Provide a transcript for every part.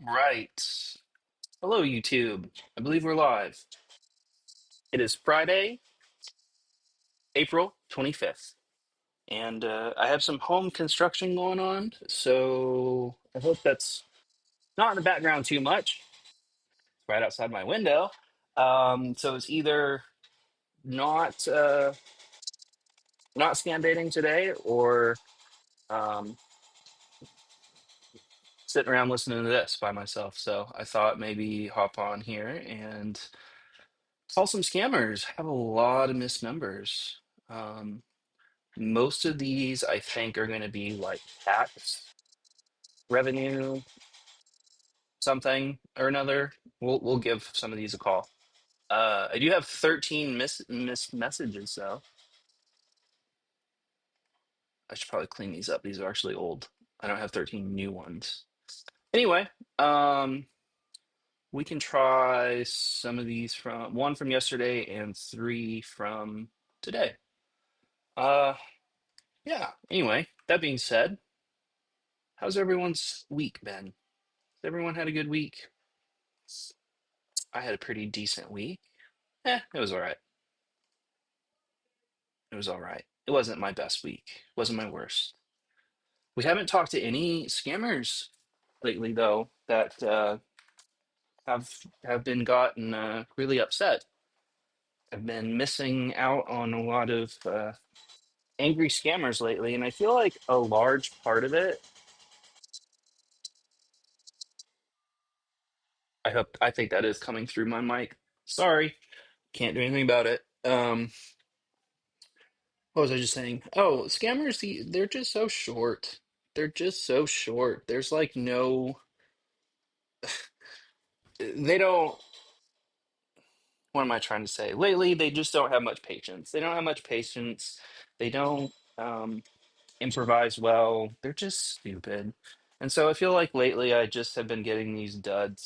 All right. Hello, YouTube. I believe we're live. It is Friday, April 25th, and I have some home construction going on, so I hope that's not in the background too much. It's right outside my window. So it's either not not scam baiting today or um, sitting around listening to this by myself. So I thought maybe hop on here and call some scammers. Have a lot of missed numbers. Um, Most of these, I think, are going to be like tax revenue, something or another. We'll give some of these a call. I do have 13 missed messages, though. I should probably clean these up. These are actually old. I don't have 13 new ones. Anyway, um, we can try some of these from one from yesterday and three from today. Uh, yeah. Anyway, that being said, how's everyone's week been? Has everyone had a good week? I had a pretty decent week. It was all right. It was all right. It wasn't my best week. It wasn't my worst. We haven't talked to any scammers lately, though, that have been gotten really upset. I've been missing out on a lot of angry scammers lately, and I feel like a large part of it. I think that is coming through my mic. Sorry, can't do anything about it. What was I just saying? Oh, scammers, they're just so short. They're just so short. There's like no, they don't, what am I trying to say? Lately, they just don't have much patience. They don't have much patience. They don't improvise well. They're just stupid. And so I feel like lately I just have been getting these dud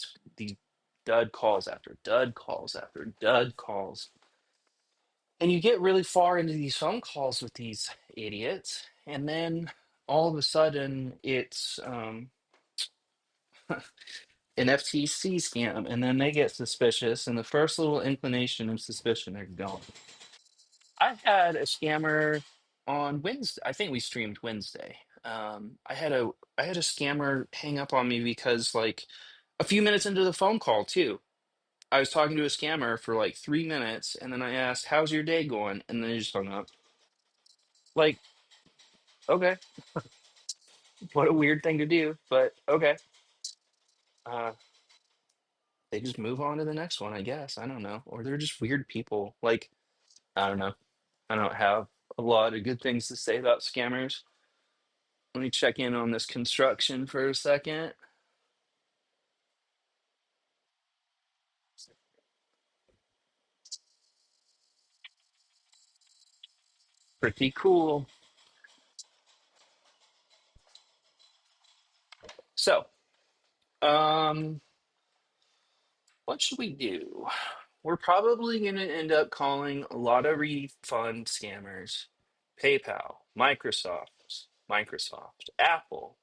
calls after dud calls after dud calls. And you get really far into these phone calls with these idiots, and then all of a sudden it's an FTC scam, and then they get suspicious, and the first little inclination of suspicion, they're gone. I had a scammer on Wednesday. I think we streamed Wednesday. I had a scammer hang up on me because like a few minutes into the phone call too. I was talking to a scammer for like 3 minutes, and then I asked, "How's your day going?" And then he just hung up. Like, okay, what a weird thing to do, but okay. Uh, they just move on to the next one, I guess. I don't know, or they're just weird people. Like, I don't know. I don't have a lot of good things to say about scammers. Let me check in on this construction for a second. Pretty cool. So, um, what should we do? We're probably going to end up calling a lot of refund scammers. PayPal, Microsoft, Apple,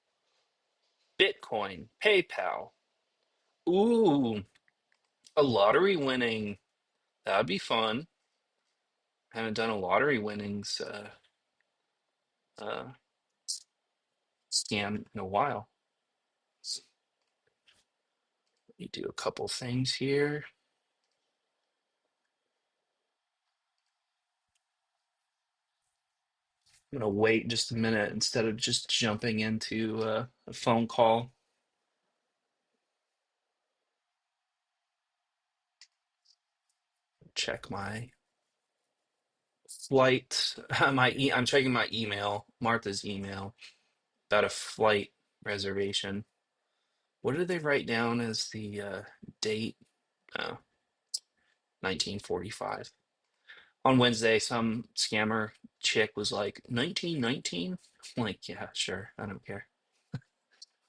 Bitcoin, PayPal. Ooh, a lottery winning. That'd be fun. Haven't done a lottery winnings uh, scam in a while. Let me do a couple things here. I'm gonna wait just a minute instead of just jumping into a phone call. Check my flight. I'm checking my email, Martha's email, about a flight reservation. What did they write down as the date? Oh, 1945. On Wednesday, some scammer chick was like, 1919? I'm like, yeah, sure. I don't care.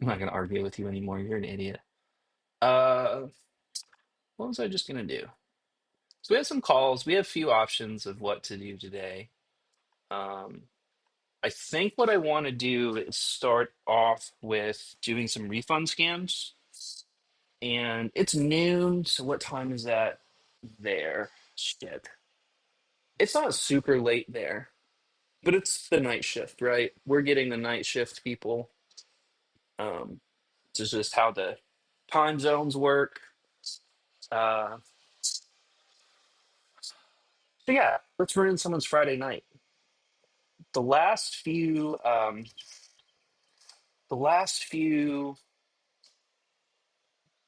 I'm not gonna argue with you anymore. You're an idiot. Uh, what was I just gonna do? So we have some calls. We have a few options of what to do today. Um, I think what I want to do is start off with doing some refund scams. And it's noon, so what time is that there? Shit. It's not super late there, but it's the night shift, right? We're getting the night shift people. Um, it's just how the time zones work. Uh, so yeah, let's ruin someone's Friday night. The last few, the last few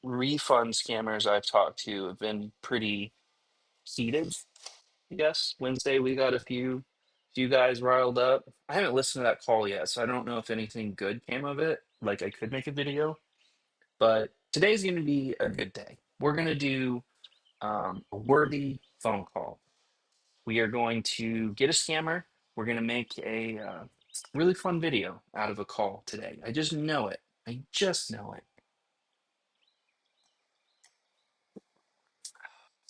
refund scammers I've talked to have been pretty heated. Yes, Wednesday we got a few guys riled up. I haven't listened to that call yet, so I don't know if anything good came of it. Like I could make a video, but today's going to be a good day. We're going to do a worthy phone call. We are going to get a scammer. We're going to make a really fun video out of a call today. I just know it. I just know it.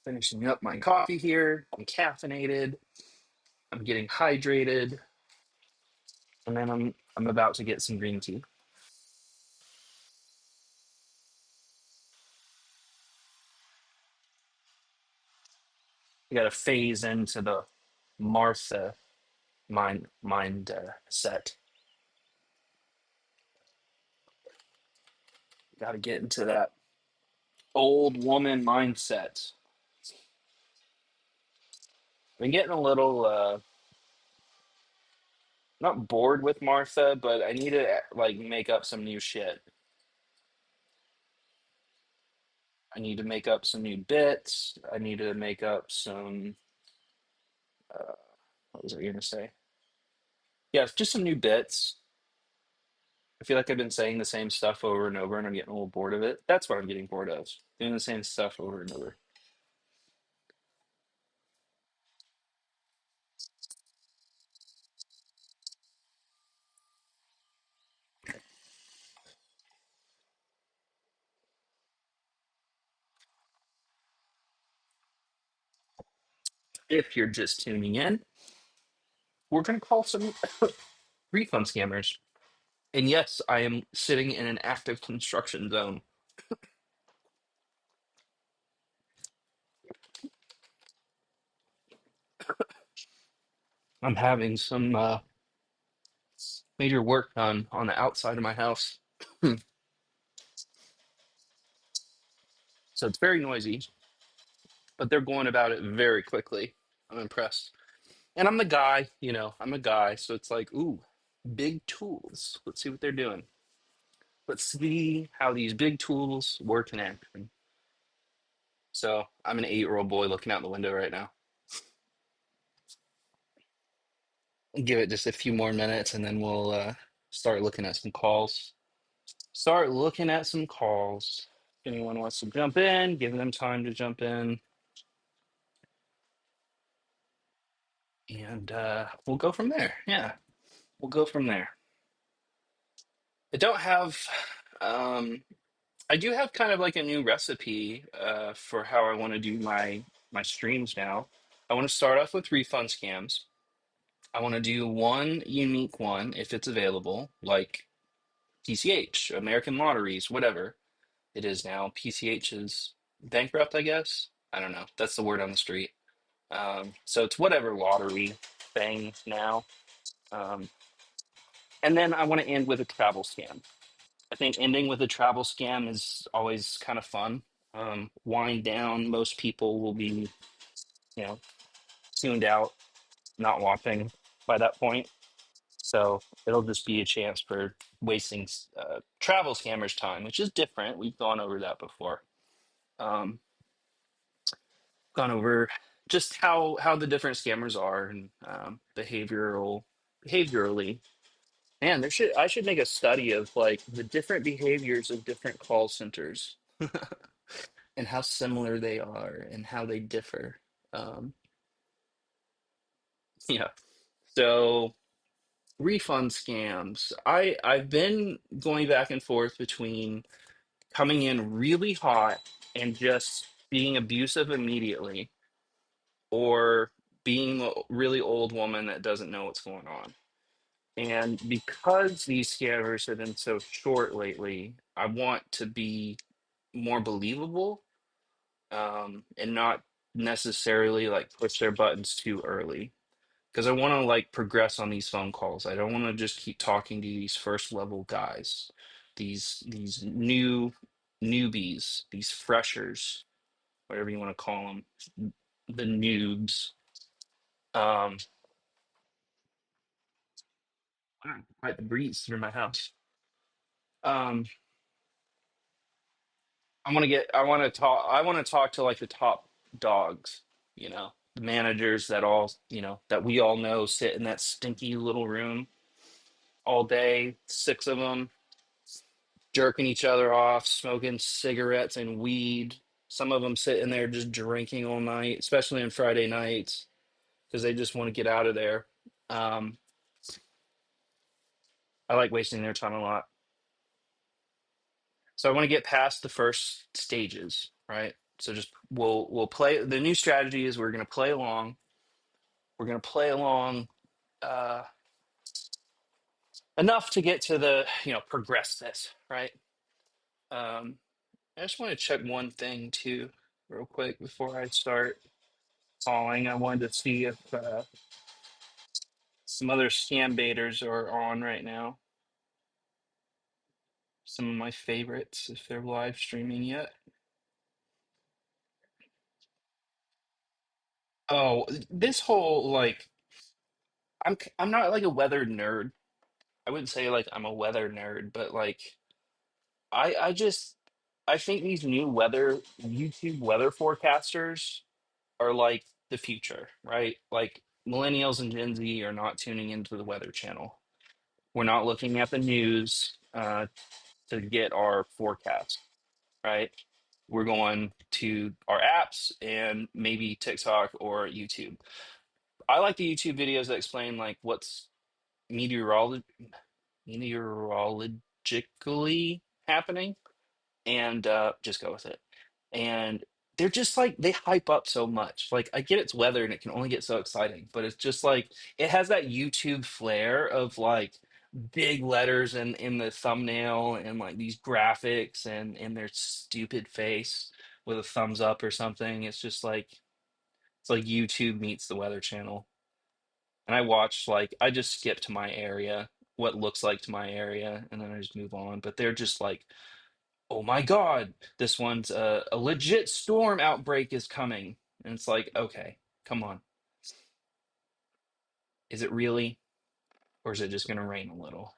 Finishing up my coffee here. I'm caffeinated. I'm getting hydrated, and then I'm about to get some green tea. I got to phase into the Martha mind set. Got to get into that old woman mindset. I've been getting a little not bored with Martha, but I need to like make up some new shit. I need to make up some new bits. I need to make up some. Uh, what was I going to say? Yeah, just some new bits. I feel like I've been saying the same stuff over and over, and I'm getting a little bored of it. That's what I'm getting bored of. Doing the same stuff over and over. If you're just tuning in, we're going to call some refund scammers. And yes, I am sitting in an active construction zone. I'm having some major work done on the outside of my house. So it's very noisy, but they're going about it very quickly. I'm impressed. And I'm the guy, I'm a guy. So it's like, ooh, big tools. Let's see what they're doing. Let's see how these big tools work in action. So I'm an 8-year-old boy looking out the window right now. Give it just a few more minutes and then we'll start looking at some calls. Start looking at some calls. If anyone wants to jump in, give them time to jump in, and we'll go from there. Yeah, we'll go from there. I don't have, um, I do have kind of like a new recipe for how I want to do my streams now. I want to start off with refund scams. I want to do one unique one if it's available, like PCH, American Lotteries, whatever it is now. PCH is bankrupt, I guess. I don't know. That's the word on the street. So it's whatever lottery thing now. Um, and then I want to end with a travel scam. I think ending with a travel scam is always kind of fun. Wind down, most people will be, you know, tuned out, not watching by that point. So it'll just be a chance for wasting travel scammers' time, which is different. We've gone over that before. Um, gone over just how the different scammers are and behaviorally. Man, I should make a study of like the different behaviors of different call centers and how similar they are and how they differ. Um, yeah. So refund scams. I've been going back and forth between coming in really hot and just being abusive immediately, or being a really old woman that doesn't know what's going on. And because these scammers have been so short lately, I want to be more believable, and not necessarily like push their buttons too early. Because I want to like progress on these phone calls. I don't want to just keep talking to these first level guys, these newbies, these freshers, whatever you want to call them, the noobs. Um, wow, quite the breeze through my house. Um, I want to talk to like the top dogs, the managers that that we all know sit in that stinky little room all day, six of them jerking each other off, smoking cigarettes and weed. Some of them sit in there just drinking all night, especially on Friday nights, because they just want to get out of there. Um, I like wasting their time a lot. So I want to get past the first stages, right? So just we'll play. The new strategy is we're going to play along. We're going to play along uh, enough to get to the progress this, right? Um, I just want to check one thing too, real quick before I start calling. I wanted to see if some other scam baiters are on right now. Some of my favorites, if they're live streaming yet. Oh, this whole like I'm not like a weather nerd. I wouldn't say like I'm a weather nerd, but like I just I think these new weather YouTube weather forecasters are like the future, right? Like millennials and Gen Z are not tuning into the Weather Channel. We're not looking at the news to get our forecast, right? We're going to our apps and maybe TikTok or YouTube. I like the YouTube videos that explain like what's meteorologically happening, and just go with it. And they're just like they hype up so much. Like I get it's weather and it can only get so exciting, but it's just like it has that YouTube flair of like big letters in the thumbnail and like these graphics and in their stupid face with a thumbs up or something. It's like YouTube meets the Weather Channel. And I just skip to my area, what looks like to my area, and then I just move on. But they're just like, oh my God, this one's a legit storm outbreak is coming. And it's like, okay, come on. Is it really? Or is it just going to rain a little?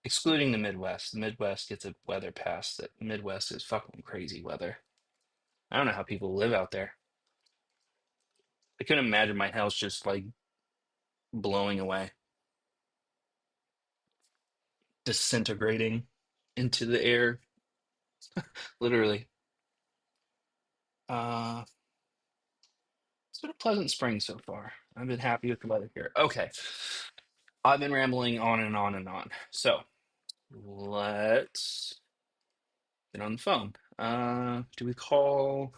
Excluding the Midwest. The Midwest gets a weather pass. That Midwest is fucking crazy weather. I don't know how people live out there. I couldn't imagine my house just like blowing away, disintegrating into the air, literally. Uh, it's been a pleasant spring so far. I've been happy with the weather here. Okay. I've been rambling on and on and on. So let's get on the phone. Do we call?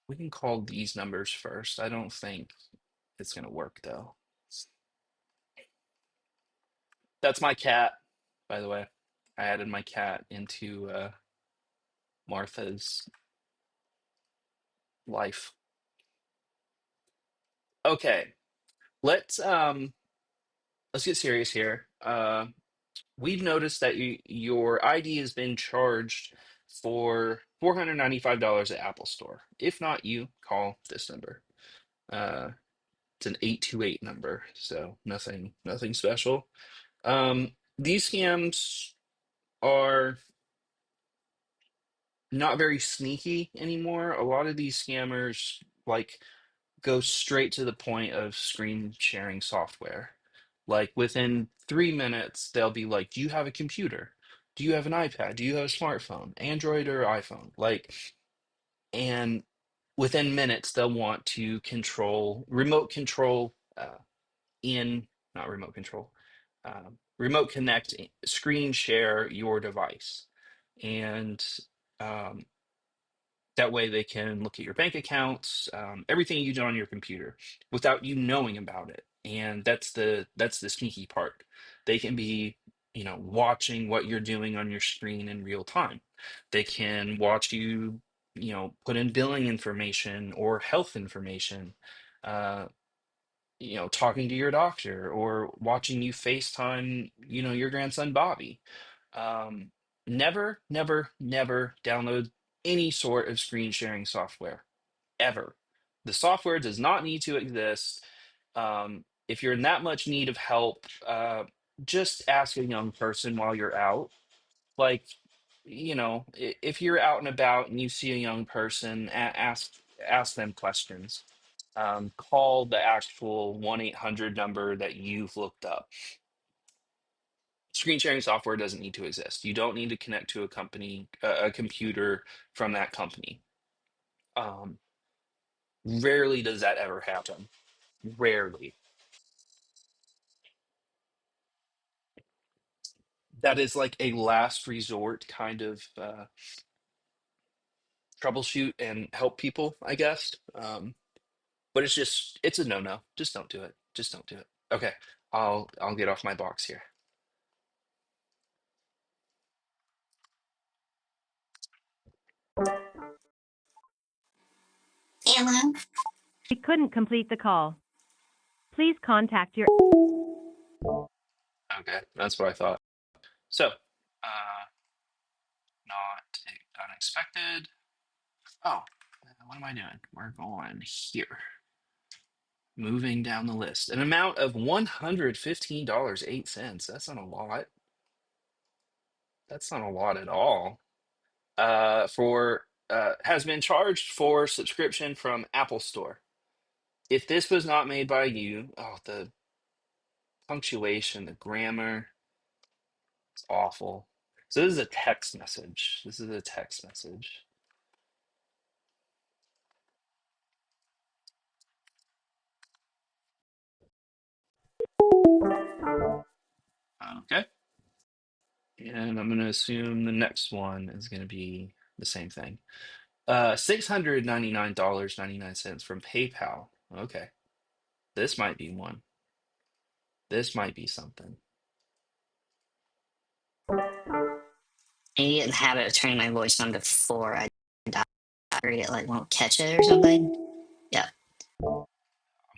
We can call these numbers first. I don't think it's gonna work though. That's my cat, by the way. I added my cat into Martha's life. Okay, let's um let's get serious here. We've noticed that your ID has been charged for $495 at Apple Store. If not you, call this number. Uh, it's an 828 number, so nothing special. These scams are not very sneaky anymore. A lot of these scammers like go straight to the point of screen sharing software. Like within 3 minutes, they'll be like, "Do you have a computer? Do you have an iPad? Do you have a smartphone, Android or iPhone?" And within minutes, they'll want to remote control in not remote control, remote connect, screen share your device, and um, that way they can look at your bank accounts, everything you do on your computer without you knowing about it. And that's the sneaky part. They can be. watching what you're doing on your screen in real time. They can watch you, put in billing information or health information, uh, talking to your doctor or watching you FaceTime, your grandson Bobby. Um, Never, never, never download any sort of screen sharing software ever. The software does not need to exist. If you're in that much need of help, just ask a young person while you're out. Like, if you're out and about and you see a young person, ask them questions. Call the actual 1-800 number that you've looked up. Screen sharing software doesn't need to exist. You don't need to connect to a company, a computer from that company. Um, Rarely does that ever happen. Rarely. That is like a last resort kind of troubleshoot and help people, I guess. But it's a no-no. Just don't do it. Just don't do it. Okay, I'll get off my box here. Hello. We couldn't complete the call. Please contact your. Okay, that's what I thought. So, not unexpected. Oh, what am I doing? We're going here. Moving down the list. An amount of $115.08. That's not a lot. That's not a lot at all. For Has been charged for subscription from Apple Store. If this was not made by you, oh, the punctuation, the grammar, it's awful. So this is a text message. This is a text message. Okay. And I'm going to assume the next one is going to be the same thing. $699.99 from PayPal. Okay. This might be one. This might be something. I get in the habit of turning my voice on before I die, or it like won't catch it or something. Yep. I'm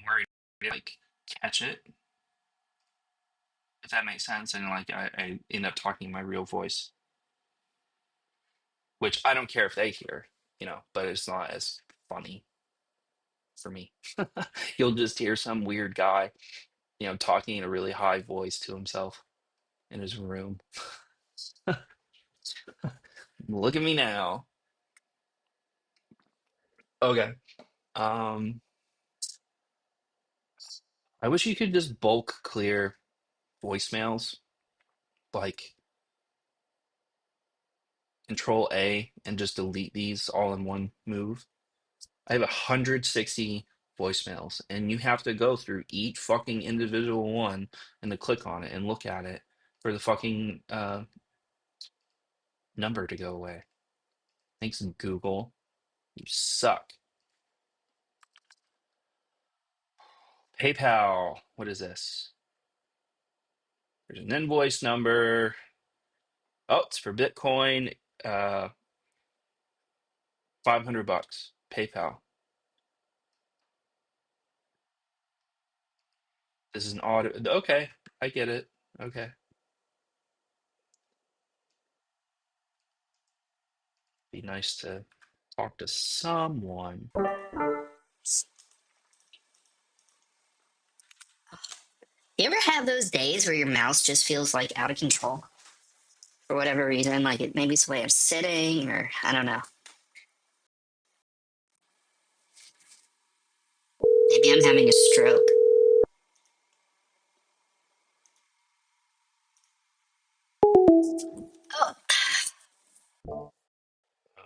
worried like catch it, if that makes sense. And like I end up talking in my real voice, which I don't care if they hear, but it's not as funny for me. You'll just hear some weird guy, talking in a really high voice to himself in his room. Look at me now. Okay. Um, I wish you could just bulk clear voicemails, like Control A and just delete these all in one move. I have 160 voicemails, and you have to go through each fucking individual one and to click on it and look at it for the fucking number to go away. Thanks, Google. You suck. PayPal. What is this? There's an invoice number. Oh, it's for Bitcoin. 500 bucks. PayPal. This is an audit. Okay, I get it. Okay. Be nice to talk to someone. You ever have those days where your mouse just feels like out of control for whatever reason? Like maybe it's the way I'm sitting, or I don't know. Maybe I'm having a stroke. Oh,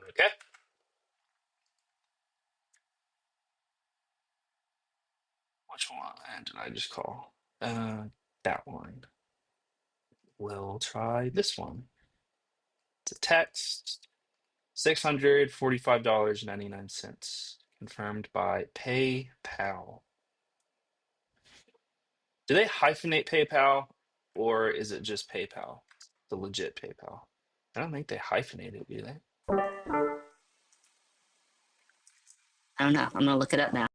Okay. Which one did I just call? That one. We'll try this one. It's a text. $645.99. Confirmed by PayPal. Do they hyphenate PayPal? or is it just PayPal? The legit PayPal. I don't think they hyphenate it, do they? I don't know. I'm gonna look it up now.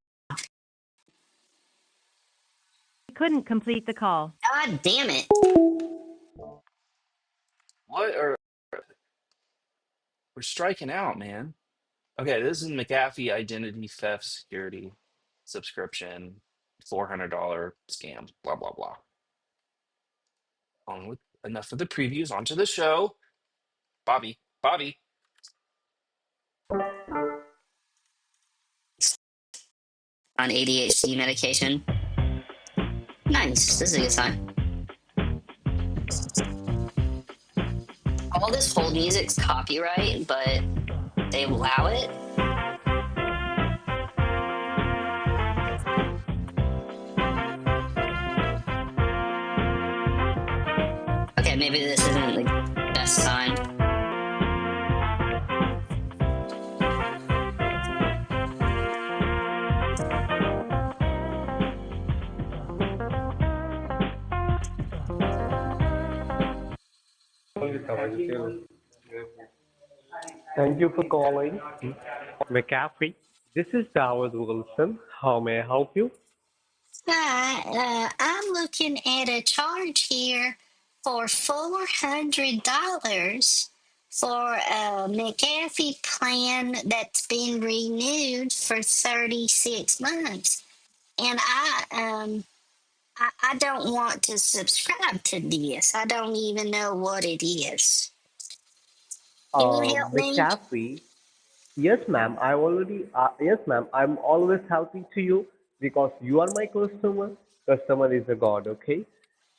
Couldn't complete the call. God damn it! What are we're striking out, man? Okay, this is McAfee Identity Theft Security subscription, $400 scam. Blah blah blah. On with enough of the previews. Onto the show. Bobby. On ADHD medication. Nice. This is a good sign. All this hold music's copyright, but they allow it. Okay, maybe this isn't the best sign. Thank you for calling McAfee. This is David Wilson. How may I help you? Hi, I'm looking at a charge here for $400 for a McAfee plan that's been renewed for 36 months. And I don't want to subscribe to this. I don't even know what it is. Can you help me? McAfee. Yes, ma'am. Yes, ma'am. I'm always helping to you because you are my customer. Customer is a god, okay?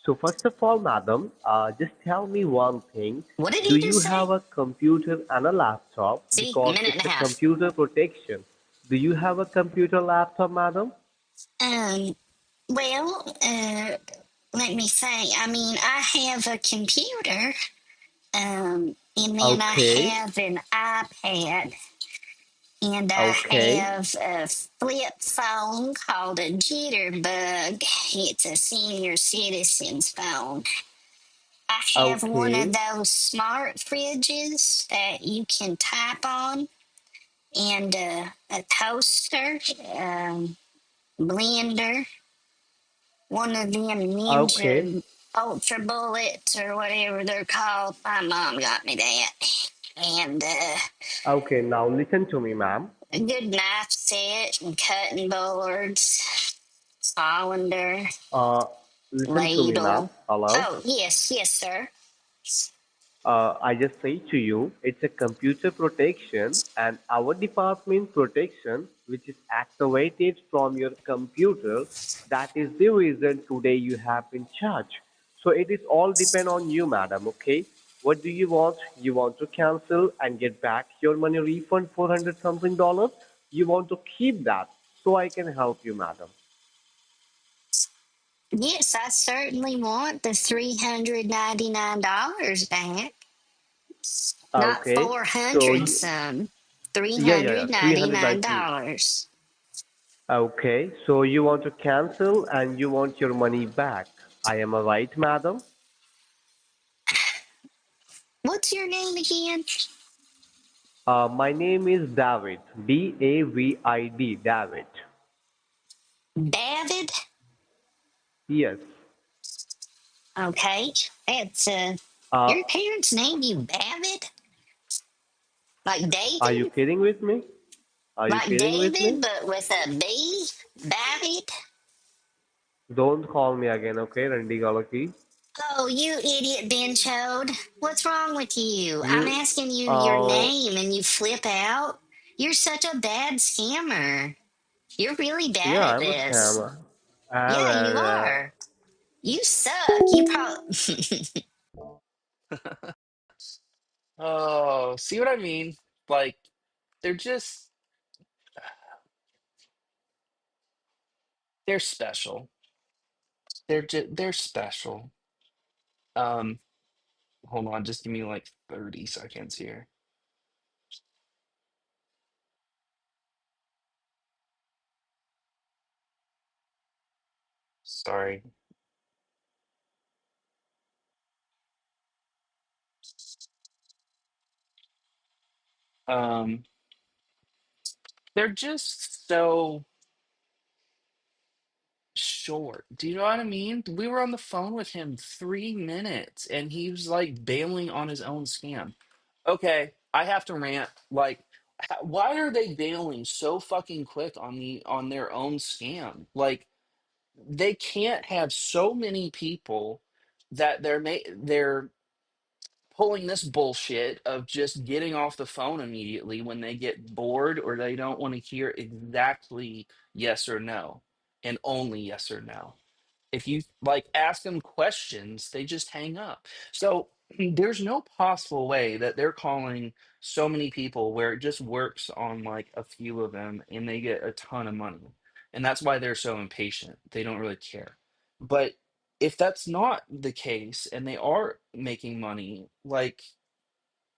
So first of all, madam, just tell me one thing. What did Do he you just say? have a computer and a laptop? See, Because minute and it's a a half. computer protection. Do you have a computer laptop, madam? Um, well, let me think. I mean, I have a computer, and then I Okay. have an iPad, and I Okay. have a flip phone called a Jitterbug. It's a senior citizen's phone. I have one of Okay. those smart fridges that you can type on, and a toaster, blender, one of them Okay. Ninja Ultra Bullets or whatever they're called. My mom got me that. And Okay, now listen to me, ma'am. a good knife set and cutting boards, colander, Uh, Listen to me, ma'am. ladle. Hello. Oh, yes, yes, sir. I just say to you, it's a computer protection, and our department protection, which is activated from your computer. That is the reason today you have been charged. So it is all depend on you, madam. Okay. What do you want? You want to cancel and get back your money refund, 400 something dollars? You want to keep that, so I can help you, madam. Yes, I certainly want the $399 back. Not Okay. So 400 some. yeah, 390. $399. Okay, so you want to cancel and you want your money back. I am a right, madam. What's your name again? My name is David. David. David. David? Yes. Okay. It's Uh, your parents named you David? Like are you David? kidding with me? Are you Like kidding with David, me? but with a B? David? Don't call me again, okay, Randy Galaki? Oh, you idiot benchode. What's wrong with you? I'm You, asking you your uh, name and you flip out. You're such a bad scammer. You're really bad yeah, at I'm a this. scammer. Yeah, you are. You suck. You probably. Oh, see what I mean? Like they're just they're special. They're special. Um, hold on, just give me like 30 seconds here. Sorry. Um, they're just so short. Do you know what I mean? We were on the phone with him 3 minutes and he was like bailing on his own scam. Okay, I have to rant. Like, why are they bailing so fucking quick on their own scam? Like, they can't have so many people that they're pulling this bullshit of just getting off the phone immediately when they get bored or they don't want to hear exactly yes or no and only yes or no. If you like ask them questions, they just hang up. So there's no possible way that they're calling so many people where it just works on like a few of them and they get a ton of money. And that's why they're so impatient. They don't really care. But if that's not the case and they are making money, like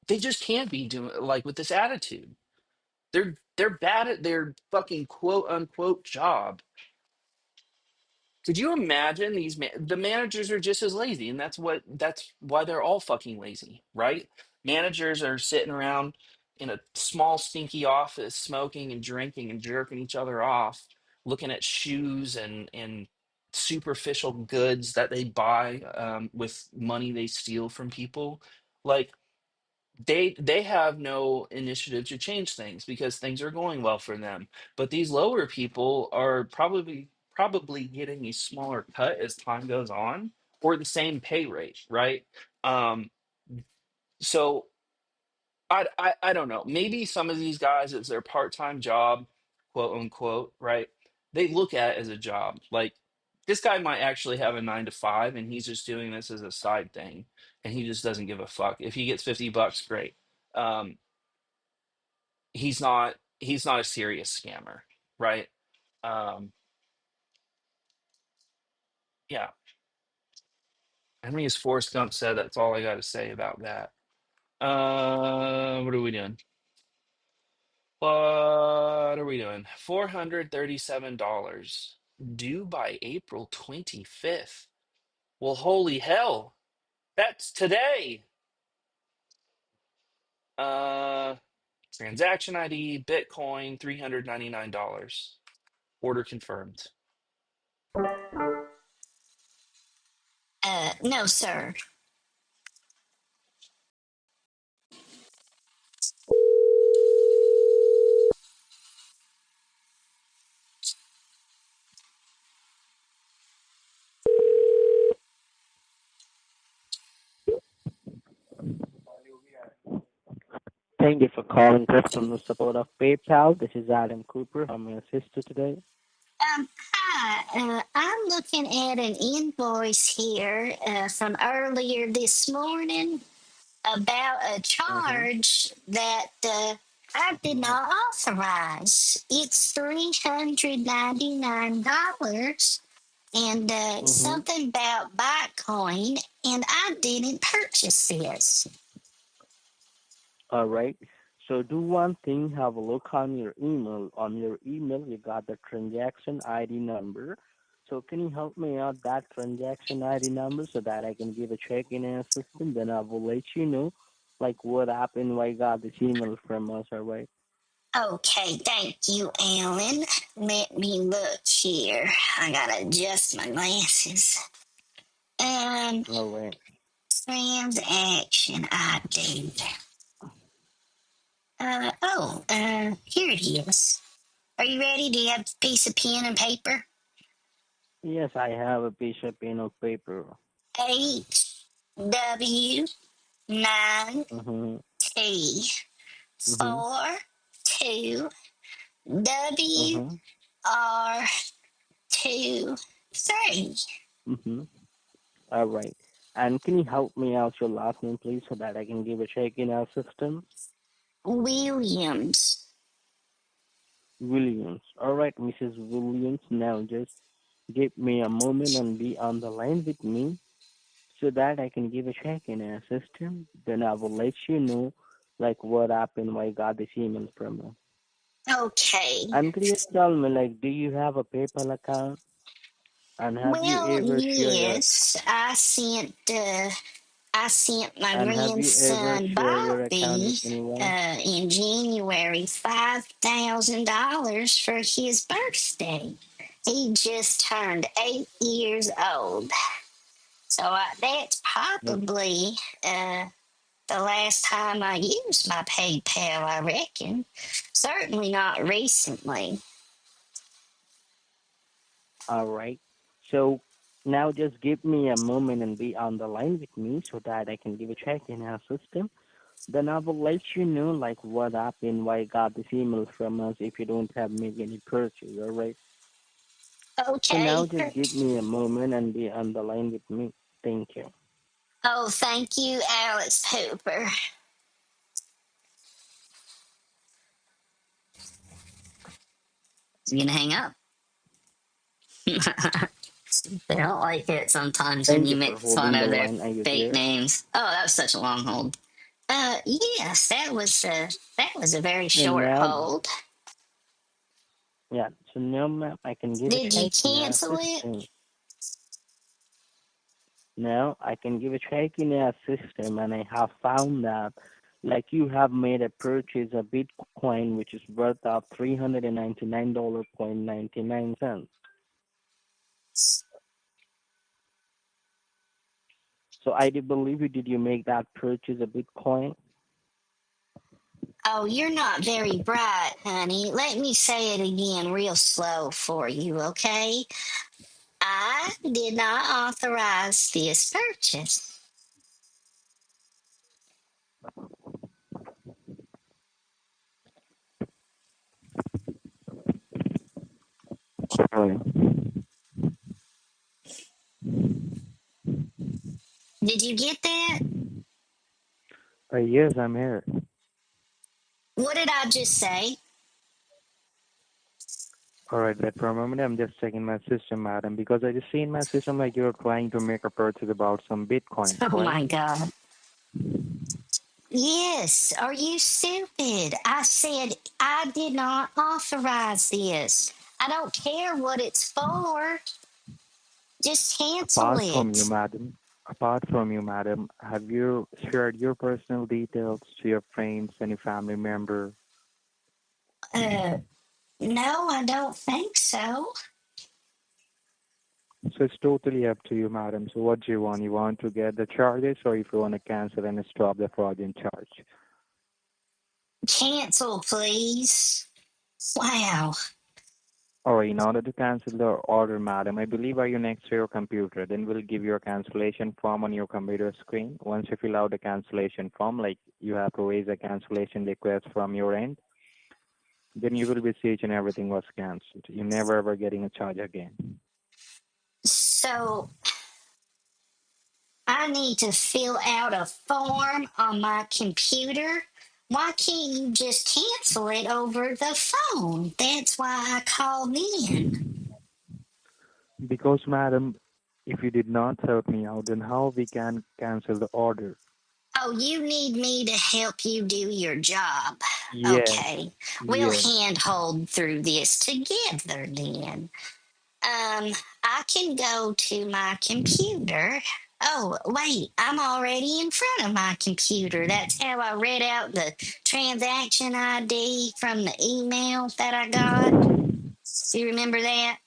they just can't be doing like with this attitude. They're bad at their fucking quote unquote job. Could you imagine the managers are just as lazy, and that's why they're all fucking lazy, right? Managers are sitting around in a small stinky office smoking and drinking and jerking each other off, looking at shoes and superficial goods that they buy with money they steal from people. Like they have no initiative to change things because things are going well for them, but these lower people are probably getting a smaller cut as time goes on or the same pay rate, right? um so I don't know, maybe some of these guys it's their part-time job, quote unquote, right? They look at it as a job. Like, this guy might actually have a 9 to 5 and he's just doing this as a side thing, and he just doesn't give a fuck if he gets $50, great. um he's not a serious scammer, right? um yeah, I mean, as Forrest Gump said, that's all I got to say about that. What are we doing? $437 due by April 25th. Well, holy hell, that's today. uh Transaction ID Bitcoin, $399. Order confirmed. No, sir. Thank you for calling customer support of PayPal. This is Adam Cooper. How may I assist you today? Hi. I'm looking at an invoice here from earlier this morning about a Mm-hmm. charge that I did not authorize. It's $399 and Mm-hmm. something about Bitcoin, and I didn't purchase this. All right. So do one thing. Have a look on your email. On your email, you got the transaction ID number. So can you help me out that transaction ID number so that I can give a check in our system? Then I will let you know, like what happened. Why I got this email from us. All right. Okay, thank you, Alan. Let me look here. I gotta adjust my glasses. Um, All right. transaction ID. Here it is. Are you ready? Do you have a piece of pen and paper? Yes, I have a piece of pen of paper. HW nine Mm-hmm. T Mm-hmm. 42 W Mm-hmm. R 23. Mm-hmm. All right. And can you help me out your last name, please, so that I can give a check in our system? Williams. Williams. All right, Mrs. Williams. Now just give me a moment and be on the line with me so that I can give a check in our system. Then I will let you know, like, what happened, why I got this email from you. Okay. And could you tell me, like, do you have a PayPal account? And have you Well, ever shared your yes, I sent. I sent my And have you ever grandson shared your account with Bobby anyone? in January $5,000 for his birthday. He just turned 8 years old. So that's No. probably the last time I used my PayPal, I reckon. Certainly not recently. All right. So now just give me a moment and be on the line with me so that I can give a check in our system. Then I will let you know like what happened, why I got this email from us if you don't have made any purchase. All right. So now Okay. just give me a moment and be on the line with me. Thank you. Oh, thank you, Alex Hooper. You gonna hang up? They don't like it sometimes when Thank you you for make fun holding the of their line. Are you fake there? names. Oh, that was such a long hold. Yes, that was a very So short now, hold. yeah. So now, ma'am, I can give a Did you check in our cancel it? system. Now I can give a check in our system, and I have found that like you have made a purchase of Bitcoin, which is worth of $399.99. So I do believe you. Did you make that purchase of Bitcoin? Oh, you're not very bright, honey. Let me say it again real slow for you, okay? I did not authorize this purchase. Sorry. Did you get that? Yes, I'm here. What did I just say? All right, but for a moment, I'm just checking my system, madam, because I just see in my system like you're trying to make a purchase about some Bitcoin, Oh right? my God. Yes, are you stupid? I said I did not authorize this. I don't care what it's for. Just cancel it. Apart from you, madam, have you shared your personal details to your friends, any family member? Uh, no, I don't think so. So it's totally up to you, madam. So what do you want? You want to get the charges, or if you want to cancel and stop the fraudulent charge? Cancel, please. Wow. All right, in order to cancel the order, madam, I believe are you next to your computer? Then we'll give you a cancellation form on your computer screen. Once you fill out the cancellation form, like you have to raise a cancellation request from your end, then you will be seeing and everything was cancelled. You're never ever getting a charge again. So I need to fill out a form on my computer. Why can't you just cancel it over the phone? That's why I called in. Because, madam, if you did not help me out, then how we can cancel the order? Oh, you need me to help you do your job. Yes, Okay. We'll yes. handhold through this together then. I can go to my computer. Oh, wait, I'm already in front of my computer. That's how I read out the transaction ID from the email that I got. Do you remember that?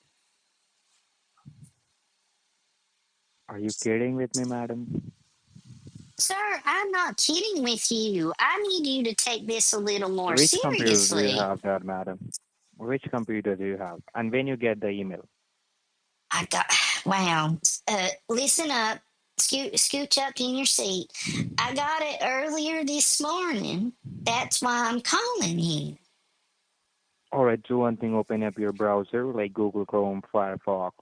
Are you kidding with me, madam? Sir, I'm not kidding with you. I need you to take this a little more Which computer do you seriously. have that, madam? Which computer do you have? And when you get the email? I got, wow. Listen up. Scooch up in your seat. I got it earlier this morning. That's why I'm calling you. All right, do one thing, open up your browser like Google Chrome, Firefox.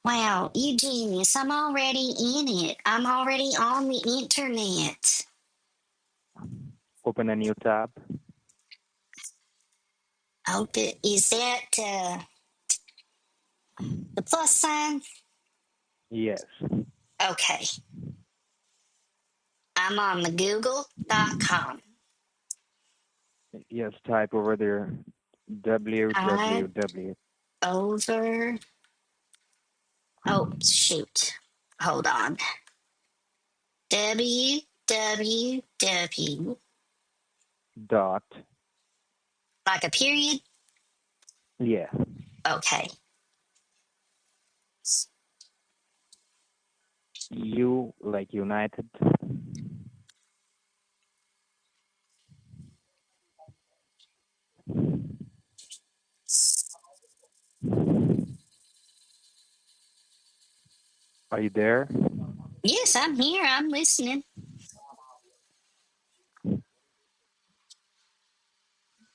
Wow, you genius. I'm already in it. I'm already on the internet. Open a new tab. Hope it is that the plus sign? Yes. Okay. I'm on the google.com. Yes, type over there I www. over. Oh, shoot. Hold on. www, dot, like a period. yeah, Okay. U like United, are you there? Yes, I'm here. I'm listening.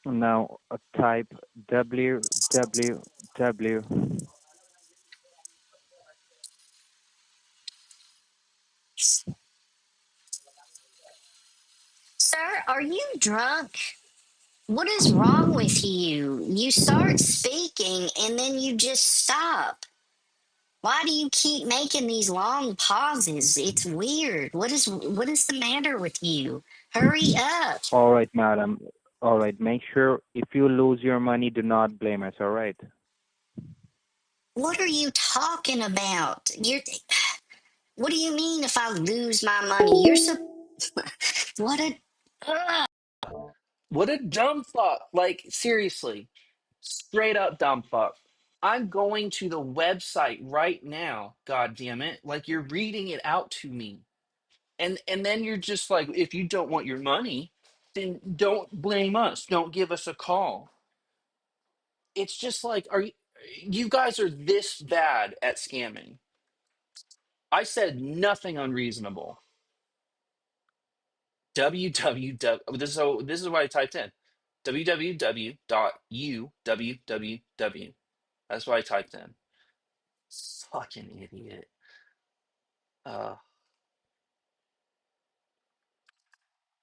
Now type www. Sir, are you drunk? What is wrong with you? You start speaking and then you just stop. Why do you keep making these long pauses? It's weird. What is the matter with you? Hurry up. All right, madam. All right, make sure if you lose your money, do not blame us. All right. What are you talking about? What do you mean if I lose my money? What a ugh. What a dumb fuck. Like, seriously. Straight up dumb fuck. I'm going to the website right now, god damn it. Like you're reading it out to me. And then you're just like, if you don't want your money, then don't blame us. Don't give us a call. It's just like, you guys are this bad at scamming. I said nothing unreasonable. www. This is what I typed in. www.uwww. That's what I typed in. Fucking idiot. Uh,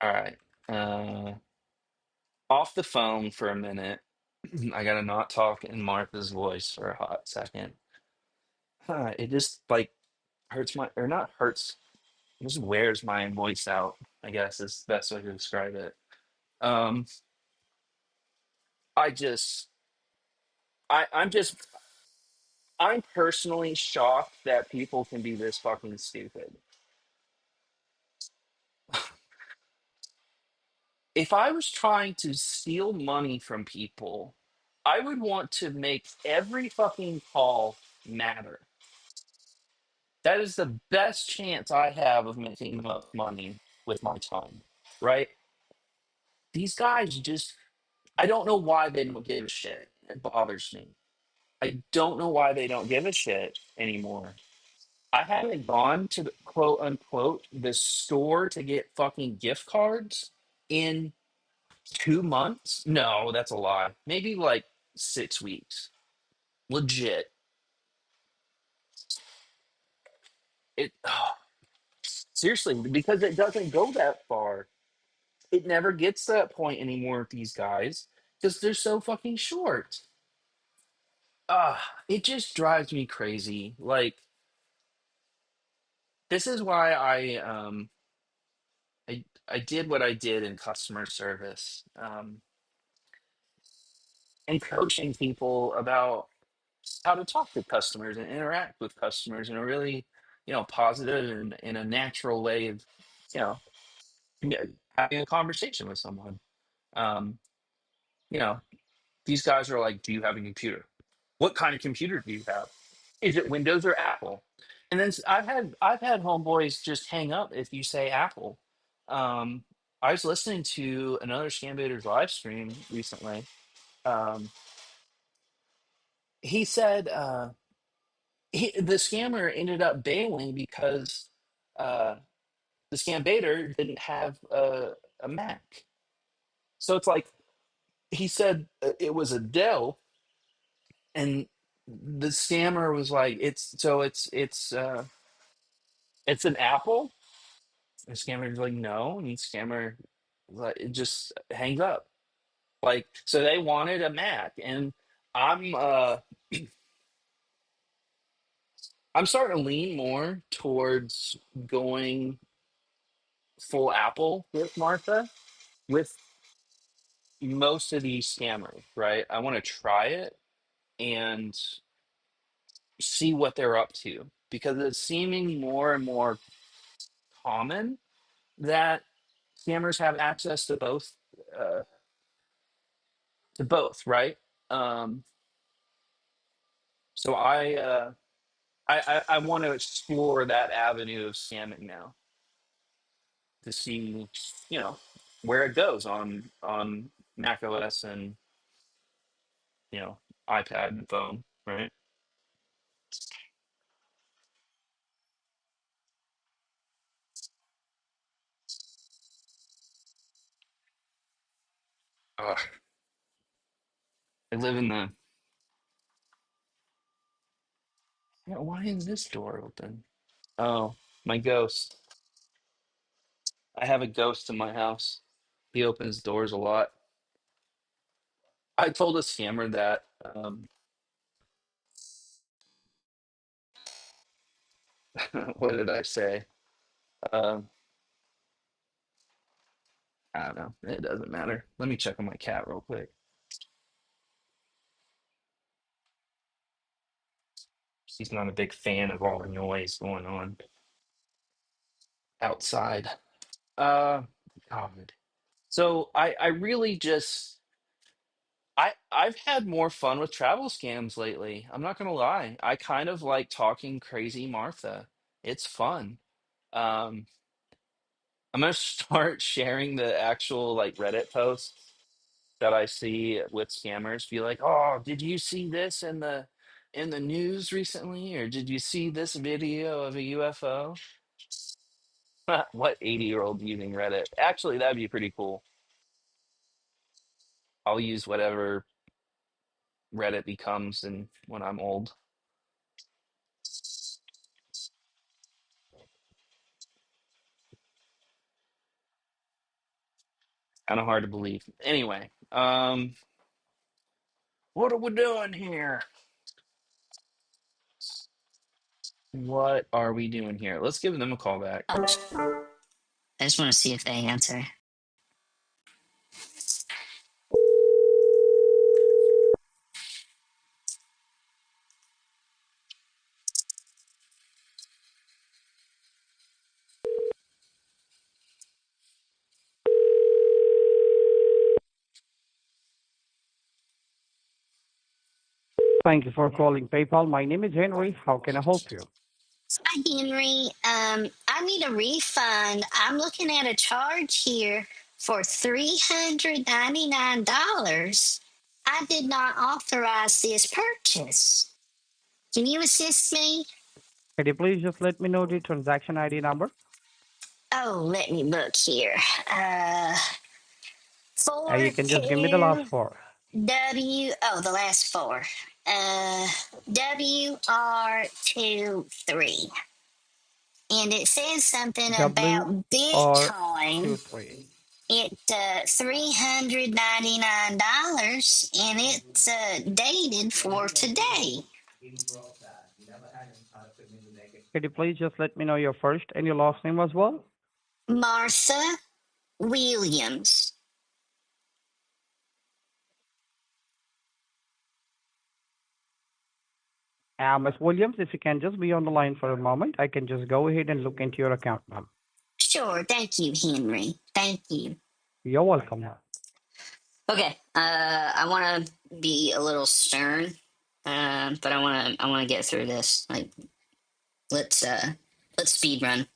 all right. Uh, off the phone for a minute. I gotta not talk in Martha's voice for a hot second. It just like hurts my, or not hurts. It just wears my voice out. I guess is the best way to describe it. Um, I just, I'm personally shocked that people can be this fucking stupid. If I was trying to steal money from people, I would want to make every fucking call matter. That is the best chance I have of making the most money with my time, right? These guys just, I don't know why they don't give a shit. It bothers me. I don't know why they don't give a shit anymore. I haven't gone to the quote unquote the store to get fucking gift cards in 2 months. No, that's a lie. Maybe like 6 weeks. Legit. It seriously, because it doesn't go that far. It never gets to that point anymore with these guys because they're so fucking short. It just drives me crazy. Like this is why I did what I did in customer service, and coaching people about how to talk to customers and interact with customers in a really, positive and in a natural way of, you know, having a conversation with someone. Um, you know, these guys are like, "Do you have a computer? What kind of computer do you have? Is it Windows or Apple?" And then I've had homeboys just hang up if you say Apple. Um, I was listening to another ScamBaiter's live stream recently. Um, he said the scammer ended up bailing because uh, the ScamBaiter didn't have a Mac. So it's like he said it was a Dell, and the scammer was like, it's an Apple." The scammer's like, "No," and the scammer like it just hangs up. Like, so they wanted a Mac, and I'm uh I'm starting to lean more towards going full Apple with Martha, with most of these scammers, right? I want to try it and see what they're up to because it's seeming more and more common that scammers have access uh, to both, right? Um, so I want to explore that avenue of scamming now to see, you know, where it goes on Mac OS and you know iPad and phone, right? Ugh, I live in the. Yeah, why is this door open? Oh, my ghost. I have a ghost in my house. He opens doors a lot. I told a scammer that. What did I say? Um, I don't know. It doesn't matter. Let me check on my cat real quick. She's not a big fan of all the noise going on outside. Uh, God. So I really just I've had more fun with travel scams lately. I'm not gonna lie. I kind of like talking crazy Martha. It's fun. Um, I'm gonna start sharing the actual like Reddit posts that I see with scammers. Be like, oh, did you see this in the news recently, or did you see this video of a UFO? What 80-year-old using Reddit? Actually, that'd be pretty cool. I'll use whatever Reddit becomes and when I'm old. Kind of hard to believe. Anyway, what are we doing here? What are we doing here? Let's give them a call back. Oh, I just want to see if they answer. Thank you for calling PayPal. My name is Henry. How can I help you? Hi, Henry. I need a refund. I'm looking at a charge here for $399. I did not authorize this purchase. Can you assist me? Could you please just let me know the transaction ID number? Oh, let me look here. Uh, You four can just give me the last two four. the last four. Uh, WR23. And it says something W about R Bitcoin. 23. It $399, and it's dated for today. Could you please just let me know your first and your last name as well? Martha Williams. Ms. Williams, if you can just be on the line for a moment, I can just go ahead and look into your account, ma'am. Sure, thank you, Henry. Thank you. You're welcome, ma'am. Okay, I want to be a little stern, but I want to get through this. Like, let's let's speed run.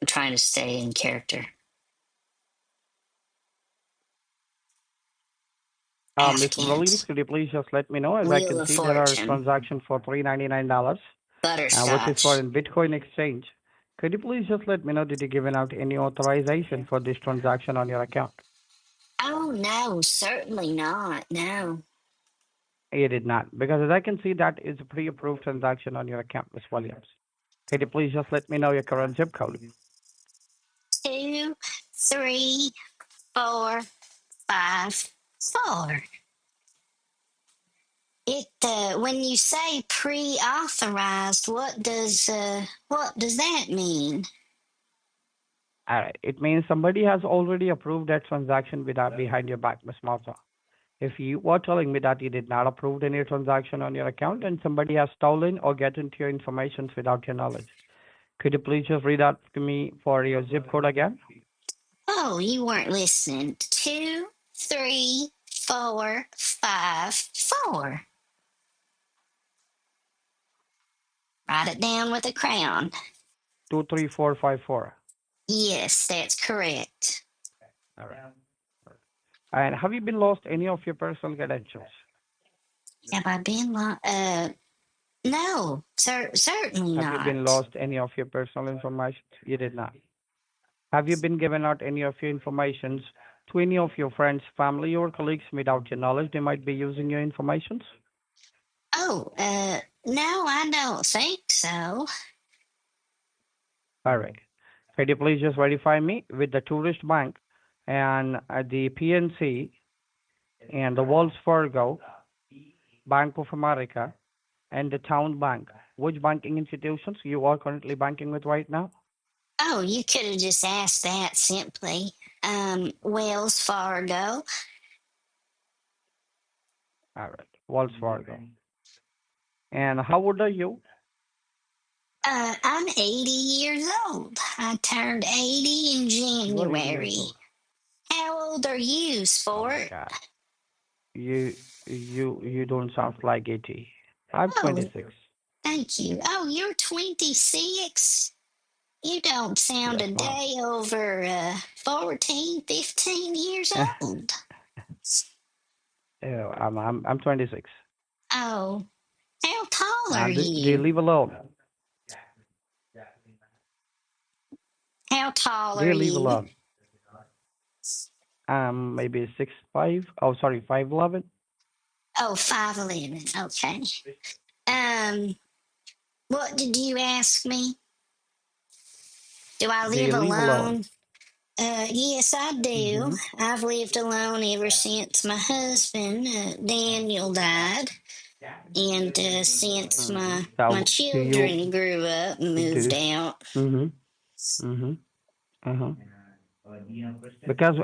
I'm trying to stay in character. Ms. Williams, Afghans, could you please just let me know? As I Wheel can of see, there are Fortune, transactions for $399, which is for Butterscotch. in Bitcoin exchange. Could you please just let me know, did you given out any authorization for this transaction on your account? Oh no, certainly not. No. You did not, because as I can see, that is a pre-approved transaction on your account, Ms. Williams. Could you please just let me know your current zip code? 2, 3, 4, 5, 4. It when you say pre-authorized, what does that mean? All right. It means somebody has already approved that transaction without behind your back, Miss Martha. If you were telling me that you did not approve any transaction on your account and somebody has stolen or get into your information without your knowledge, could you please just read out to me for your zip code again? Oh, you weren't listening. 23454. Write it down with a crown. 23454. Yes, that's correct. All right. And have you been lost any of your personal credentials? Have I been no, certainly Have you been not. lost any of your personal information? You did not. Have you been given out any of your informations to any of your friends, family, or colleagues without your knowledge? They might be using your informations. Oh, no, I don't think so. All right. Could you please just verify me with the Tourist Bank and the PNC and the Wells Fargo, Bank of America, and the Town Bank? Which banking institutions you are currently banking with right now? Oh, you could have just asked that simply. Wells Fargo. All right. Wells Fargo. And how old are you? I'm 80 years old. I turned 80 in You are 80 years January. old. How old are you, Oh my sport? God. You don't sound like 80. I'm Oh, 26. thank you. Oh, you're 26? You don't sound Yes, a ma'am. day over 14, 15 years old. Yeah, I'm 26. Oh, how tall are Do you you? live alone? How tall Do are you live you? alone? Maybe 6'5". Oh, sorry, 5'11". Oh, 5'11". Okay. Um, what did you ask me? Do I Do live you live alone? alone? Yes, I do. Mm-hmm. I've lived alone ever since my husband, Daniel, died, and since Mm-hmm. my So do you children grew up and moved do? out. Mm-hmm. Mm-hmm. Uh-huh. Because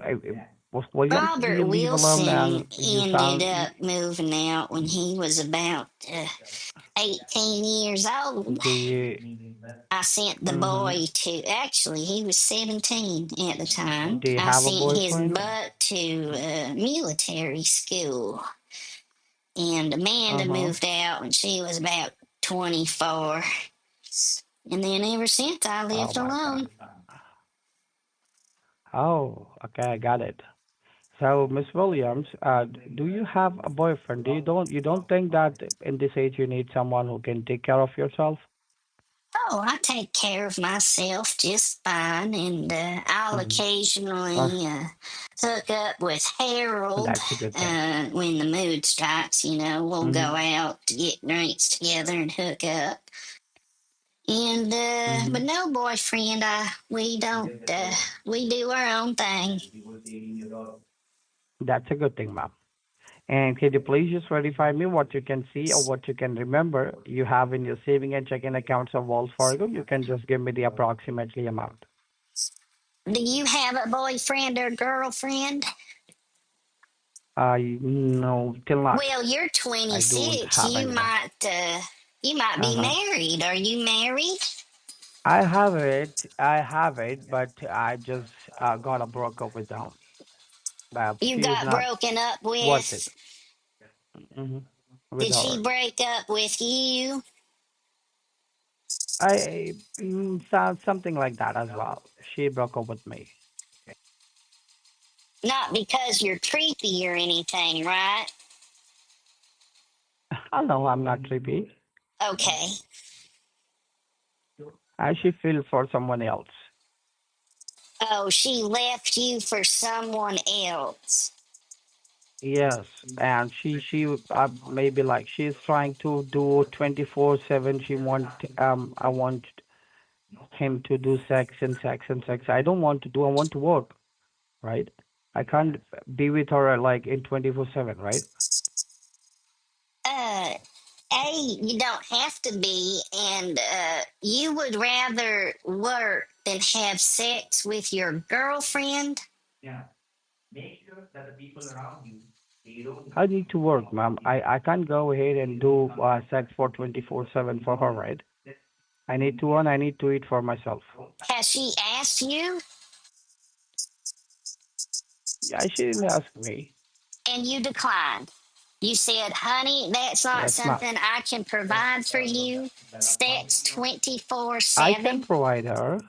Williams, do Robert you live alone Wilson and you ended sound up moving out when he was about 18 years old. do you I sent the mm-hmm. boy to, actually, he was 17 at the time. Do you I have a sent his boyfriend? butt to military school. And Amanda Uh-huh. moved out when she was about 24. And then ever since, I Oh lived my God. alone. Oh, okay, I got it. So, Miss Williams, do you have a boyfriend? You don't think that in this age you need someone who can take care of yourself? Oh, I take care of myself just fine, and I'll Mm. Uh, occasionally hook up with Harold that's a good thing. when the mood strikes. We'll Mm-hmm. go out to get drinks together and hook up. And Mm-hmm. but no boyfriend. We don't. We do our own thing. That's a good thing, ma'am. And could you please just verify me what you can see or what you can remember you have in your saving and checking accounts of Wells Fargo? You can just give me the approximately amount. Do you have a boyfriend or girlfriend? No, till not. Well, you're I don't 26. have anyone. You might be Uh-huh. married. Are you married? I have it, but I just got a broke up with them. You She is got not broken up worth it. with. Hmm. With Did she her. break up with you? Sounds something like that as well. She broke up with me. Not because you're creepy or anything, right? I know I'm not creepy. Okay. She feel for someone else. Oh, she left you for someone else. Yes, and she maybe like she's trying to do 24/7. She want I want him to do sex and sex and sex. I don't want to do. I want to work, right? I can't be with her like in 24/7, right? Uh, you don't have to be, and you would rather work than have sex with your girlfriend? I need to work, ma'am. I can't go ahead and do sex for 24/7 for her, right? I need to earn, I need to eat for myself. Has she asked you? Yeah, she didn't ask me. And you declined. You said, honey, that's not Yes, ma'am. something I can provide for you. Sex 24 I can 7. provide her.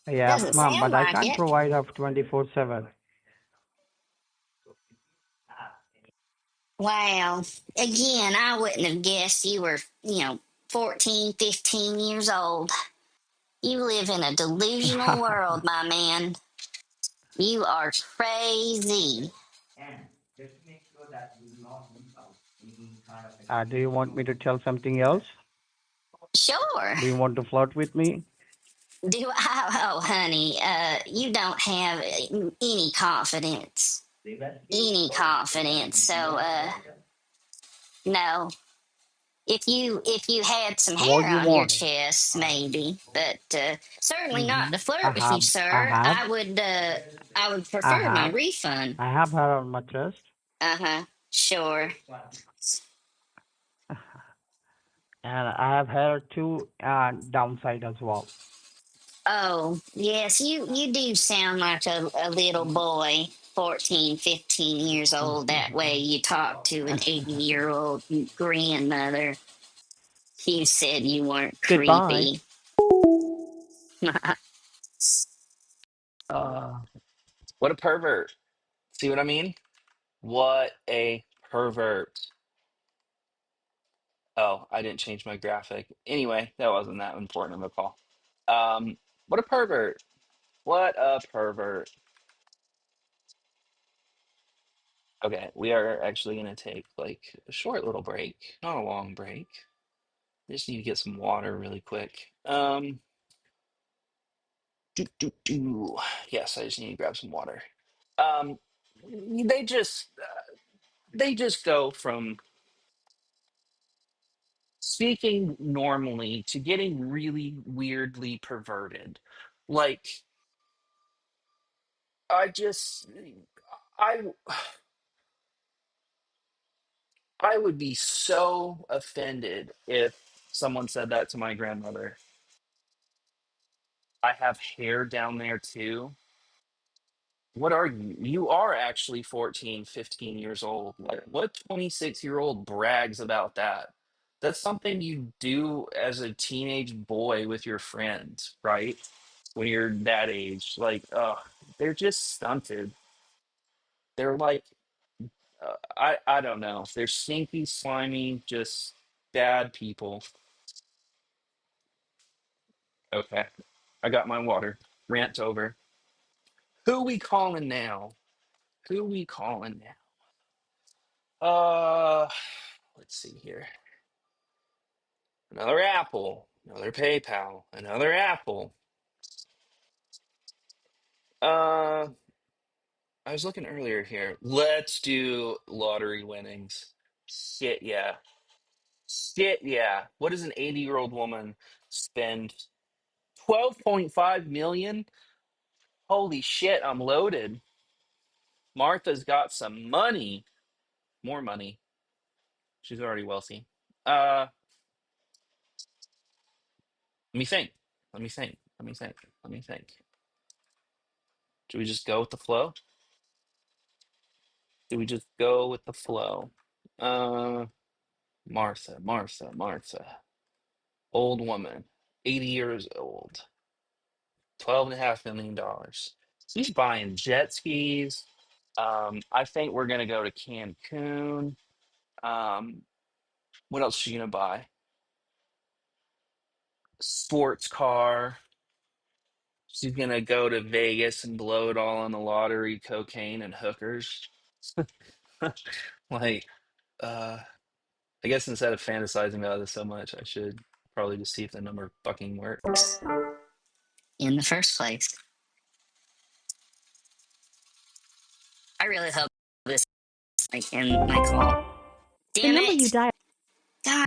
Yes, Doesn't ma'am, sound but I like can't it. provide her 24/7. Wow. Again, I wouldn't have guessed you were, 14, 15 years old. You live in a delusional world, my man. You are crazy. Do you want me to tell something else? Sure. Do you want to flirt with me? Do I? Oh, honey, you don't have any confidence. Any confidence. So, no. If you had some What hair you on your want? chest, maybe, but certainly not Mm-hmm. to I flirt with you, have, I sir. have, I would I prefer my have, refund. I have her on my chest, Uh-huh. Sure. and I have her too, downside as well. Oh, yes, you do sound like a little boy, 14, 15 years old. That way you talk to an 80-year-old grandmother. You said you weren't Goodbye. creepy. Uh, what a pervert. See what I mean? What a pervert. Oh, I didn't change my graphic. Anyway, that wasn't that important of a call. What a pervert. What a pervert. Okay, we are actually gonna take like a short little break, not a long break. I just need to get some water really quick. Do, do, do. Yes, I just need to grab some water. Um, they just they just go from speaking normally to getting really weirdly perverted. Like I just I I would be so offended if someone said that to my grandmother. I have hair down there too. What are you? You are actually 14, 15 years old. Like, what 26-year-old brags about that? That's something you do as a teenage boy with your friends, right? When you're that age. Like, they're just stunted. They're like, I don't know. They're stinky, slimy, just bad people. Okay, I got my water. Rant over. Who we calling now? Who we calling now? Let's see here. Another Apple, another PayPal, another Apple. Uh, I was looking earlier here. Let's do lottery winnings. Shit, yeah. Shit, yeah. What does an 80-year-old woman spend? 12.5 million? Holy shit, I'm loaded. Martha's got some money. More money. She's already wealthy. Let me think. Let me think. Let me think. Let me think. Do we just go with the flow? Do we just go with the flow? Uh, Martha, Martha, Martha. Old woman, 80 years old, $12.5 million. She's buying jet skis. I think we're gonna go to Cancun. Um, what else is she gonna buy? Sports car. She's gonna go to Vegas and blow it all on the lottery, cocaine, and hookers. Like, uh, I guess instead of fantasizing about this so much, I should probably just see if the number fucking works. In the first place. I really hope this like in my call. The Damn number you it. dialed. God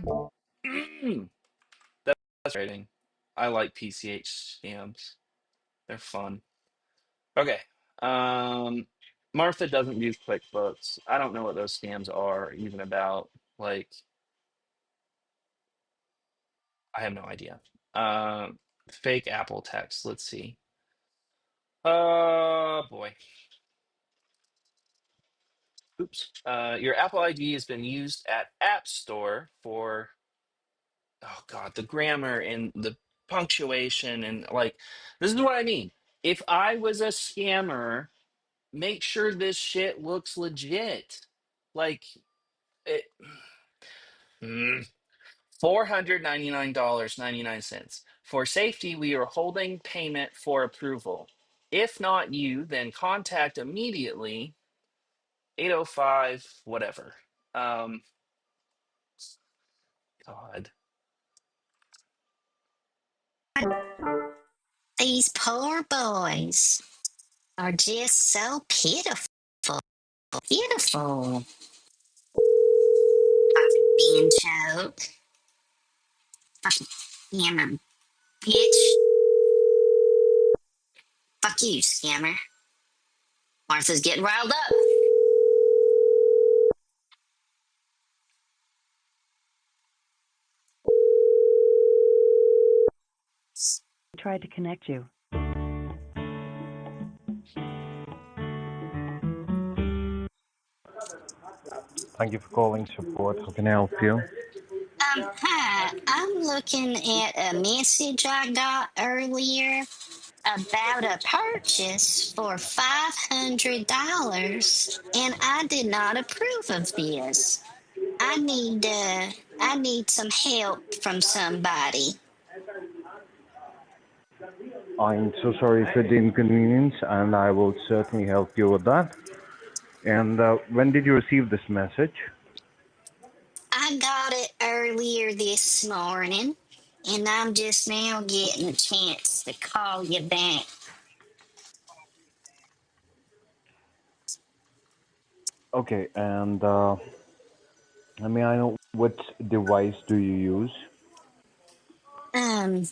That's frustrating. I like PCH scams. They're fun. Okay. Martha doesn't use QuickBooks. I don't know what those scams are even about. Like, I have no idea. Fake Apple text. Let's see. Oh boy. Oops. Your Apple ID has been used at App Store for, oh God, the grammar and the punctuation and like, this is what I mean. If I was a scammer, make sure this shit looks legit. Like, it, $499.99. For safety, we are holding payment for approval. If not you, then contact immediately 805 whatever. Um, God. These poor boys are just so pitiful. Pitiful. Fucking being choked. Fucking scammer bitch. Fuck you, scammer. Martha's getting riled up. Tried to connect you. Thank you for calling support. How can I help you? Hi. I'm looking at a message I got earlier about a purchase for $500, and I did not approve of this. I need some help from somebody. I'm so sorry for the inconvenience, and I will certainly help you with that. And when did you receive this message? I got it earlier this morning, and I'm just now getting a chance to call you back. Okay, and may I know what device do you use? Um,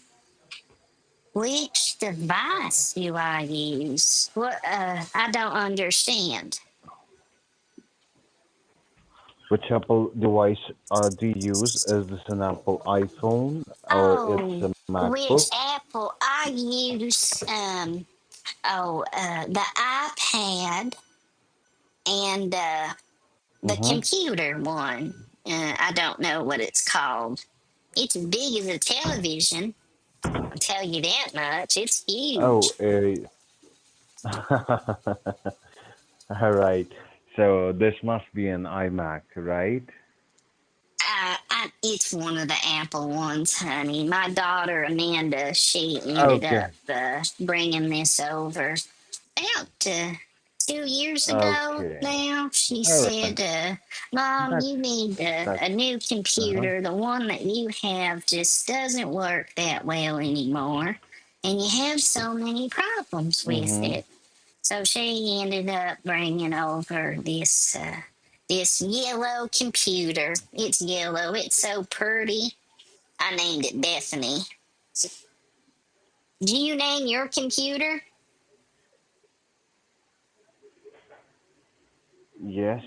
which device do I use? What? I don't understand. Which Apple device do you use? Is this an Apple iPhone or it's Oh, a which MacBook? Apple I use? The iPad and the Mm-hmm. computer one. I don't know what it's called. It's as big as a television. I'll tell you that much. It's Oh, huge. all right. So this must be an iMac, right? It's one of the Apple ones, honey. My daughter Amanda, she ended Okay. up bringing this over about 2 years ago Okay. now. She All right. said, Mom, That's you need that's a new uh-huh. computer. The one that you have just doesn't work that well anymore. And you have so many problems with Mm-hmm. it. So she ended up bringing over this yellow computer. It's yellow. It's so pretty. I named it Bethany. Do you name your computer? Yes.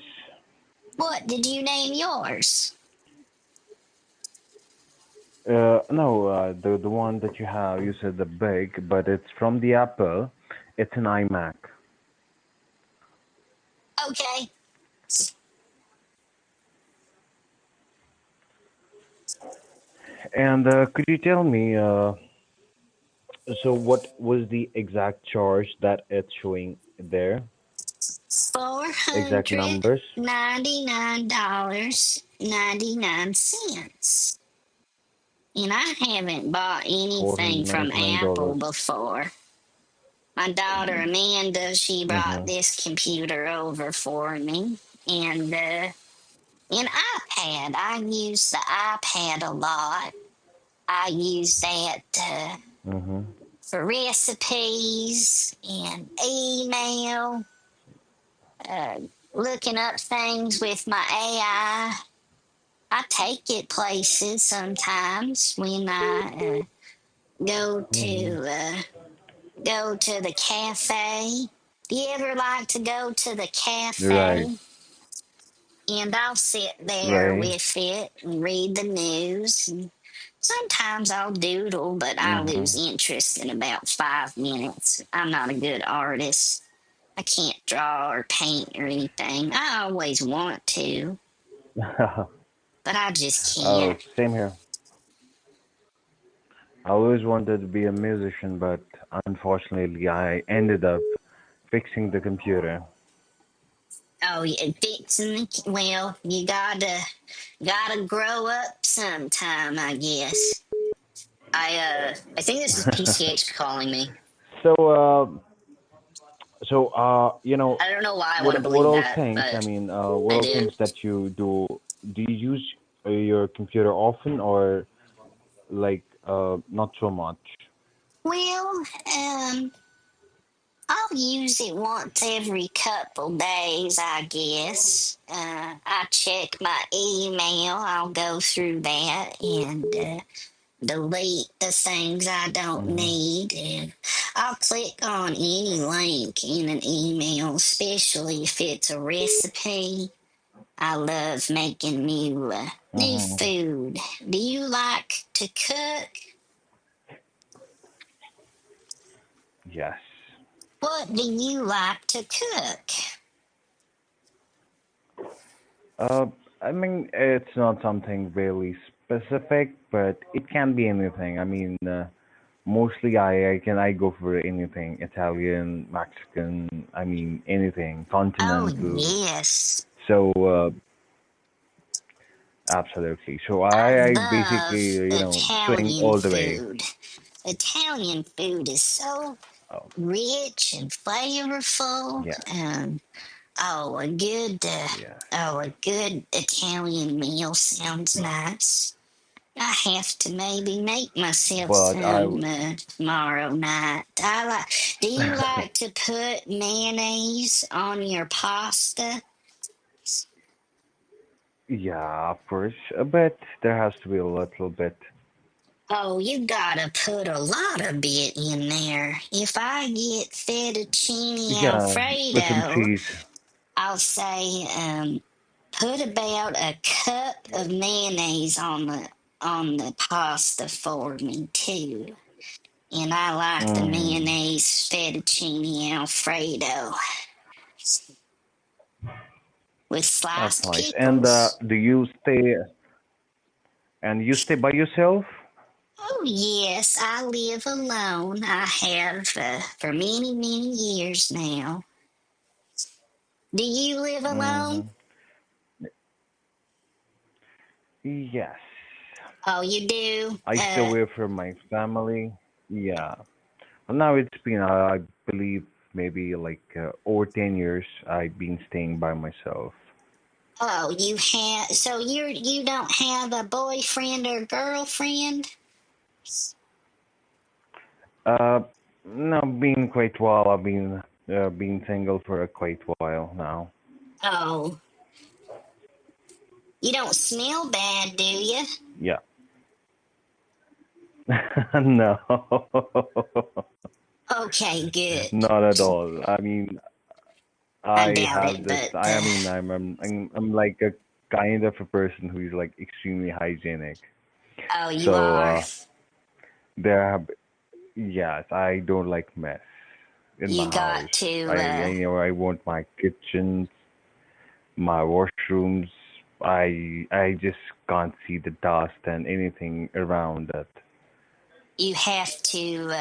What did you name yours? No, the one that you have, you said the big, but it's from the Apple. It's an iMac. Okay. And could you tell me, so what was the exact charge that it's showing there? four Exact hundred numbers? ninety-nine dollars 99 cents. And I haven't bought anything from Apple $499. before. My daughter Amanda, she brought Mm-hmm. this computer over for me, and an iPad. I use the iPad a lot. I use that Mm-hmm. for recipes and email, uh, looking up things with my AI. I take it places sometimes when I go Hmm. to go to the cafe. Do you ever like to go to the Right, cafe? And I'll sit there right. with it and read the news. And sometimes I'll doodle, but I Hmm. lose interest in about 5 minutes. I'm not a good artist. I can't draw or paint or anything. I always want to, but I just Oh, can't. same here. I always wanted to be a musician, but unfortunately, I ended up fixing the computer. Oh, yeah, fixing the, well, you gotta grow up sometime, I guess. I think this is PCH calling me. So, I don't know why I want to what believe all that, things? I but mean, what I all do. things that you do? Do you use your computer often, or like not so much? Well, I'll use it once every couple days, I guess. I check my email. I'll go through that and delete the things I don't Hmm. need. And I'll click on any link in an email, especially if it's a recipe. I love making new Hmm. food. Do you like to cook? Yes. What do you like to cook? Uh, I mean, it's not something really specific, but it can be anything. I mean, mostly I go for anything: Italian, Mexican. I mean, anything Oh, continental. yes. So absolutely. So I I basically love swing Italian all the way. food. Italian food is so Oh, rich and flavorful. yes, Oh, yes. a good Italian meal sounds nice. I have to maybe make myself But some tomorrow night. Do you like to put mayonnaise on your pasta? yeah, of course, a bit. There has to be a little bit. Oh, you gotta put a lot of bit in there. If I get fettuccine Yeah, with some alfredo, cheese. I'll say put about a cup of mayonnaise on the pasta for me too. And I like the Mm, mayonnaise fettuccine alfredo with that's sliced nice. And pickles. you stay by yourself? Oh yes, I live alone. I have for many many years now. Do you live alone? Hmm. Yes. Oh, you do. I stay away from my family. Yeah. Well, now it's been, I believe, maybe like over 10 years I've been staying by myself. Oh, you have. So you don't have a boyfriend or girlfriend? Uh, no, been quite while. I've been single for a quite while now. Oh, you don't smell bad, do you? Yeah. No. Okay, good. Not at all. I mean, I I doubt have it, this. but I mean, I'm like a kind of a person who's like extremely hygienic. oh, you So are. there have, yes, I don't like mess in my You house. got to. I want my kitchen, my washrooms. I just can't see the dust and anything around it. You have to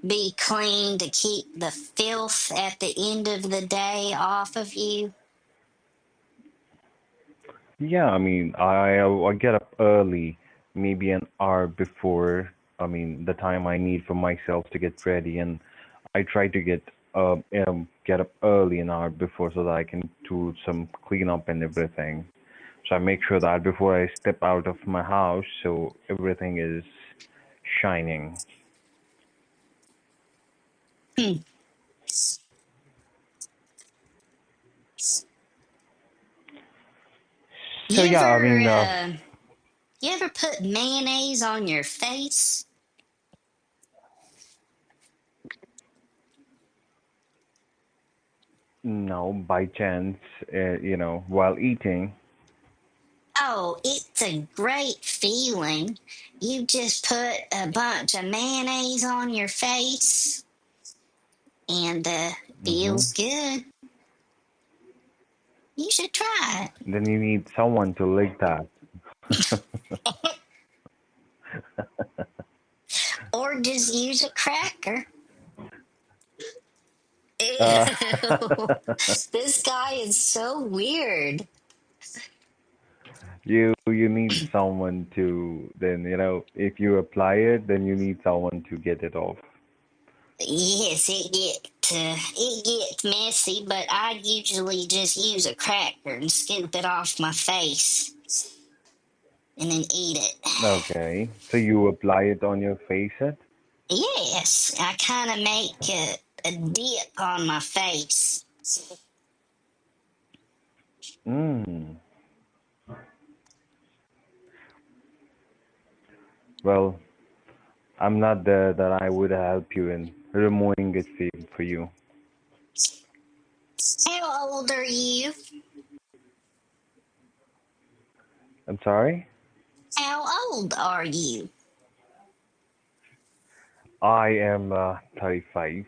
be clean to keep the filth at the end of the day off of you. Yeah, I mean, I get up early, maybe an hour before. I mean, the time I need for myself to get ready, and I try to get up early an hour before so that I can do some cleanup and everything. So I make sure that before I step out of my house, so everything is shining. Hmm. So You yeah, I ever, mean, you ever put mayonnaise on your face? no, by chance, while eating. Oh, it's a great feeling. You just put a bunch of mayonnaise on your face and Hmm. feels good. You should try Then you need someone to lick that. it. Or just use a cracker. uh, Ew. This guy is so weird. you need someone to then if you apply it, then you need someone to get it off. Yes, it gets messy, but I usually just use a cracker and scoop it off my face and then eat it. Okay, so you apply it on your face, it? Yes, I kind of make a dip on my face. Mm. Well, I'm not there that I would help you in removing it for you. How old are you? I'm sorry. How old are you? I am 35.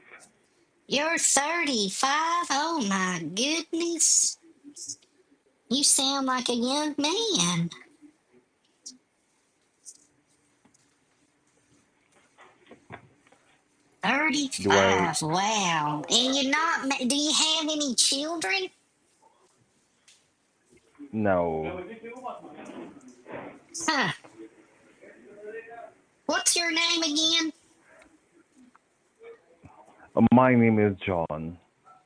You're 35? Oh my goodness. You sound like a young man. Do I? 35, wow. And you're not, do you have any children? No. Huh. What's your name again? My name is John.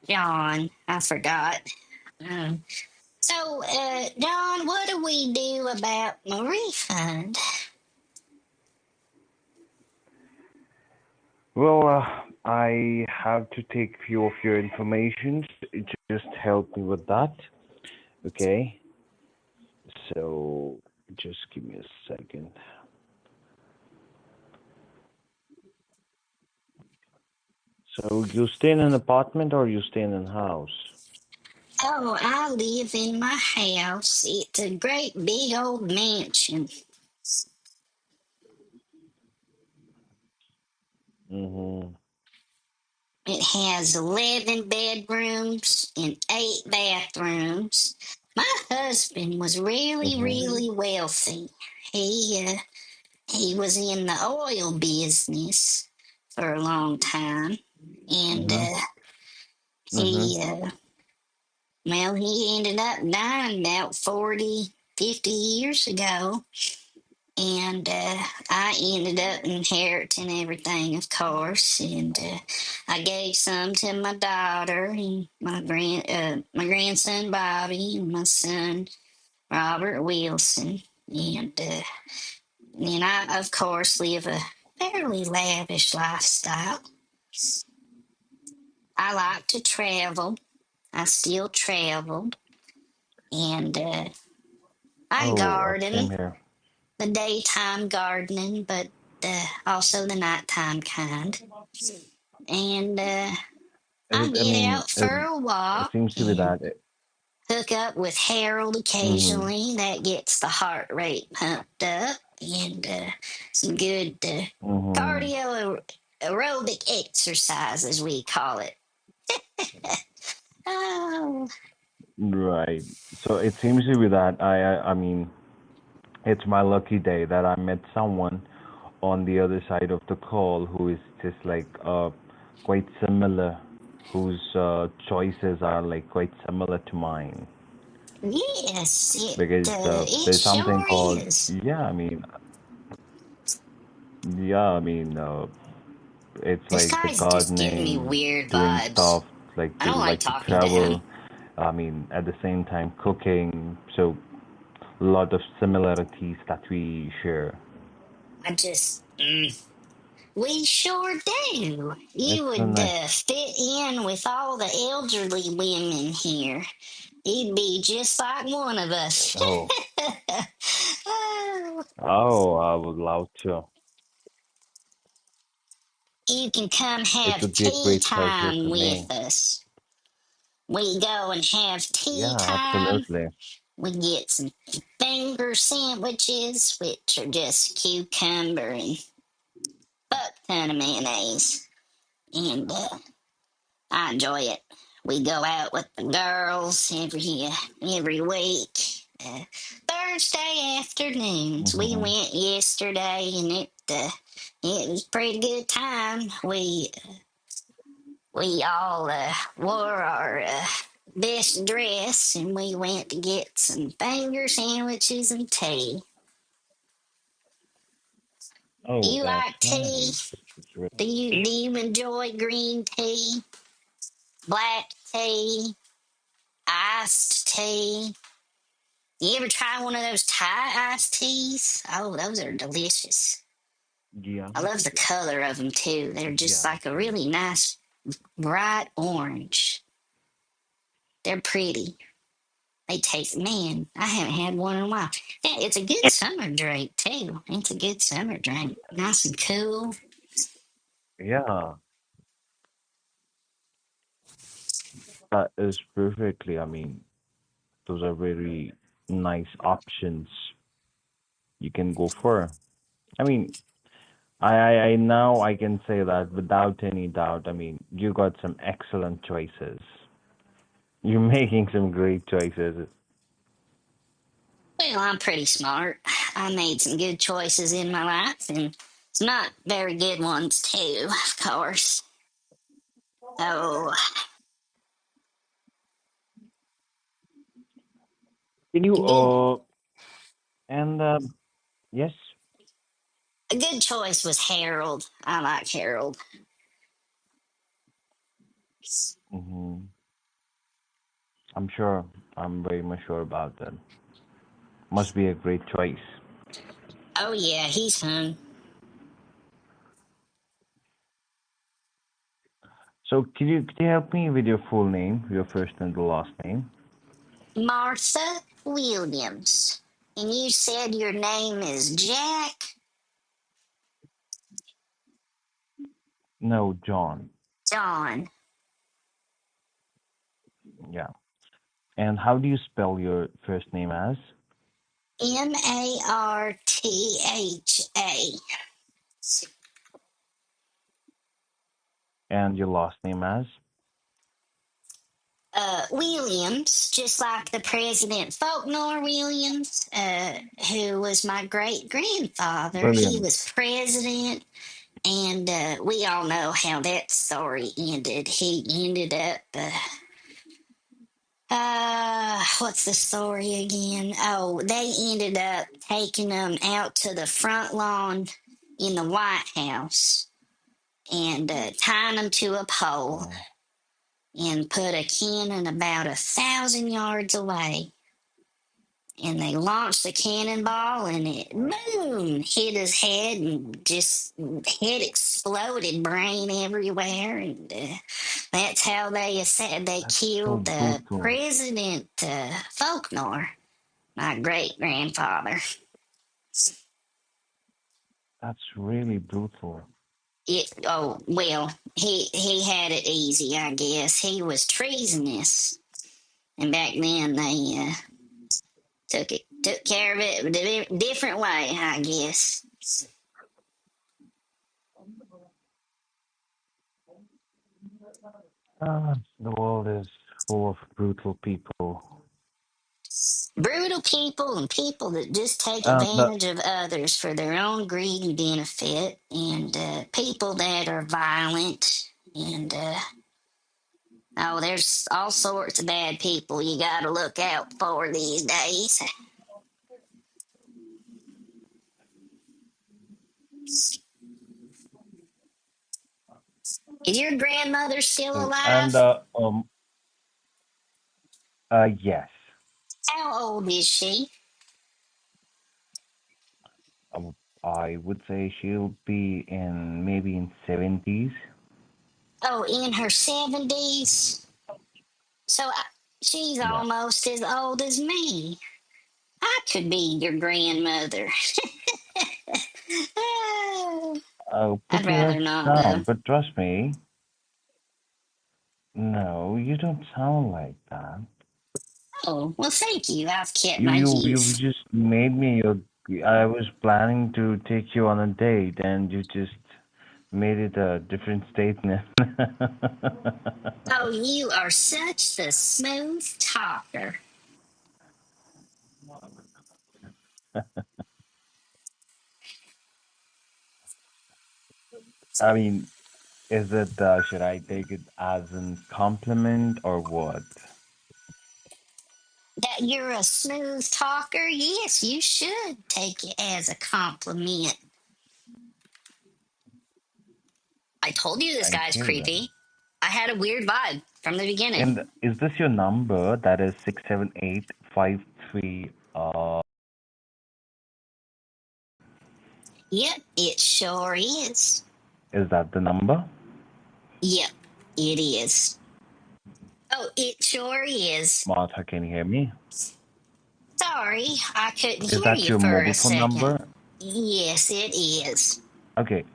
John. I forgot. Um, John, what do we do about my refund? Well, I have to take few of your information. Just help me with that. Okay. So just give me a second. So you stay in an apartment or you stay in a house? Oh, I live in my house. It's a great big old mansion. Mhm. It has 11 bedrooms and 8 bathrooms. My husband was really, Mhm. really wealthy. He was in the oil business for a long time, and Mhm. Mhm. he well, he ended up dying about 40, 50 years ago. And I ended up inheriting everything, of course. And I gave some to my daughter and my grandson Bobby and my son Robert Wilson. And then I, of course, live a fairly lavish lifestyle. I like to travel. I still travel, and I Oh, garden. same here. The daytime gardening, but also the nighttime kind. And I I get mean, out for a it walk seems to be and that. hook up with Harold Mhm. occasionally. That gets the heart rate pumped up and some good Mhm. cardio aerobic exercise, as we call it. Oh, Right. So it seems to be that I mean, it's my lucky day that I met someone on the other side of the call who is just like quite similar, whose choices are like quite similar to mine. yes, Because it there's something sure called, is. yeah, I mean, it's This like the guy's just giving me gardening, weird doing vibes. stuff like I you don't like like to talking to him. travel. I mean, at the same time, cooking. So a lot of similarities that we share. I just, we sure do. It's You so would nice. fit in with all the elderly women here. You'd be just like one of us. Oh. Oh, Oh, I would love to. you can come It have would be a tea great pleasure time for with me. us. We go and have tea Yeah, time. absolutely. We get some finger sandwiches, which are just cucumber and buck ton of mayonnaise. And I enjoy it. We go out with the girls every week. Uh, Thursday afternoons. We Hmm. went yesterday, and it was a pretty good time. We all wore our best dress, and we went to get some finger sandwiches and tea. Oh, You that's like tea? nice. It's really Do you enjoy green tea, black tea, iced tea? You ever try one of those Thai iced teas? Oh, those are delicious. yeah, I love the color of them too. They're just yeah. like a really nice bright orange. They're pretty. They taste, man, I haven't had one in a while. Yeah, it's a good summer drink too. It's a good summer drink. Nice and cool. Yeah, that is perfectly. I mean, those are very nice options you can go for. I mean, I now I can say that without any doubt. I mean, you got some excellent choices. You're making some great choices. Well, I'm pretty smart. I made some good choices in my life and some not very good ones too, of course. Oh, Can you a good and yes, a good choice was Harold. I like Harold. hmm, I'm sure. I'm very much sure about that. Must be a great choice. Oh yeah, he's fun. So could you help me with your full name, your first and the last name? Martha Williams. And you said your name is Jack No, John. John. Yeah. And how do you spell your first name as Martha. and your last name as Williams, just like the President Faulkner Williams, who was my great grandfather. He Williams? was president, and we all know how that story ended. He ended up, what's the story again? Oh, they ended up taking him out to the front lawn in the White House and tying him to a pole Oh, and put a cannon about 1,000 yards away. And they launched the cannonball, and it boom hit his head, and just head exploded, brain everywhere, and that's how they that's so killed brutal. President Faulkner, my great grandfather. That's really brutal. Oh well, he had it easy, I guess. He was treasonous, and back then they took care of it a different way, I guess. The world is full of brutal people. Brutal people and people that just take The advantage of others for their own greed and benefit, and people that are violent, and oh, there's all sorts of bad people you got to look out for these days. Is your grandmother still so and alive? yes, How old is she? um, I would say she'll be in maybe in 70s. Oh, in her 70s. So she's Yeah. almost as old as me. I could be your grandmother. Oh, I'd Pretty rather rough not, though. sound, but trust me, no, you don't sound like that. Oh, well, thank you. I've kept You my you you youth. just made me your. I was planning to take you on a date, and you just made it a different statement. Oh, you are such the smooth talker. I mean, is it? Should I take it as a compliment or what? That you're a smooth talker? Yes, you should take it as a compliment. I told you this Thank guy's you then. creepy. I had a weird vibe from the beginning. And is this your number? That is 67853. Yep, it sure is. Is that the number? Yep, it is. Oh, it sure is. Martha, can you hear me? Sorry, I couldn't Is hear that you your for a mobile phone second. number? Yes, it is. Okay.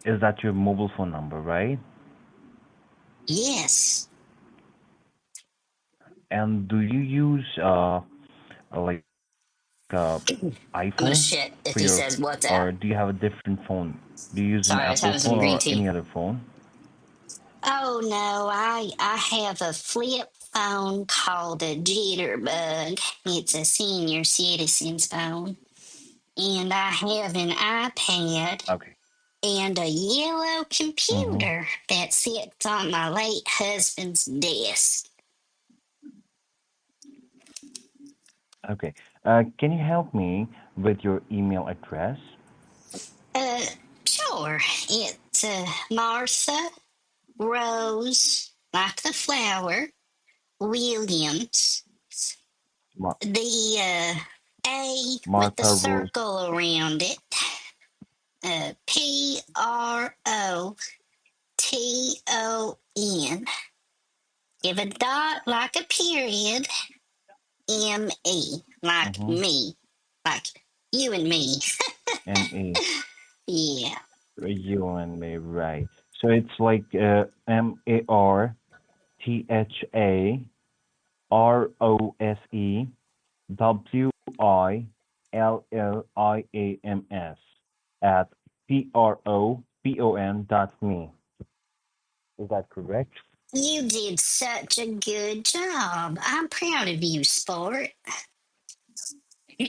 Is that your mobile phone number, right? Yes. And do you use like I'm gonna iPhone shit if for he your, says WhatsApp. or do you have a different phone? Do you use an Sorry, I was Apple having some phone green or tea. any other phone? Oh no, I have a flip phone called a Jitterbug. It's a senior citizen's phone. And I have an iPad Okay. and a yellow Mm-hmm. computer that sits on my late husband's desk. Okay. Can you help me with your email address? Uh, sure. It's Martha Rose, like the flower, Williams. Mar- The A with the Martha Rose. circle around it. Proton. Give a dot like a period. Me, like Mm-hmm. me, like you and me. M-A. Yeah. You and me, right. So it's like MarthaRoseWilliams at PROPON.me. Is that correct? You did such a good job. I'm proud of you, sport. All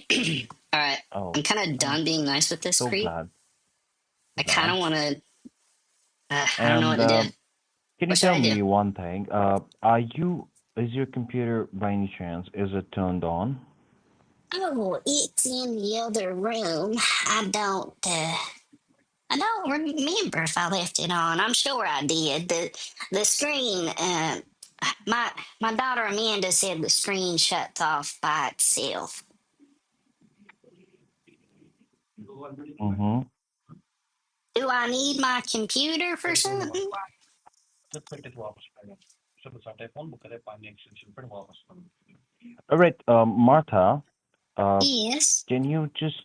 right. Oh, I'm kind of I'm done being nice with this so creep. glad I for kind that. of want to, I don't know what And to do. can you What should tell I do? me one thing? Is your computer by any chance, is it turned on? Oh, it's in the other room. I don't remember if I left it on. I'm sure I did. The screen, my daughter Amanda said the screen shuts off by itself. Mm-hmm. Do I need my computer for something? All right, Martha, Yes. can you just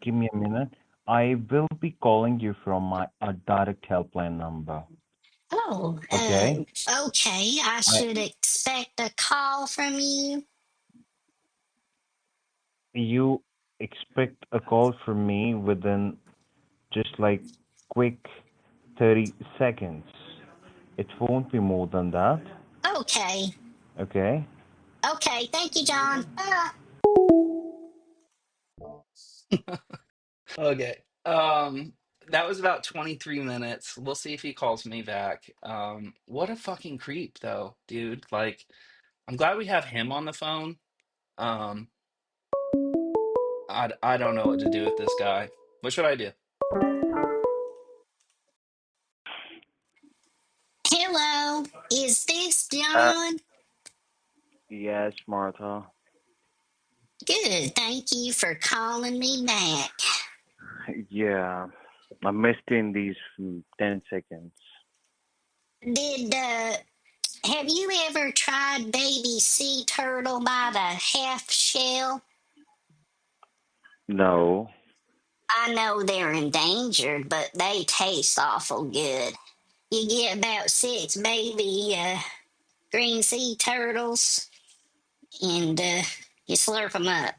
give me a minute? I will be calling you from my direct helpline number. Oh, Okay? okay. I I should expect a call from you. You expect a call from me within just like quick 30 seconds. It won't be more than that. Okay. Okay? Okay. Thank you, John. Bye. Okay. That was about 23 minutes. We'll see if he calls me back. What a fucking creep though, dude. Like, I'm glad we have him on the phone. Um, I don't know what to do with this guy. What should I do? Hello. Is this Uh, John? yes, Martha. Good. Thank you for calling me back. Yeah, I missed in these 10 seconds. Did Have you ever tried baby sea turtle by the half shell? No. I know they're endangered, but they taste awful good. You get about six baby green sea turtles, and you slurp them up.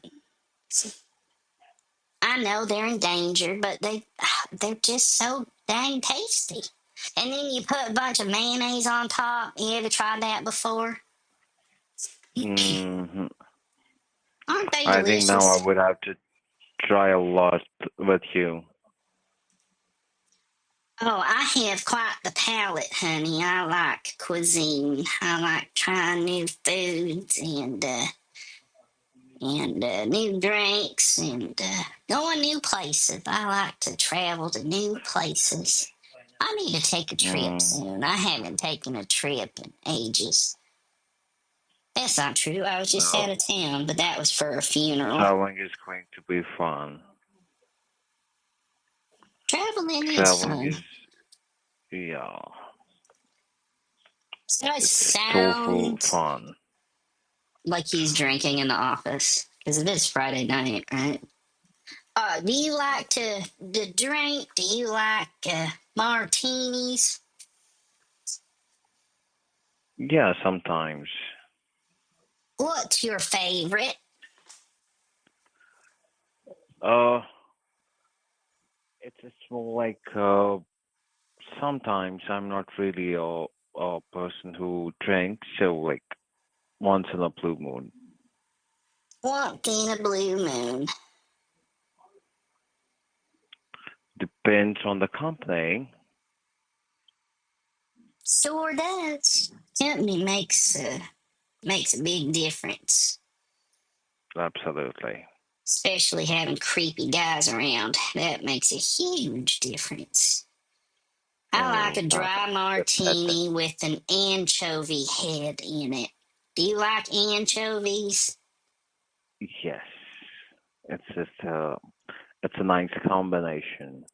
I know they're endangered, but they're just so dang tasty. And then you put a bunch of mayonnaise on top. You ever tried that before? Hmm. Aren't they I think now I delicious? would have to try a lot with you. Oh, I have quite the palate, honey. I like cuisine. I like trying new foods and new drinks and going new places. I like to travel to new places. I need to take a trip Mm. soon. I haven't taken a trip in ages. That's not true. I was just out No. of town, but that was for a funeral. Traveling is going to be fun. Traveling is Traveling fun. is, yeah, So it it's total sounds fun. like he's drinking in the office because it is Friday night, right? Do you like to drink? Do you like martinis? Yeah, sometimes. What's your favorite? Uh, it's more like sometimes I'm not really a person who drinks, so like once in a blue moon. Once in a blue moon. Depends on the company. Sure does. Company makes a big difference, Absolutely. especially having creepy guys around. That makes a huge difference. I like Oh, a dry that martini with an anchovy head in it. Do you like anchovies? yes. It's a nice combination.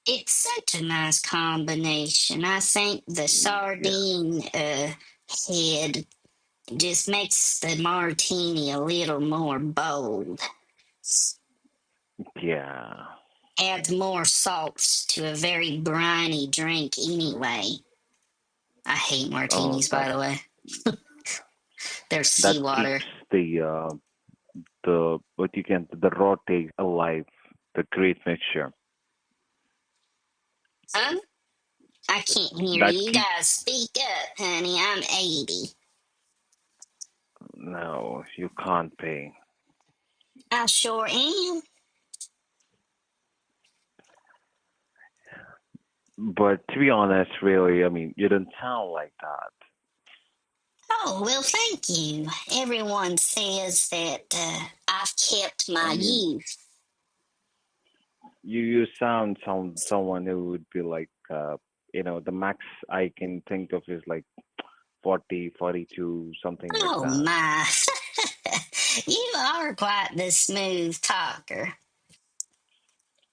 It's such a nice combination. I think the Yeah. sardine head just makes the martini a little more bold. Yeah. Adds more salts to a very briny drink anyway. I hate Oh, martinis, by the way. They're that keeps seawater. the what you can the raw taste alive. The great mixture Huh? I can't hear that you. You keeps. guys speak up, honey. I'm 80. No, you can't pay. I sure am. But to be honest, really, I mean, you don't sound like that. Oh, well, thank you. Everyone says that I've kept I my mean, youth. you sound someone who would be like, the max I can think of is like 40, 42, something like Oh, that. my. You are quite the smooth talker.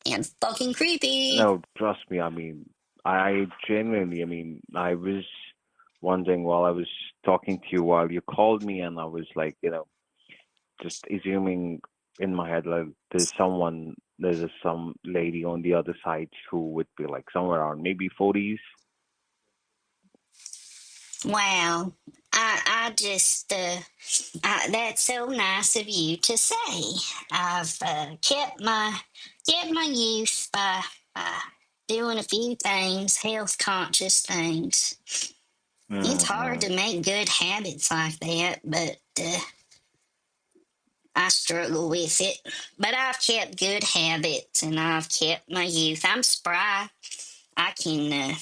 And fucking creepy. No, trust me. I mean, I genuinely, I mean, I was wondering while I was talking to you while you called me, and I was like, just assuming in my head like there's some lady on the other side who would be like somewhere around maybe 40s. Wow. I just, that's so nice of you to say. I've kept my youth by doing a few things, health conscious things. It's hard Hmm. to make good habits like that, but I struggle with it. But I've kept good habits and I've kept my youth. I'm spry. I can uh,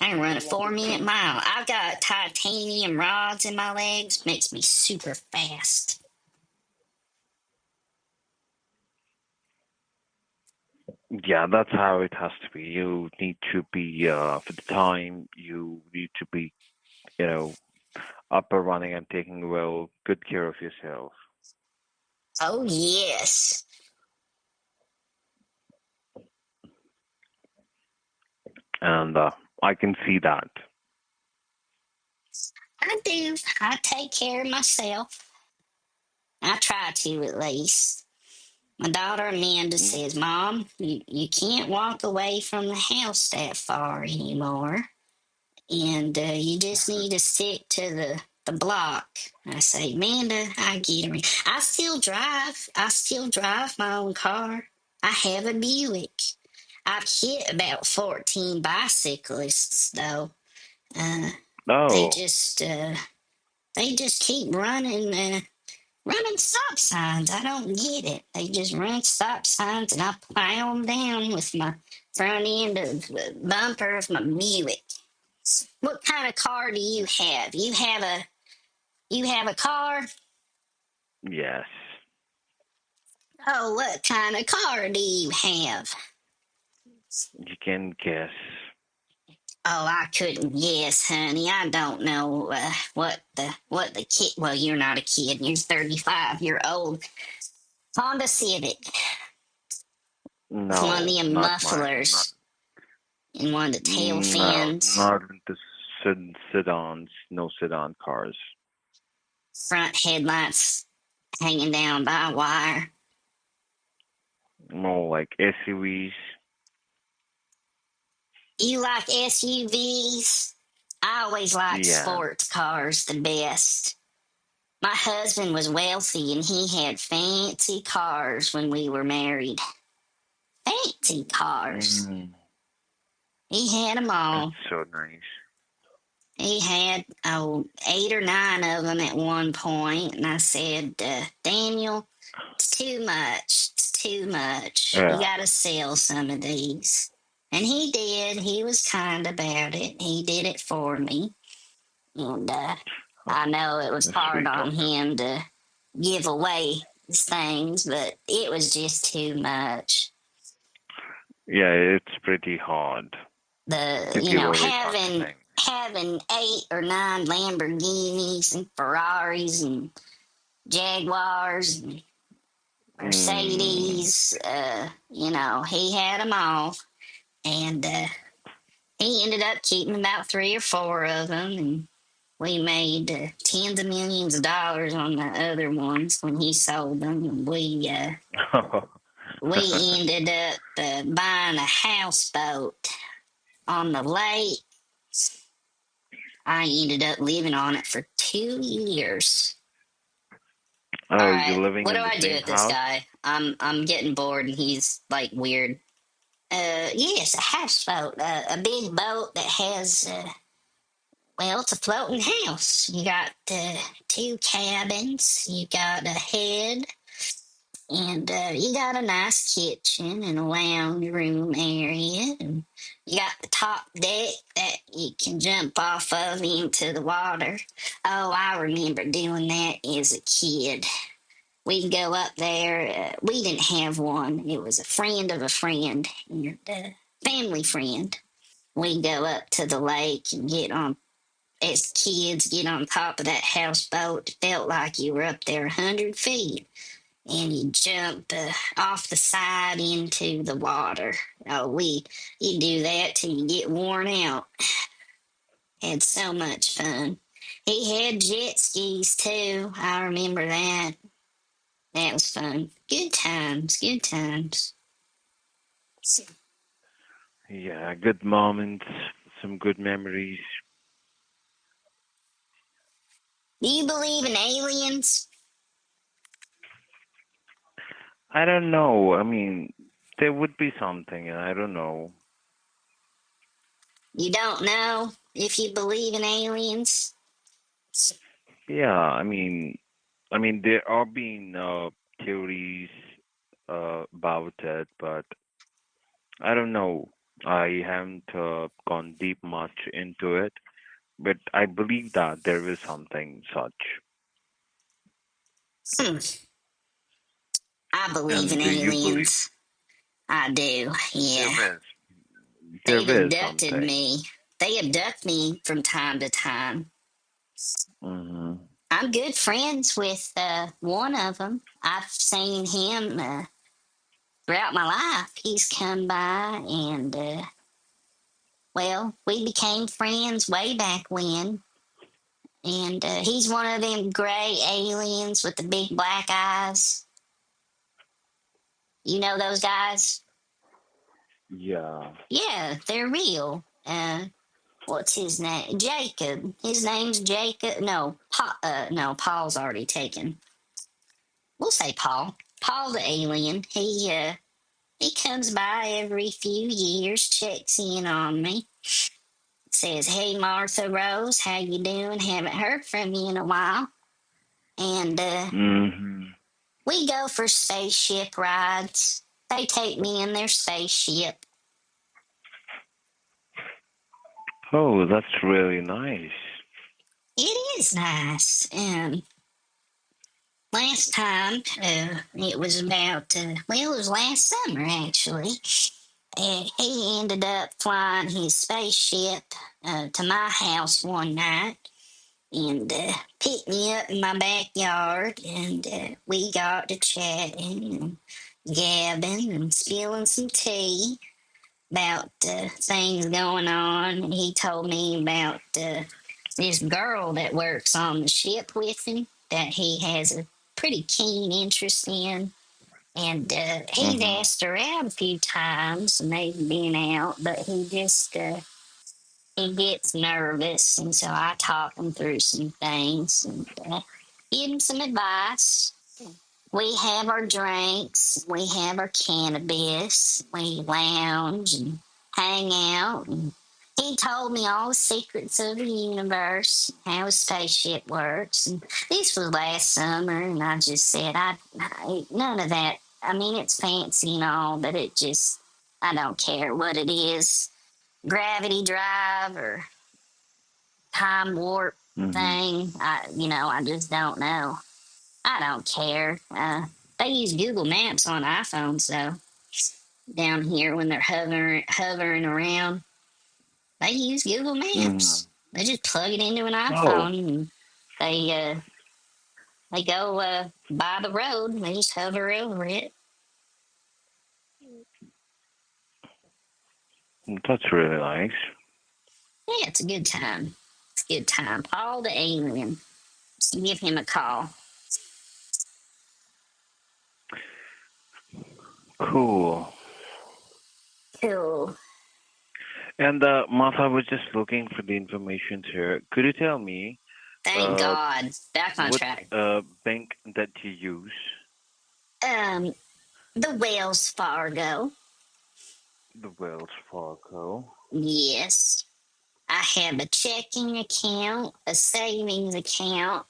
I can run a 4 minute mile. I've got titanium rods in my legs, makes me super fast. Yeah, that's how it has to be. You need to be for the time. You need to be, you know, up and running and taking well good care of yourself. Oh yes. And I can see that. I do. I take care of myself. I try to at least. My daughter Amanda Mm. says, Mom, you can't walk away from the house that far anymore. And you just need to stick to the block. I say, Amanda, I get her. I still drive. I still drive my own car. I have a Buick. I've hit about 14 bicyclists, though. Uh, they Oh, just uh, they just keep running stop signs. I don't get it. They just run stop signs, and I plow them down with my front end of the bumper of my Buick. What kind of car do you have? You have a car? yes. Oh, what kind of car do you have? You can guess. Oh, I couldn't guess, honey. I don't know what the kid. Well, you're not a kid. You're 35. You're old. Honda Civic. With one of No, the not mine. mufflers and one of the tail No, fins, not into sedans. No sedan cars. front headlights hanging down by a wire. More like SUVs. You like SUVs? I always liked Yeah. sports cars the best. My husband was wealthy and he had fancy cars when we were married. Fancy cars. Mm, He had them that's all. so nice. He had, oh, 8 or 9 of them at one point, and I said, Daniel, it's too much. It's too much. You Yeah. got to sell some of these. And he did. He was kind about it. He did it for me. And Oh, I know it was that's hard sweet of on him. him to give away his things, but it was just too much. Yeah, it's pretty hard The to you give know away such having things. having 8 or 9 Lamborghinis and Ferraris and Jaguars and Mm. Mercedes. He had them all, and he ended up keeping about 3 or 4 of them, and we made tens of millions of dollars on the other ones when he sold them. And we ended up buying a houseboat on the lake. I ended up living on it for 2 years. All Oh, right, you're living what do in the I do same with this house? guy? I'm getting bored, and he's like weird. Yes, a houseboat, a big boat that has well, it's a floating house. You got 2 cabins. You got a head, and you got a nice kitchen and a lounge room area. And you got the top deck that you can jump off of into the water. Oh, I remember doing that as a kid. We'd go up there. We didn't have one. It was a friend of a friend, and family friend. We'd go up to the lake and as kids, get on top of that houseboat. It felt like you were up there 100 feet, and you jump off the side into the water. You do that till you get worn out. Had so much fun. He had jet skis too. I remember that. That was fun. Good times, good times. Yeah, good moments, some good memories. Do you believe in aliens? I don't know. I mean, there would be something, and I don't know. You don't know if you believe in aliens? Yeah, I mean, there are being theories about it, but I don't know. I haven't gone deep much into it, but I believe that there is something such. Hmm, I believe in And do you believe aliens. I do, yeah. there is? They've There is abducted something. me. They abduct me from time to time. Hmm. I'm good friends with one of them. I've seen him throughout my life. He's come by and, well, we became friends way back when. and he's one of them gray aliens with the big black eyes. You know those guys? Yeah. Yeah, they're real. What's his name? Jacob. His name's Jacob. No, no, Paul's already taken. We'll say Paul. Paul the alien. He comes by every few years, checks in on me, says, "Hey, Martha Rose, how you doing? Haven't heard from you in a while." And Hmm. we go for spaceship rides. They take me in their spaceship. Oh, that's really nice. It is nice. Last time, it was about, well, it was last summer actually. He ended up flying his spaceship to my house one night and picked me up in my backyard, and we got to chatting and gabbing and spilling some tea about things going on. And he told me about this girl that works on the ship with him that he has a pretty keen interest in. And he's Hmm. asked her out a few times, and they've been out, but he just he gets nervous, and so I talk him through some things and give him some advice. We have our drinks, we have our cannabis, we lounge and hang out. And he told me all the secrets of the universe, how a spaceship works. And this was last summer, and I just said, none of that. I mean, it's fancy and all, but I don't care what it is, gravity drive or time warp Hmm. thing. I just don't know. I don't care. They use Google Maps on iPhones, so down here when they're hovering around, they use Google Hmm. Maps. They just plug it into an Oh, iPhone and they uh, they go by the road. And they just hover over it. that's really nice. Yeah, it's a good time. It's a good time. Paul the alien. Just give him a call. Cool. Cool. And Martha, I was just looking for the information here. Could you tell me Thank uh God. Back on what track. bank that you use? Um, the Wells Fargo. The Wells Fargo. Yes. I have a checking account, a savings account,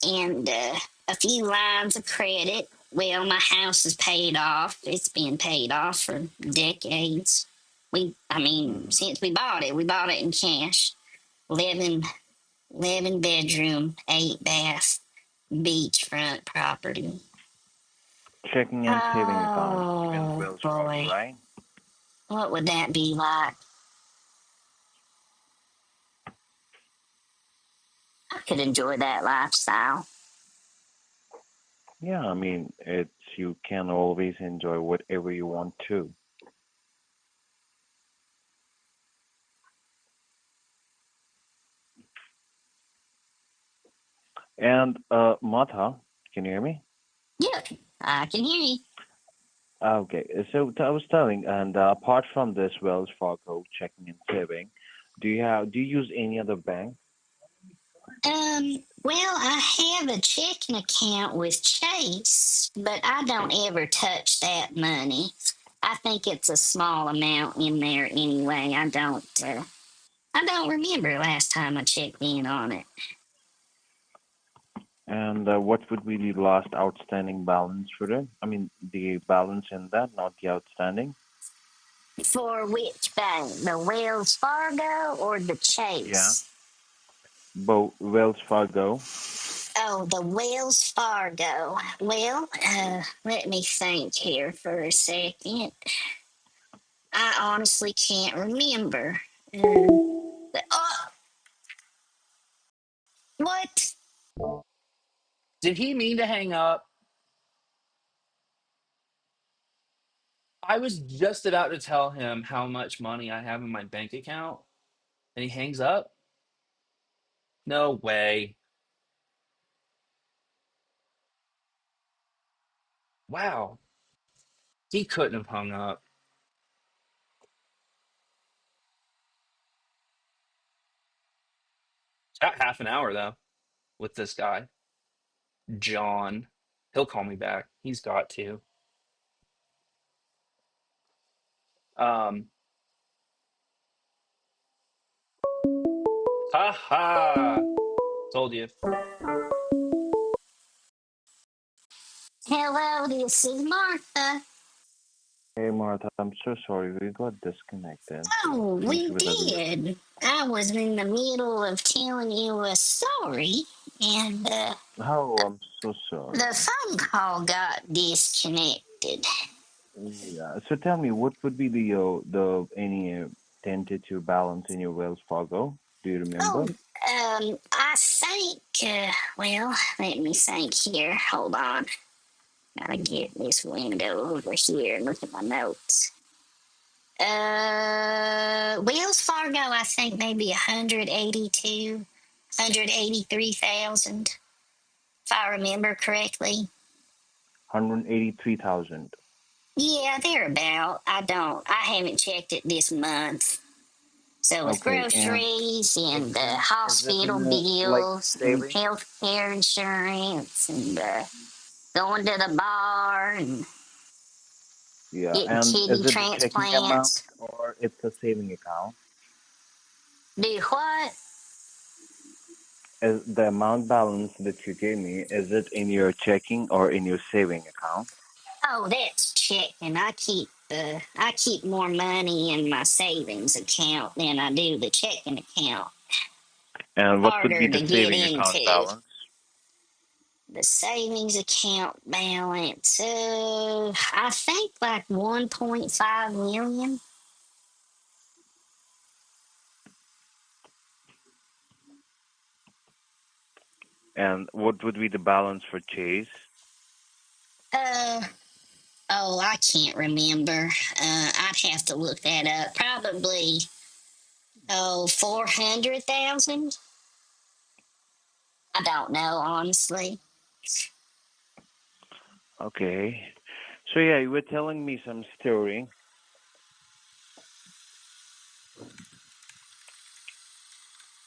and a few lines of credit. Well, my house is paid off. It's been paid off for decades. Hmm. Since we bought it in cash. 11, 11 bedroom, 8 bath, beachfront property. Checking and saving account in Oh Wells Fargo, boy, right? what would that be like? I could enjoy that lifestyle. Yeah, I mean, it's you can always enjoy whatever you want to. And Martha, can you hear me? Yeah, I can hear you. Okay, so I was telling, and apart from this Wells Fargo checking and saving, do you use any other bank? Well, I have a checking account with Chase, but I don't ever touch that money. I think it's a small amount in there anyway. I don't remember last time I checked in on it. And what would be the last outstanding balance for it? I mean, the balance in that, not the outstanding. For which bank? The Wells Fargo or the Yeah, Chase? both Wells Fargo. Oh, the Wells Fargo. Well, let me think here for a second. I honestly can't remember. Oh, what? Did he mean to hang up? I was just about to tell him how much money I have in my bank account, and he hangs up. No way. Wow. He couldn't have hung up. Got half an hour though with this guy, John. He'll call me back. He's got to. Um, ha ha. Told you. Hello, this is Martha. Hey Martha, I'm so sorry we got disconnected. Oh, Seems we to be that we did. I was in the middle of telling you a story, and Oh, I'm so the sorry. phone call got disconnected. Yeah. So tell me, what would be the any tentative balance in your Wells Fargo? Do you remember? Oh, I think, well, let me think here. Hold on. Gotta get this window over here and look at my notes. Wells Fargo, I think maybe 182, 183,000, if I remember correctly. 183,000. Yeah, they're about. I haven't checked it this month. So with Okay, and groceries and is it hospital in a like bills and saving? health care insurance and going to the bar and Yeah, getting and kidney is it the checking amount transplants. or it's a saving account? Do what? Is the amount balance that you gave me, is it in your checking or in your saving account? Oh, that's checking. I keep more money in my savings account than I do the checking account. And what would be Harder the to get saving account into. balance? The savings account balance, I think like 1.5 million. And what would be the balance for Chase? Uh, oh, I can't remember. I'd have to look that up. Probably, 400,000. I don't know, honestly. Okay. So yeah, you were telling me some story.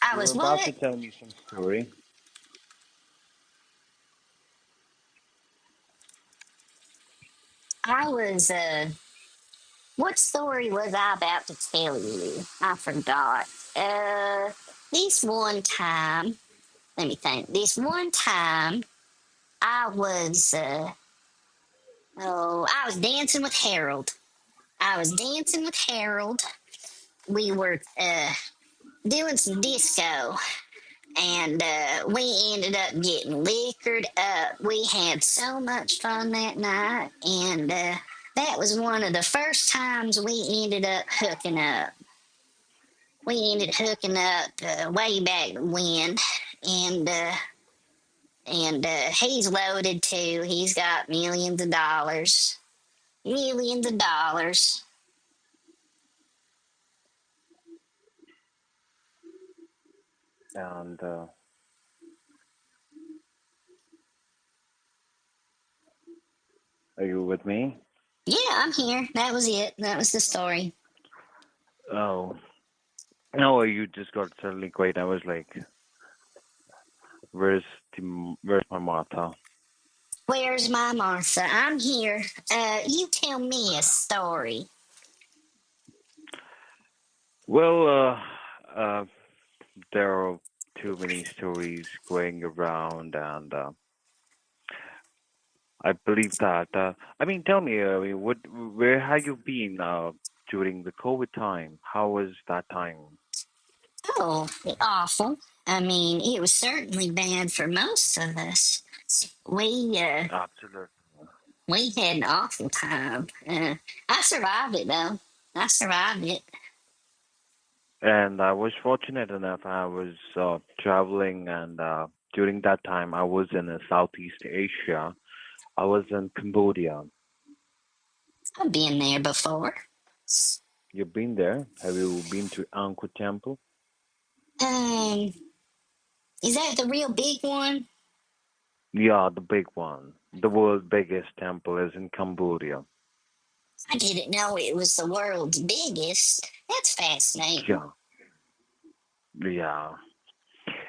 I You were was about what? to tell me some story. I was, what story was I about to tell you? I forgot. Uh, this one time, let me think. This one time, I was, I was dancing with Harold. I was dancing with Harold. We were, doing some disco, and we ended up getting liquored up. We had so much fun that night, and that was one of the first times we ended up hooking up. We ended hooking up way back when, and he's loaded too. He's got millions of dollars, millions of dollars. And are you with me? Yeah, I'm here. That was it. That was the story. Oh. No, you just got suddenly quiet. I was like, where's my Martha? Where's my Martha? I'm here. You tell me a story. Well, there are too many stories going around, and I believe that. I mean, tell me, I mean, where have you been during the COVID time? How was that time? Oh, awful. I mean, it was certainly bad for most of us. We uh, Absolutely. we had an awful time. I survived it though. I survived it. And I was fortunate enough. I was traveling, and during that time, I was in Southeast Asia. I was in Cambodia. I've been there before. You've been there? Have you been to Angkor Temple? Um, Is that the real big one? Yeah, the big one. The world's biggest temple is in Cambodia. I didn't know it was the world's biggest. That's fascinating. Yeah, yeah.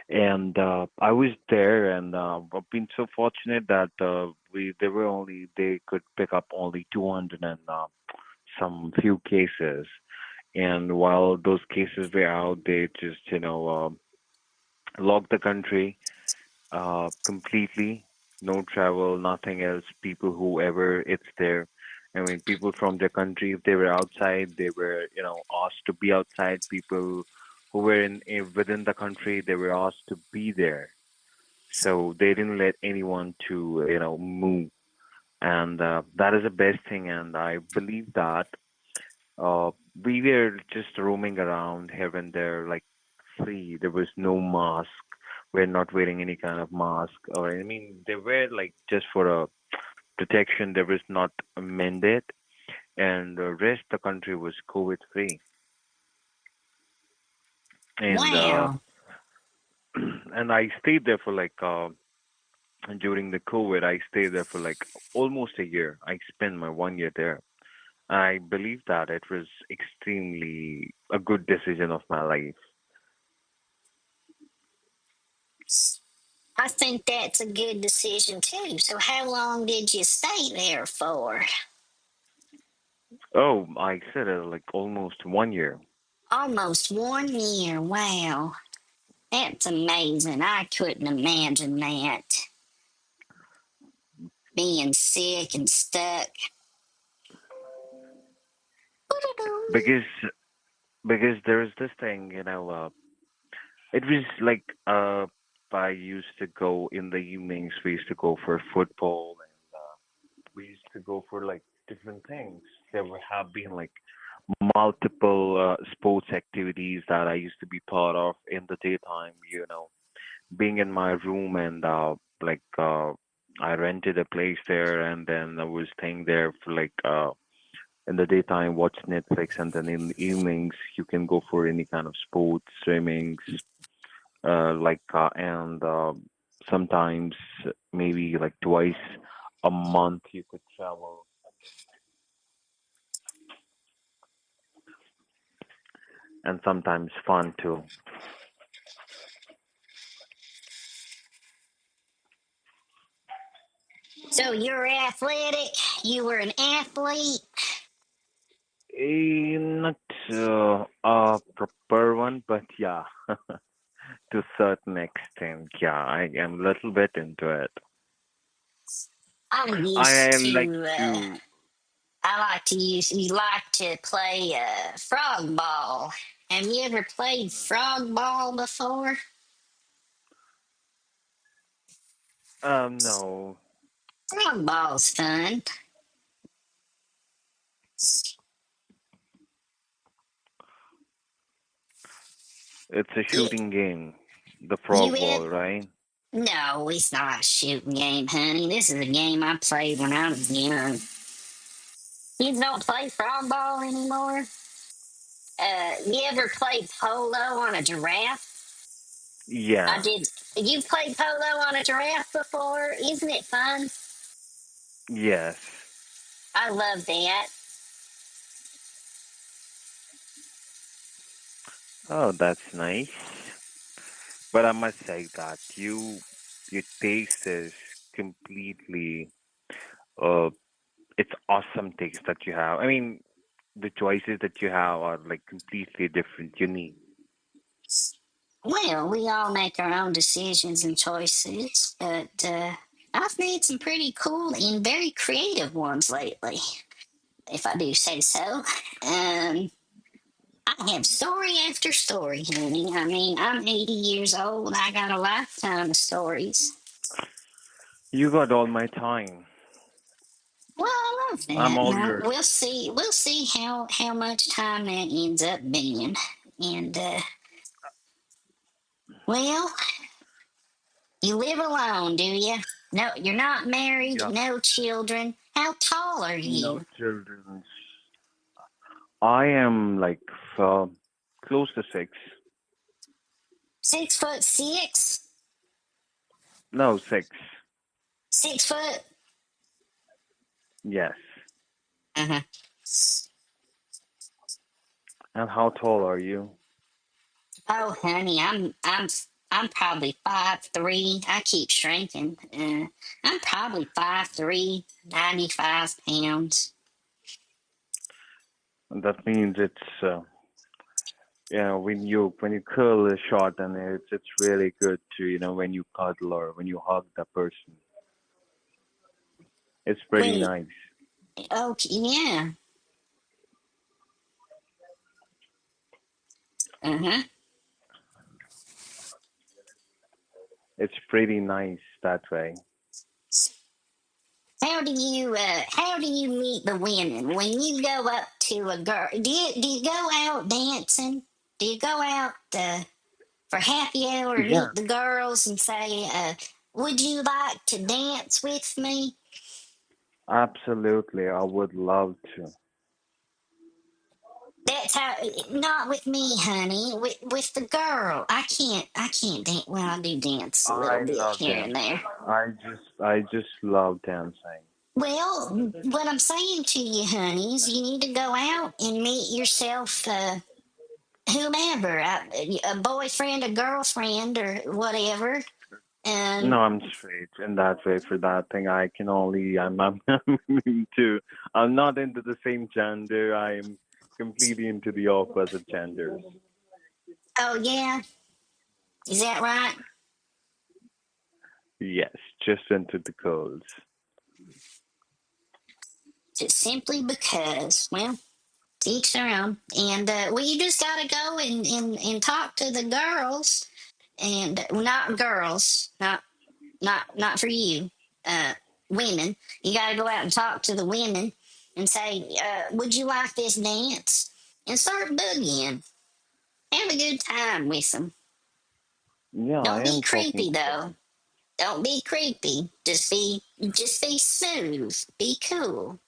And I was there, and I've been so fortunate that they could pick up only 200 and some few cases. And while those cases were out, they just locked the country completely. No travel, nothing else. People, whoever it's there. I mean, people from their country, if they were outside, they were asked to be outside. People who were within the country, they were asked to be there. So they didn't let anyone to move, and that is the best thing. And I believe that uh, we were just roaming around here and there like free. There was no mask. We're not wearing any kind of mask, or I mean, they were like just for a protection. There was not a mandate, and the rest the country was COVID free. And Wow. and I stayed there for like during the COVID. I stayed there for like almost a year. I spent my 1 year there. I believe that it was extremely a good decision of my life. I think that's a good decision too. So, how long did you stay there for? Oh, I said it like almost 1 year. Almost 1 year. Wow. That's amazing. I couldn't imagine that. Being sick and stuck. because there is this thing, it was like I used to go in the evenings. We used to go for football, and we used to go for like different things. Have been like multiple sports activities that I used to be part of in the daytime. Being in my room, and I rented a place there, and then I was staying there for like in the daytime watch Netflix, and then in the evenings you can go for any kind of sports, swimmings, and sometimes maybe like twice a month you could travel, and sometimes fun too. So, you're athletic? You were an athlete? Not a proper one, but yeah, to a certain extent, yeah, I am a little bit into it. I I used like to, to. you like to play frog ball. Have you ever played frog ball before? No, Frog ball's fun. it's a You, shooting game, the you frog ever? ball, right? No, it's not a shooting game, honey. This is a game I played when I was young. You don't play frog ball anymore? You ever play polo on a giraffe? I Yeah, did. You played polo on a giraffe before? Isn't it fun? yes. I love that. Oh, that's nice. But I must say that your taste is completely uh, it's awesome taste that you have. I mean, the choices that you have are like completely different, unique. Well, we all make our own decisions and choices, but I've made some pretty cool and very creative ones lately, if I do say so. Um, I have story after story, honey. I mean, I'm 80 years old. I got a lifetime of stories. You got all my time. Well, I love I'm that. all Now yours. we'll see. We'll see how much time that ends up being. And well, you live alone, do you? No, you're not married. Yeah. No children. How tall are No you? children. I am like uh, close to 6. 6'6"? No, 6. 6 foot? Yes. Uh-huh. And how tall are you? Oh, honey, I'm probably 5'3". I keep shrinking. I'm probably 5'3", 95 pounds. And that means it's when you curl a shot, and it's really good to when you cuddle or when you hug the person. It's pretty Wait, nice. oh yeah. Uh-huh. It's pretty nice that way. How do you meet the women when you go up to a girl? Do you go out dancing? Do you go out for happy hour and Yeah, meet the girls and say, would you like to dance with me? absolutely. I would love to. That's how. Not with me, honey. With the girl. I can't dance. Well, I do dance a little I bit love here and there. dancing. I just love dancing. Well, what I'm saying to you, honey, is you need to go out and meet yourself, whomever, a boyfriend, a girlfriend, or whatever. No, And I'm straight in that way for that thing. I can only I'm into I'm not into the same gender. I'm completely into the opposite genders. oh yeah, is that right? Yes, just into the girls. Just simply because, well, to each their own. And well, you just gotta go and talk to the girls, and well, not girls, not for you, uh, women. You gotta go out and talk to the women and say, would you like this dance? And start boogieing. Have a good time with them. Yeah, I Don't be am talking creepy to though. them. Don't be creepy. Just be smooth. Be cool.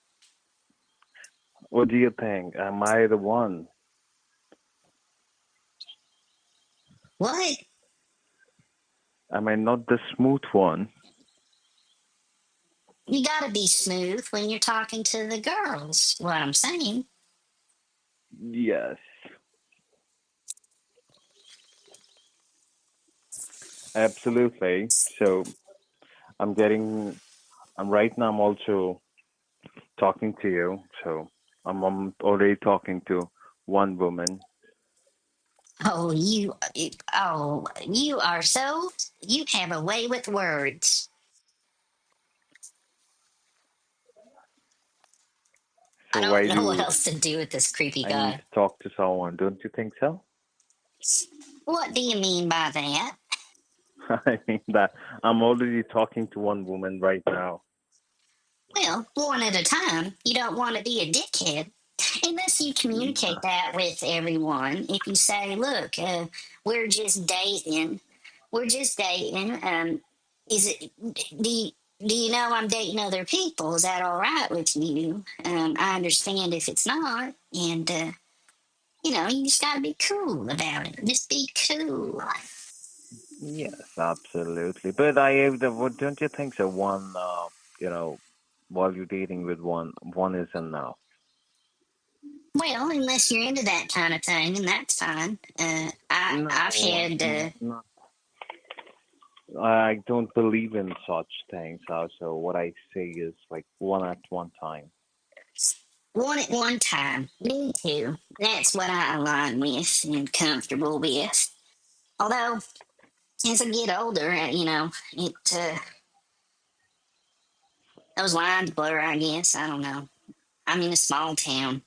What do you think? Am I the one? What? Am I not the smooth one? You gotta be smooth when you're talking to the girls. What I'm saying. Yes, absolutely. So I'm getting. I'm right now. I'm also talking to you. So I'm already talking to one woman. You are so, you have a way with words. I So don't why know what do else to do with this creepy I need guy. to talk to someone? Don't you think so? What do you mean by that? I mean that I'm already talking to one woman right now. Well, one at a time. You don't want to be a dickhead. Unless you communicate that with everyone. If you say, look, we're just dating. We're just dating. Is it, do you know I'm dating other people? Is that all right with you? I understand if it's not. And, you just got to be cool about it. Just be cool. Yes, absolutely. But I have the. What don't you think so? One, you know, while you're dating with one is enough. Well, unless you're into that kind of thing, and that's fine. I've No, had not. I don't believe in such things. Also, what I say is like one at one time. one at one time. Me too. That's what I align with and comfortable with. Although, as I get older, those lines blur. I guess I don't know. I'm in a small town.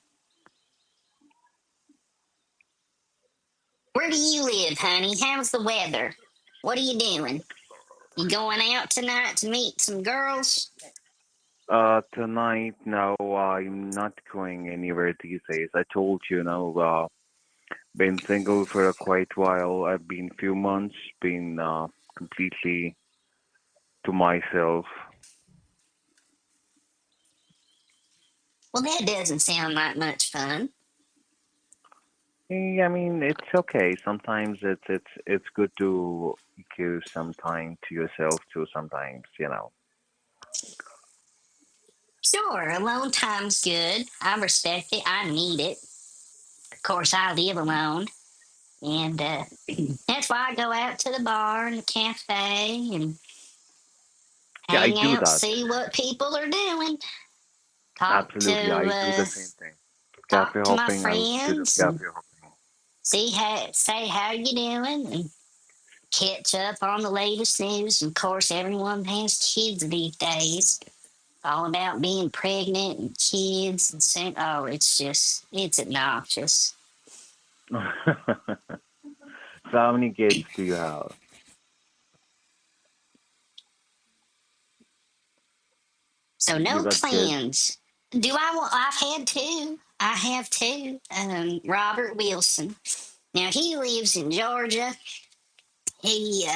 Where do you live, honey? How's the weather? What are you doing? You going out tonight to meet some girls? Tonight, no, I'm not going anywhere these days. I told you, been single for a quite while. I've been few months, been completely to myself. Well, that doesn't sound like much fun. I mean, it's okay. Sometimes it's good to give some time to yourself too. Sometimes, you know. Sure, alone time's good. I respect it. I need it. Of course, I live alone. And that's why I go out to the bar and the cafe and Yeah, I hang do out, that. see what people are doing, talk to Absolutely, I do the same thing. Cafe talk to my hopping. I love to do friends and cafe hopping. say how you doing and catch up on the latest news. And of course, everyone has kids these days. All about being pregnant and kids and saying, oh, it's obnoxious. So how many kids do you have? So You no got kids? plans. I've had two. I have two. Robert Wilson. Now he lives in Georgia. He,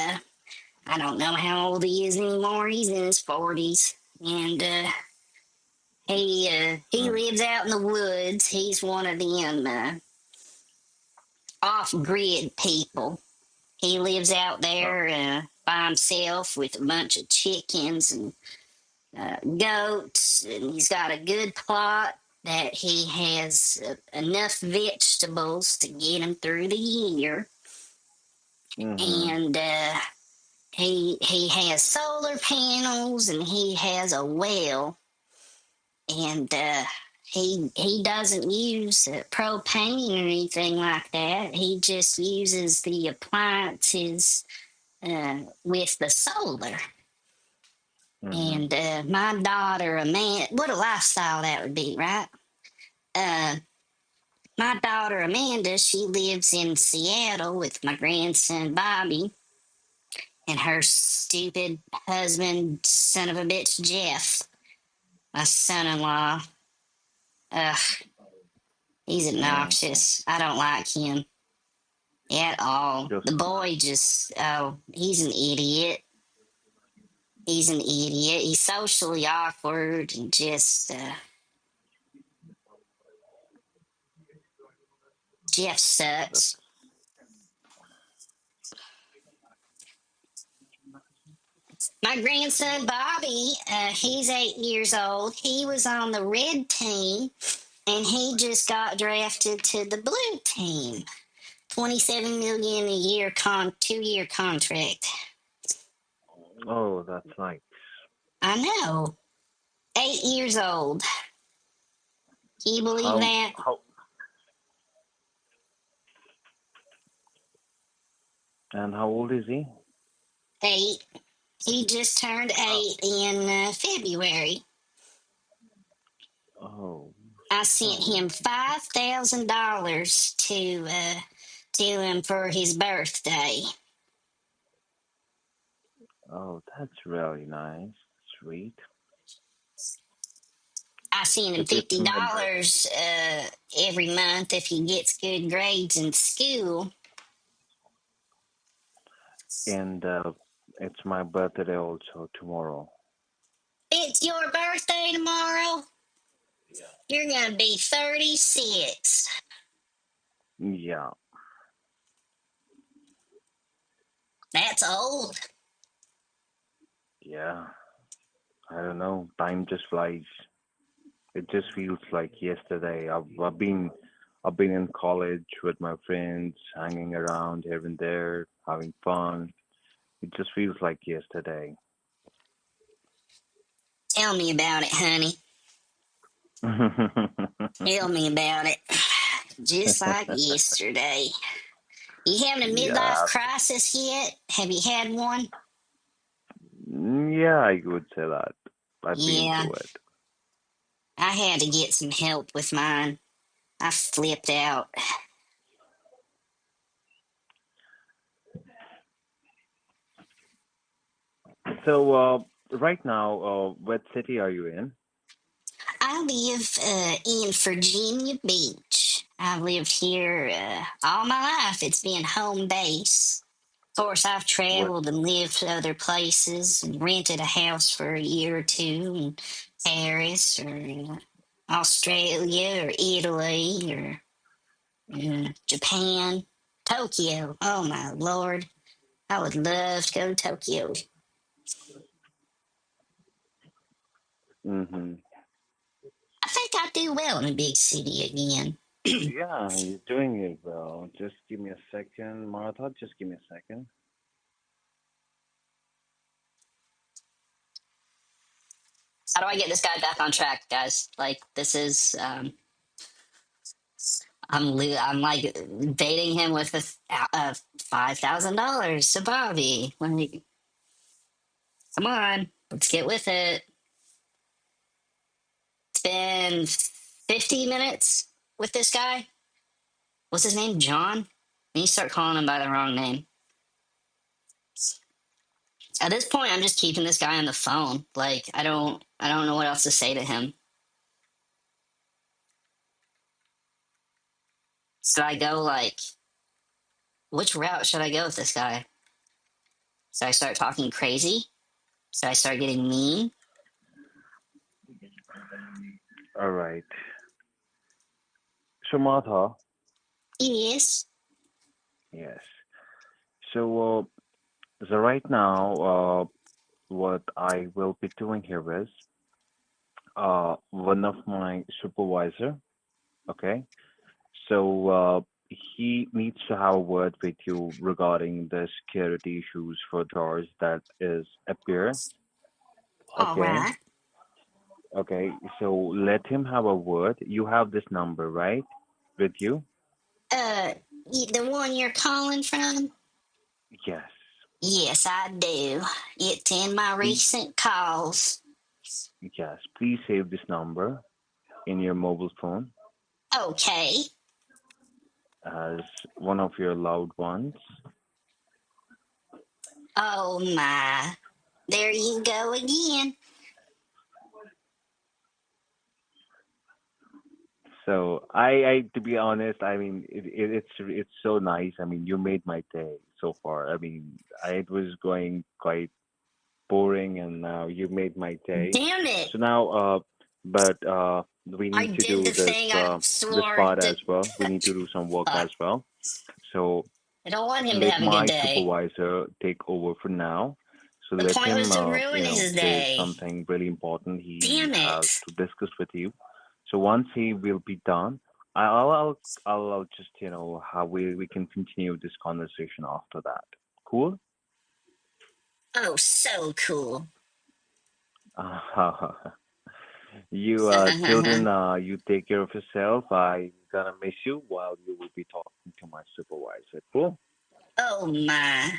I don't know how old he is anymore. He's in his 40s. And, he Mm. lives out in the woods. He's one of them, off-grid people. He lives out Oh. there, by himself with a bunch of chickens and goats, and he's got a good plot that he has enough vegetables to get him through the year, Mhm. and he has solar panels and he has a well, and he doesn't use propane or anything like that. He just uses the appliances with the solar. Mhm. And my daughter, Amanda, what a lifestyle that would be, right? Uh, my daughter, Amanda, she lives in Seattle with my grandson, Bobby, and her stupid husband, son of a bitch, Jeff, my son in law. Ugh, he's Mhm. obnoxious. I don't like him at all. Just The boy nice. just, oh, he's an idiot. He's an idiot. He's socially awkward and just, Jeff That's sucks. My grandson Bobby, he's 8 years old. He was on the red team, and he just got drafted to the blue team. 27 million a year 2 year contract. oh, that's nice. I know. 8 years old. Can you believe How that? how and how old is he? 8. He just turned Oh. 8 in February. Oh. I sent Oh. him $5,000 to him for his birthday. Oh, that's really nice. Sweet. I send him It's fifty my birthday. dollars every month if he gets good grades in school. And it's my birthday also tomorrow. It's your birthday tomorrow. You're gonna be 36. Yeah. That's old. Yeah. I don't know. Time just flies. It just feels like yesterday. I've been in college with my friends, hanging around here and there, having fun. It just feels like yesterday. Tell me about it, honey. Tell me about it. Just like yesterday. You having a midlife Yeah. crisis yet? Have you had one? Yeah, I would say that. I've been Yeah, through it. I had to get some help with mine. I flipped out. So, right now, what city are you in? I live in Virginia Beach. I've lived here all my life. It's been home base. Of course, I've What? traveled and lived other places and rented a house for a year or two in Paris or Australia or Italy or Japan, Tokyo. Oh my lord. I would love to go to Tokyo. Mm-hmm. I think I'd do well in a big city again. Yeah, you're doing it well. Just give me a second, Martha. Just give me a second. How do I get this guy back on track, guys? Like, this is, I'm like baiting him with a $5,000 to Bobby. Like, come on, let's get with it. It's been 50 minutes with this guy. What's his name? John? And you start calling him by the wrong name. At this point, I'm just keeping this guy on the phone. Like, I don't know what else to say to him. Should I go like, which route should I go with this guy? Should I start talking crazy? Should I start getting mean? All right. So, Martha, Yes. yes. So right now, what I will be doing here is, one of my supervisor, okay? So, he needs to have a word with you regarding the security issues for doors that is appear, All okay? right. Okay, so let him have a word. You have this number, right? With you? Uh, the one you're calling from? Yes. Yes, I do. It's in my Please, recent calls. yes, please save this number in your mobile phone Okay. as one of your loved ones. Oh my. There you go again. So to be honest, I mean, it's so nice. I mean, you made my day so far. I mean, it was going quite boring, and now you made my day. Damn it. So now, but we I need to did do the thing I this swore part as to. well. We need to do some work as Fuck. well. So I don't want him to let have a good my day. supervisor take over for now. So The let point him, was to ruin his say day. something really important he Damn has it. to discuss with you. So once he will be done, I'll just how we can continue this conversation after that. Cool. Oh, so cool. You till then, you take care of yourself. I gonna miss you while you will be talking to my supervisor. Cool. Oh my.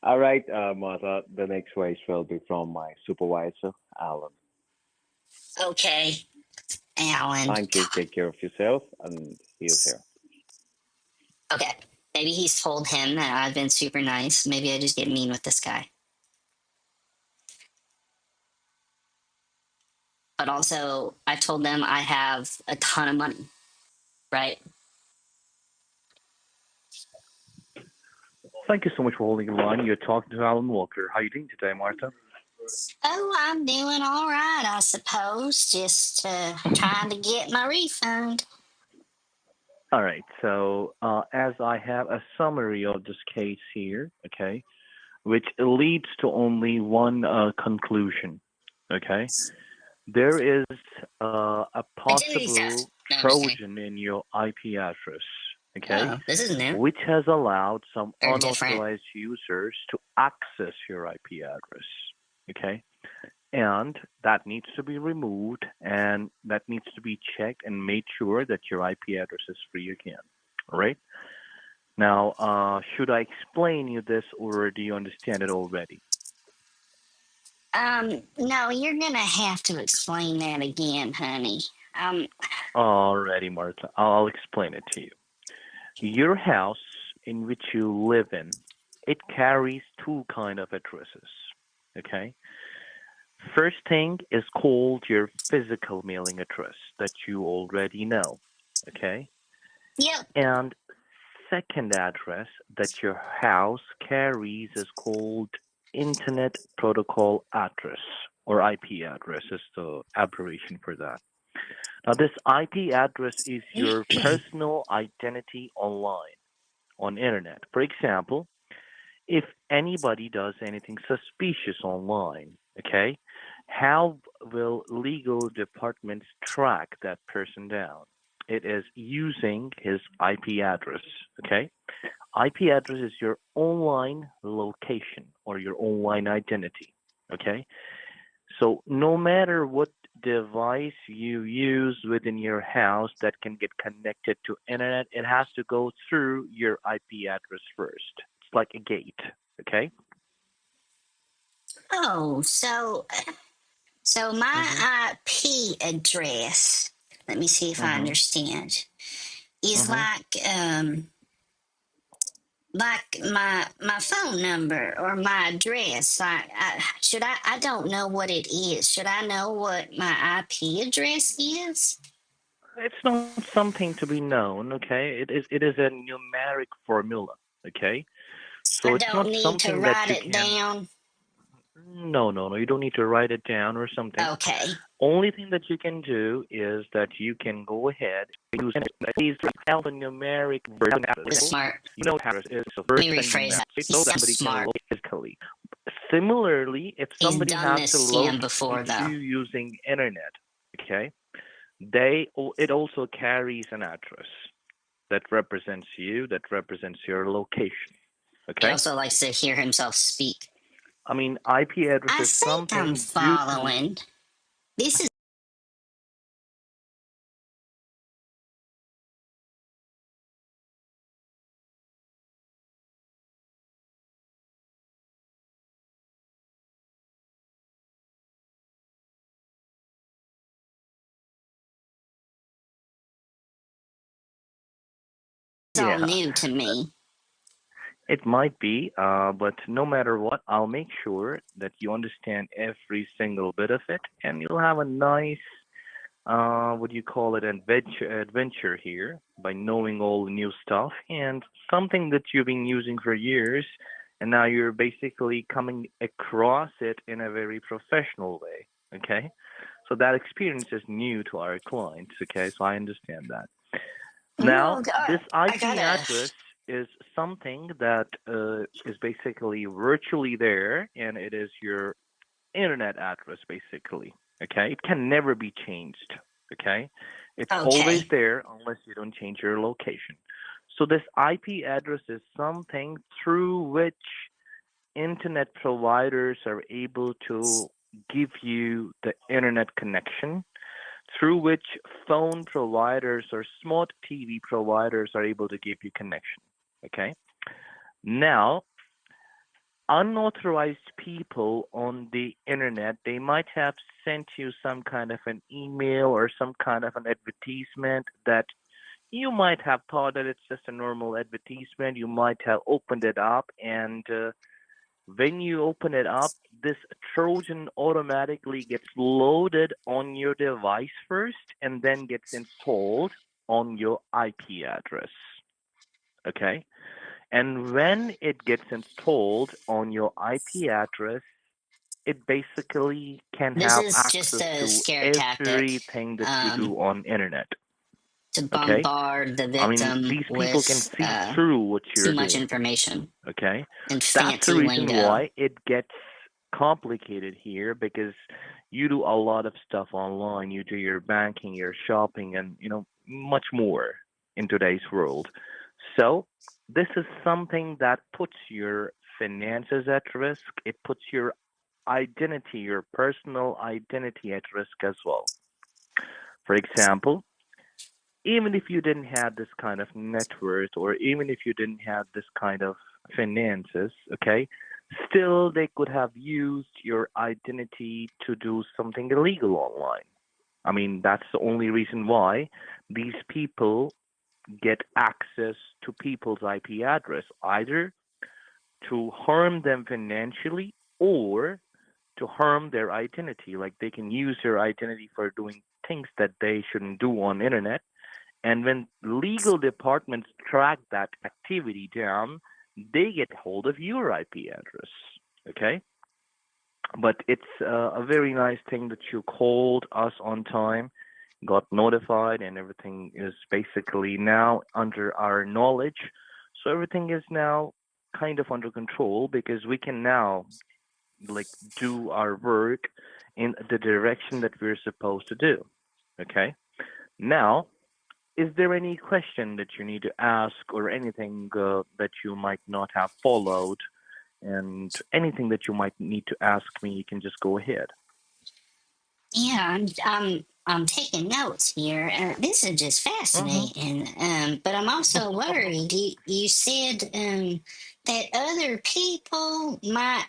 All right, Martha. The next voice will be from my supervisor, Alan. Okay, Alan. Thank you. Take care of yourself, and he is here. Okay. Maybe he's told him that I've been super nice. Maybe I just get mean with this guy. But also, I told them I have a ton of money, right? Thank you so much for holding the line. You're talking to Alan Walker. How are you doing today, Martha? Oh, I'm doing all right, I suppose. Just trying to get my refund. All right. So, as I have a summary of this case here, okay, which leads to only one conclusion, okay, there is a Identity possible theft. No, I'm just kidding. Trojan in your IP address, okay, Oh, this is new which has allowed some or different. unauthorized users to access your IP address, okay. And that needs to be removed and that needs to be checked and made sure that your IP address is free again. All right. Now, should I explain you this or do you understand it already? No, you're gonna have to explain that again, honey. Um, Alrighty, Martha. I'll explain it to you. Your house in which you live in, it carries two kind of addresses. Okay. First thing is called your physical mailing address that you already know. Okay. yep. And second address that your house carries is called Internet Protocol address. or IP address is the abbreviation for that. Now, this IP address is your personal identity online, on internet. For example, if anybody does anything suspicious online, okay, how will legal departments track that person down? It is using his IP address, okay? IP address is your online location or your online identity, okay? So no matter what device you use within your house that can get connected to internet, it has to go through your IP address first. It's like a gate, okay? Oh, so my Mhm. IP address, let me see if I Mhm. understand, is Mhm. like my phone number or my address. I don't know what it is. Should I know what my IP address is? It's not something to be known, okay? It is a numeric formula, okay? So I it's don't not need to something that write you it can. down. No, no, no. You don't need to write it down or something. Okay. Only thing that you can do is that you can go ahead and use these alphanumeric version. Smart. You know how it is the Let first me and rephrase numeric, that. You so that sound somebody can smart. locate physically. Similarly, if He's somebody done has to this scam before, locate you though. using internet, okay, it also carries an address that represents you, that represents your location. He Okay? also likes to hear himself speak. I mean, IP address I is think I'm something due to. following. This is all Yeah, new to me. it might be, but no matter what, I'll make sure that you understand every single bit of it, and you'll have a nice, what do you call it, adventure here by knowing all the new stuff and something that you've been using for years, and now you're basically coming across it in a very professional way. Okay, so that experience is new to our clients. Okay, so I understand that. Now, Oh, this God. I IP gotta. address is something that is basically virtually there, and it is your internet address, basically. Okay, it can never be changed. Okay, it's always Okay. there unless you don't change your location. So this IP address is something through which internet providers are able to give you the internet connection, through which phone providers or smart TV providers are able to give you connection. Okay. Now, unauthorized people on the internet, they might have sent you some kind of an email or some kind of an advertisement that you might have thought that it's just a normal advertisement. You might have opened it up, and when you open it up, this Trojan automatically gets loaded on your device first and then gets installed on your IP address. Okay? And when it gets installed on your IP address, it basically can This have is just access a to scare tactic everything that you um, do on internet. to Okay? bombard the I mean, victim these people can with see through what too you're much doing. information Okay? and That's the fancy reason lingo. why it gets complicated here, because you do a lot of stuff online. You do your banking, your shopping, and much more in today's world. So this is something that puts your finances at risk. It puts your identity, your personal identity at risk as well. For example, even if you didn't have this kind of net worth, or even if you didn't have this kind of finances, okay, still they could have used your identity to do something illegal online. I mean, that's the only reason why these people get access to people's IP address, either to harm them financially or to harm their identity. Like, they can use their identity for doing things that they shouldn't do on internet, and when legal departments track that activity down, they get hold of your IP address. Okay? But it's a very nice thing that you called us on time, got notified, and everything is basically now under our knowledge. So everything is now kind of under control because we can now like do our work in the direction that we're supposed to do. Okay. Now, is there any question that you need to ask or anything that you might not have followed and anything that you might need to ask me, you can just go ahead. Yeah, I'm taking notes here. This is just Mm-hmm. fascinating. But I'm also worried. You said that other people might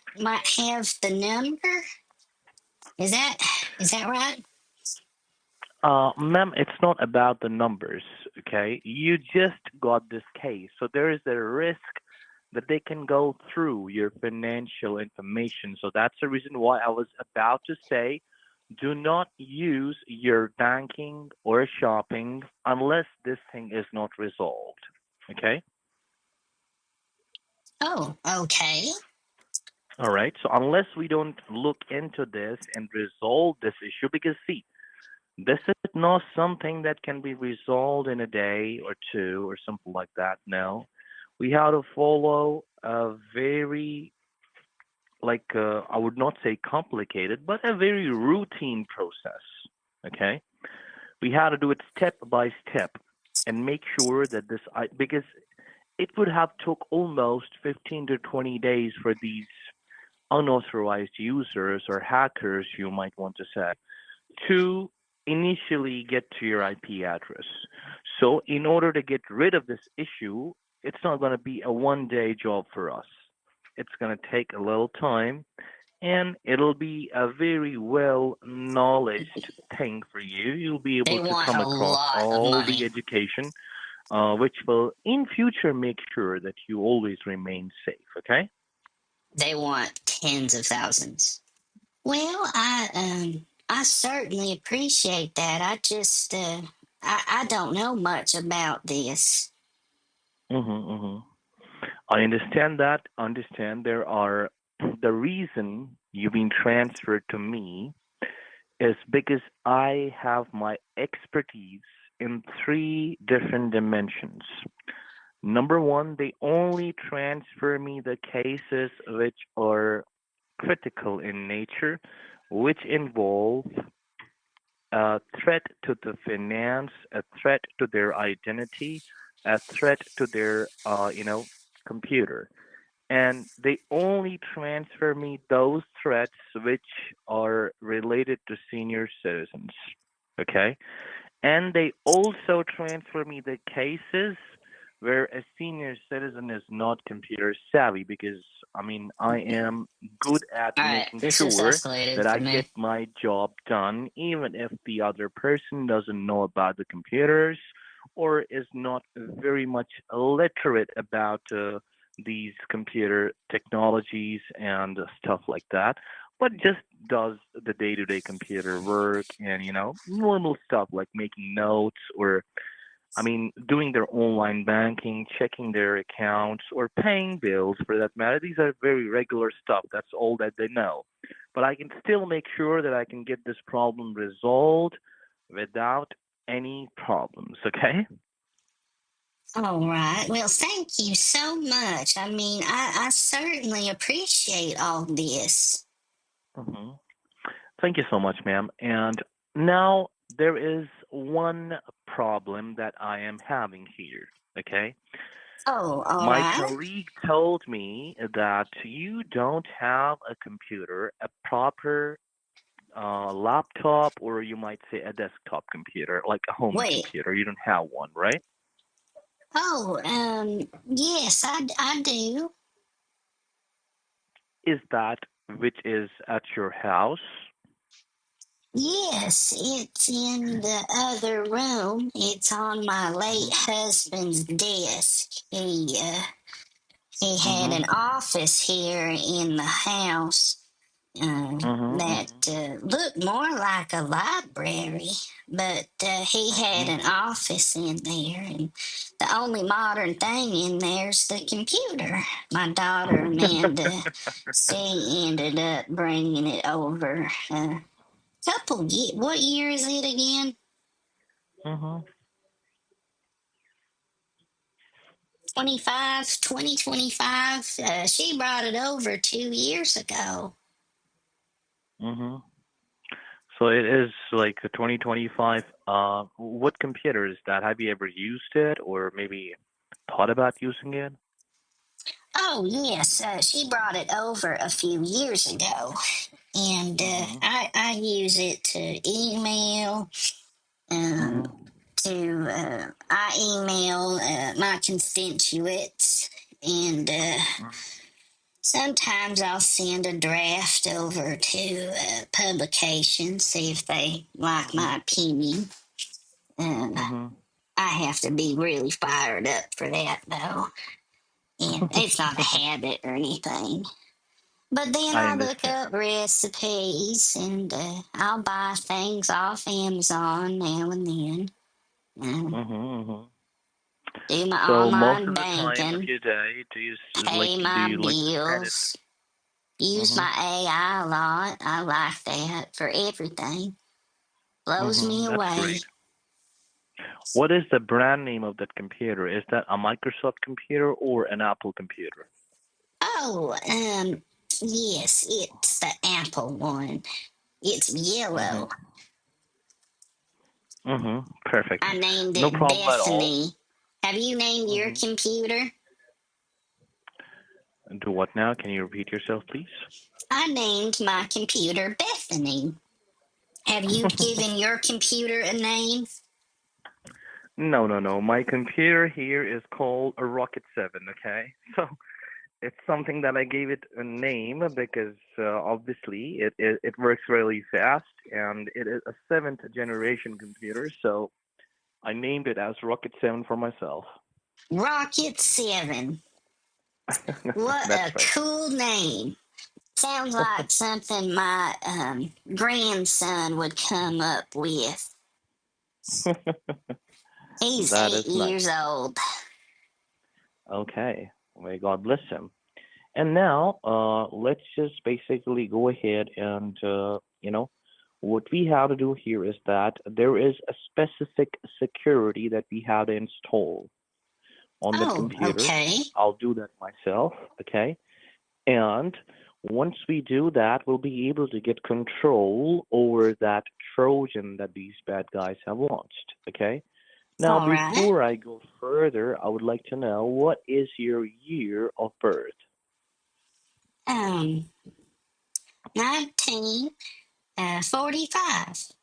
have the number. Is that is that right? Ma'am, it's not about the numbers, okay? You just got this case. So there is a risk that they can go through your financial information. So that's the reason why I was about to say do not use your banking or shopping unless this thing is not resolved, okay? Oh, okay. All right. So unless we don't look into this and resolve this issue, because see, this is not something that can be resolved in a day or two or something like that. No, we have to follow a very, like, I would not say complicated, but a very routine process. Okay, we have to do it step by step and make sure that because it would have took almost 15 to 20 days for these unauthorized users or hackers, you might want to say, to initially get to your IP address. So, in order to get rid of this issue, it's not going to be a 1 day job for us. It's going to take a little time and it'll be a very well knowledged thing for you. You'll be able They to want come a across lot of all the money. education, which will in future make sure that you always remain safe. Okay? They want tens of thousands. Well, I certainly appreciate that. I just I don't know much about this. Mm-hmm. I understand that. Understand there are the reason you've been transferred to me is because I have my expertise in three different dimensions. Number one, they only transfer me the cases which are critical in nature, which involve a threat to the finance, a threat to their identity, a threat to their, computer. And they only transfer me those threats which are related to senior citizens. Okay? And they also transfer me the cases where a senior citizen is not computer savvy because I am good at All right, making this is sure escalated that for I me. get my job done even if the other person doesn't know about the computers or is not very much literate about these computer technologies and stuff like that, but just does the day-to-day computer work and normal stuff like making notes or doing their online banking, checking their accounts, or paying bills for that matter. These are very regular stuff. That's all that they know. But I can still make sure that I can get this problem resolved without any problems, okay? All right. Well, thank you so much. I mean, I certainly appreciate all this. hmm Thank you so much, ma'am. And now there is one problem that I am having here, okay? Oh, all My right. colleague told me that you don't have a computer, a proper laptop, or you might say a desktop computer, like a home Wait. computer. You don't have one, right? Oh, yes, I do. Is that which is at your house? Yes, it's in the other room. It's on my late Mm-hmm. husband's desk. He had an Mm-hmm. office here in the house. Mhm. that looked more like a library, but he had Mhm. an office in there, and the only modern thing in there's the computer. My daughter Amanda, she ended up bringing it over. What year is it again? Mhm. Twenty 25. She brought it over 2 years ago. Mhm. So it is like a 2025. What computer is that? Have you ever used it, or maybe thought about using it? Oh, yes, she brought it over a few years ago, and Mhm. I use it to email. Um, Mhm. I email my constituents, and sometimes I'll send a draft over to publications, see if they like Mhm. my opinion. Um, Mhm. I have to be really fired up for that, though. And it's not a habit or anything. But then I I look understand. up recipes and I'll buy things off Amazon now and then. Uh, Mhm. Mhm. do my So most online of the time of banking, your day, pay do my you like to spend it? bills, use Mhm. my AI a lot. I like that for everything. Blows me Mhm. That's away. great. What is the brand name of that computer? Is that a Microsoft computer or an Apple computer? Oh, yes, it's the Apple one. It's Mhm. yellow. Mhm. Perfect. I named No it problem at all. Bethany. Have you named your Mhm. computer? Do what now? Can you repeat yourself, please? I named my computer Bethany. Have you given your computer a name? No, no, no. My computer here is called a Rocket 7, okay? So it's something that I gave it a name because obviously it works really fast and it is a seventh generation computer. So I named it as Rocket 7 for myself. Rocket 7. What That's a right. cool name. Sounds like something my grandson would come up with. He's That eight is nice. years old. Okay. May God bless him. And now, let's just basically go ahead and, what we have to do here is that there is a specific security that we have to install on that Oh, computer. okay. I'll do that myself, okay? And once we do that, we'll be able to get control over that Trojan that these bad guys have launched, okay? Now, All right. before I go further, I would like to know what is your year of birth? Um, 1945.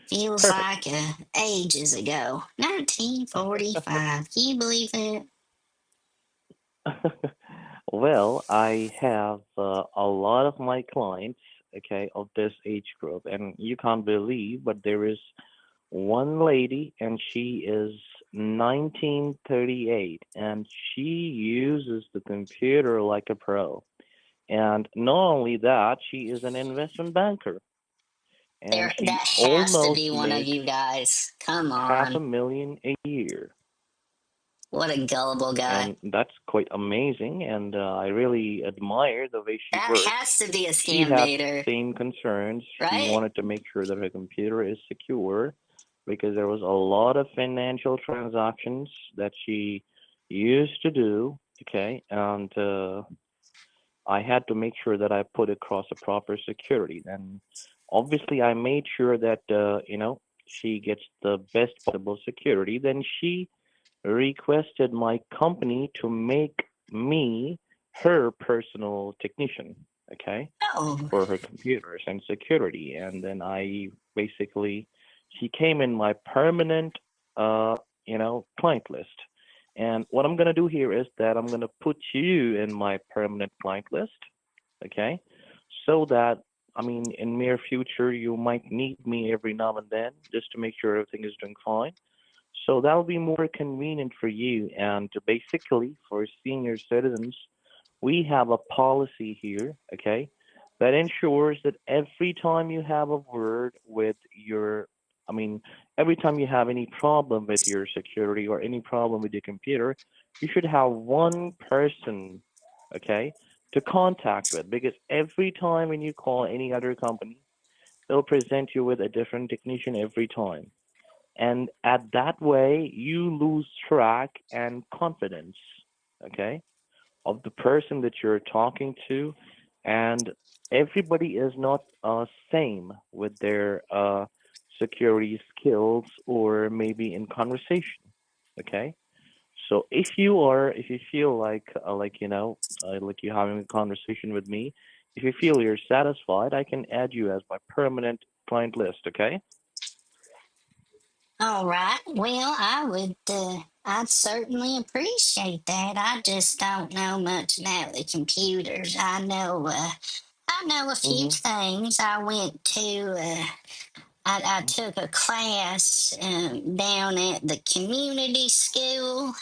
Feels Perfect. like ages ago. 1945. Can you believe that? Well, I have a lot of my clients, okay, of this age group, and you can't believe, but there is one lady, and she is 1938, and she uses the computer like a pro. And not only that, she is an investment banker, and There, she that has to almost be one of makes you guys. Come half a on. million a year. What a gullible guy. And that's quite amazing. And I really admire the way she That works. has to be a She scam had baiter, same concerns. She right? wanted to make sure that her computer is secure because there was a lot of financial transactions that she used to do. Okay, and I had to make sure that I put across a proper security. And obviously, I made sure that she gets the best possible security. Then she requested my company to make me her personal technician, okay, Oh, for her computers and security. And then I basically, she came in my permanent, uh, client list. And what I'm going to do here is that I'm going to put you in my permanent client list, okay, so that I mean, in near future, you might need me every now and then just to make sure everything is doing fine. So that'll be more convenient for you. And basically, for senior citizens, we have a policy here, okay, that ensures that every time you have a word with your, I mean, every time you have any problem with your security or any problem with your computer, you should have one person, okay, to contact with, because every time when you call any other company, they'll present you with a different technician every time. And at that way, you lose track and confidence, okay, of the person that you're talking to, and everybody is not same with their security skills or maybe in conversation. Okay, so if you feel like like you're having a conversation with me, if you feel you're satisfied, I can add you as my permanent client list. Okay. All right. Well, I'd certainly appreciate that. I just don't know much about the computers. I know a few Mhm. things. I took a class down at the community school.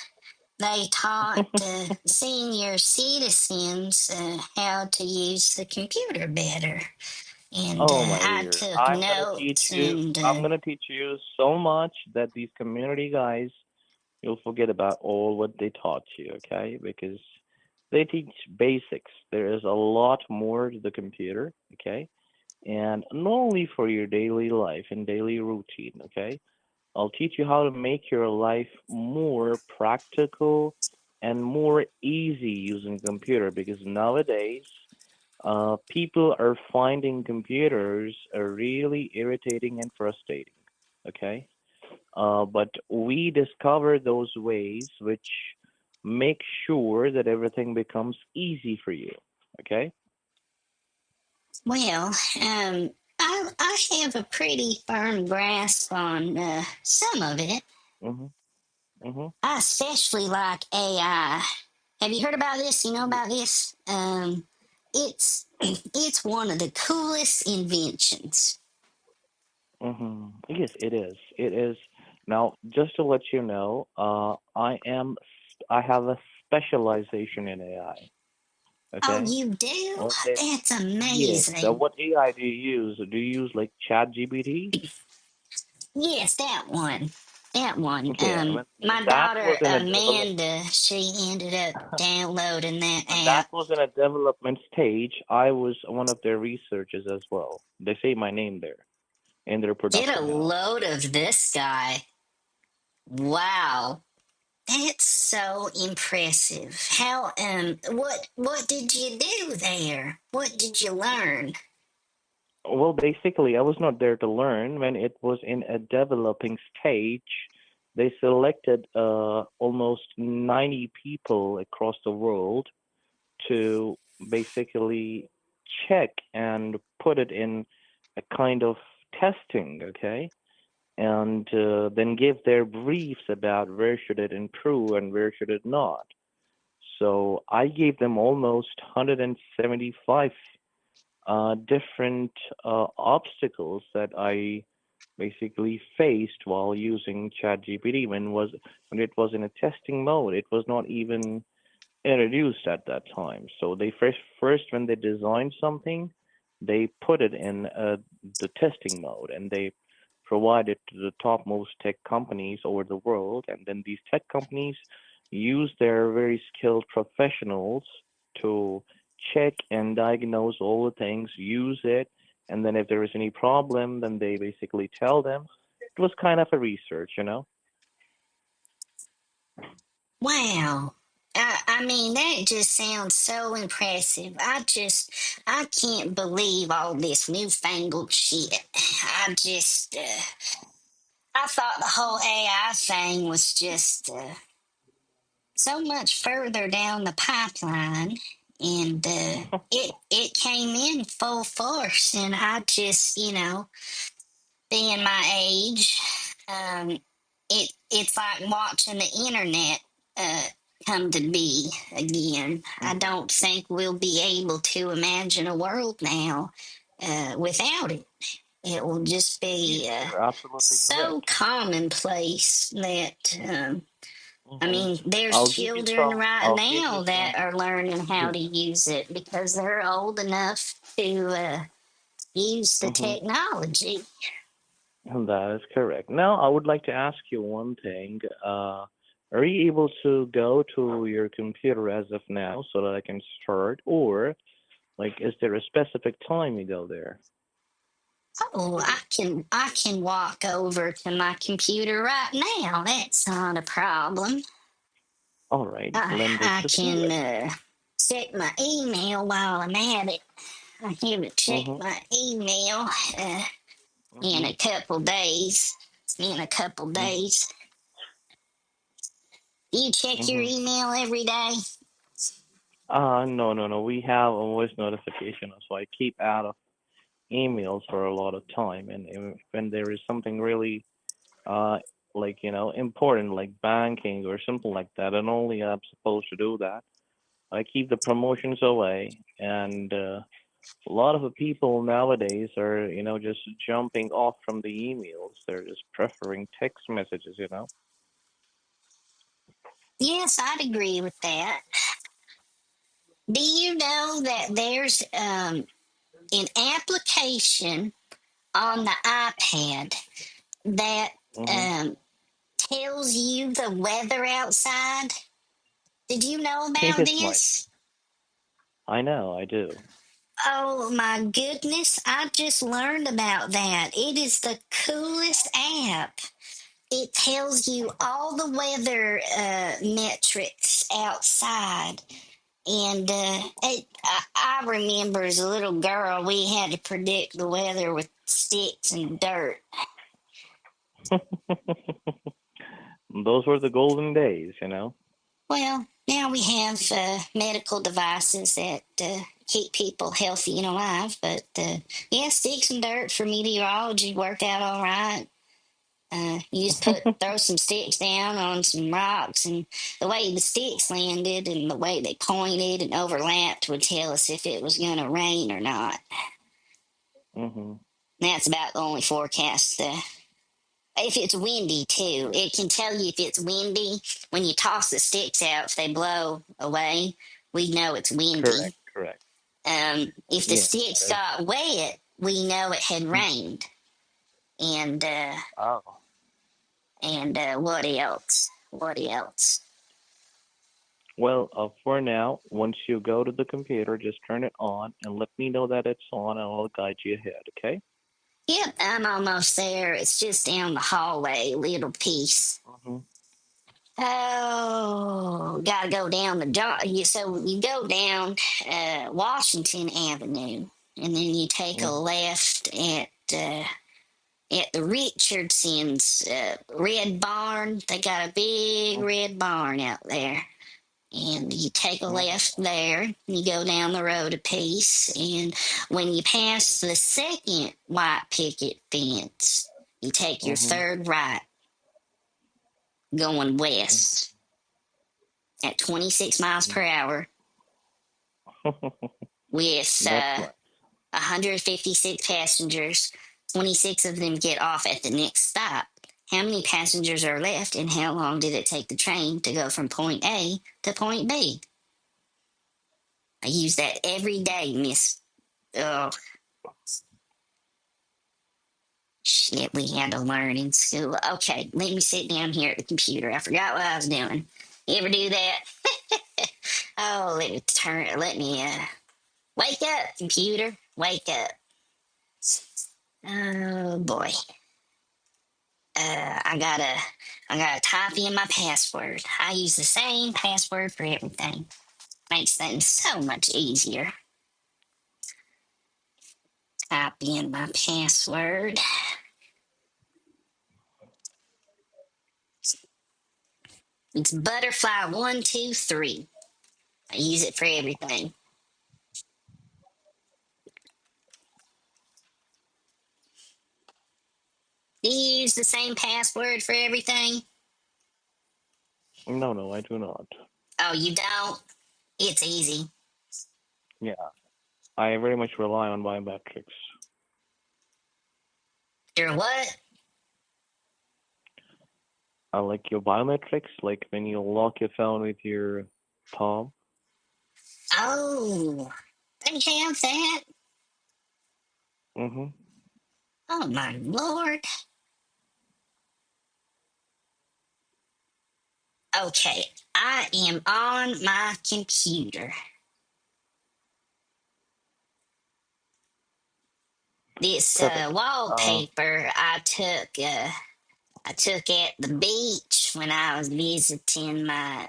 They taught senior citizens how to use the computer better. And Oh my I dear, took I'm gonna teach notes you. and I'm gonna teach you so much that these community guys, you'll forget about all what they taught you, okay? Because they teach basics. There is a lot more to the computer, okay? And not only for your daily life and daily routine, okay? I'll teach you how to make your life more practical and more easy using computer, because nowadays people are finding computers are really irritating and frustrating. Okay, but we discover those ways which make sure that everything becomes easy for you. Okay. well, I have a pretty firm grasp on some of it. Mhm. Mhm. I especially like AI. Have you heard about this? You know Ye- about this? It's one of the coolest inventions. Mhm. Yes, it is. It is. Now, just to let you know, I have a specialization in AI. Oh, Okay. you do? When they, That's yes. amazing. What AI do you use? Do you use like ChatGPT? Yes, that one. That one. Okay, when My that was daughter in a develop Amanda, she ended up downloading that when that app. was in a development stage, I was one of their researchers as well. They say my name there in their Get a production house. load of this guy. Wow. That's so impressive. What did you do there? What did you learn? Well, basically, I was not there to learn. When it was in a developing stage, they selected almost 90 people across the world to basically check and put it in a kind of testing, okay? And then give their briefs about where should it improve and where should it not. So I gave them almost 175 different obstacles that I basically faced while using ChatGPT when it was in a testing mode. It was not even introduced at that time. So they first when they designed something, they put it in the testing mode and they provide it to the topmost tech companies over the world. And then these tech companies use their very skilled professionals to check and diagnose all the things, use it, and then if there is any problem, then they basically tell them. It was kind of a research, you know. Wow. I mean, that just sounds so impressive. I can't believe all this newfangled shit. I thought the whole AI thing was just so much further down the pipeline, and it came in full force, and I just, being my age, um, it's like watching the internet uh, come to be again. I Hmm. don't think we'll be able to imagine a world now without it. It will just Yes, be you're absolutely so correct. commonplace that I Hmm. mean, there's I'll give you children some. right I'll give you now that some. are learning how Yeah. to use it because they're old enough to use the Hmm. technology. That is correct. Now, I would like to ask you one thing. Are you able to go to your computer as of now so that I can start, or like, is there a specific time you go there? Oh, I can walk over to my computer right now. That's not a problem. All right, then let's I just do can it. check my email while I'm at it. I haven't checked Mhm. my email uh, in Mhm. a couple days. It's been a couple Mhm. days. You check your Mhm. email every day? No, no, no. We have a voice notification, so I keep out of emails for a lot of time, and when there is something really, uh, like important, like banking or something like that, and only I'm supposed to do that. I keep the promotions away, and a lot of the people nowadays are, just jumping off from the emails. They're just preferring text messages. Yes, I'd agree with that. Do you know that there's an application on the iPad that Mhm. um, tells you the weather outside? Did you know about Yes, my dear. this? I know, I do. Oh my goodness, I just learned about that. It is the coolest app. It tells you all the weather metrics outside. And I remember as a little girl, we had to predict the weather with sticks and dirt. Those were the golden days. Well, now we have medical devices that keep people healthy and alive. But yeah, sticks and dirt for meteorology worked out all right. You just throw some sticks down on some rocks, and the way the sticks landed and the way they pointed and overlapped would tell us if it was going to rain or not. Mhm. That's about the only forecast. If it's windy too, it can tell you if it's windy when you toss the sticks out. If they blow away, we know it's windy. Correct, correct. If the Yeah, sticks that is. got wet, we know it had rained. And Oh. what else? What else? Well, for now, once you go to the computer, just turn it on and let me know that it's on, and I'll guide you ahead. Okay? Yep, I'm almost there. It's just down the hallway, little piece. Mhm. Oh, gotta go down the so you go down Washington Avenue, and then you take a Mhm. left at the Richardsons' red barn. They got a big Mhm. red barn out there. And you take a Mhm. left there, you go down the road a piece, and when you pass the second white picket fence, you take your Mhm. third right going Mhm. west at 26 miles per hour with That's right. 156 passengers. 26 of them get off at the next stop. How many passengers are left, and how long did it take the train to go from point A to point B? I use that every day, Miss. Oh, shit, we had to learn in school. Okay, let me sit down here at the computer. I forgot what I was doing. You ever do that? Oh, let me, wake up, computer. Wake up. Oh, boy. Uh, I gotta, I gotta type in my password. I use the same password for everything. Makes things so much easier. Type in my password. It's butterfly123. I use it for everything. Do you use the same password for everything? No, no, I do not. Oh, you don't? It's easy. Yeah, I very much rely on biometrics. You're what? Like your biometrics, like when you lock your phone with your palm. Oh, they have that? Mhm. Oh my lord. Okay, I am on my computer. This Perfect. wallpaper I took at the beach when I was visiting my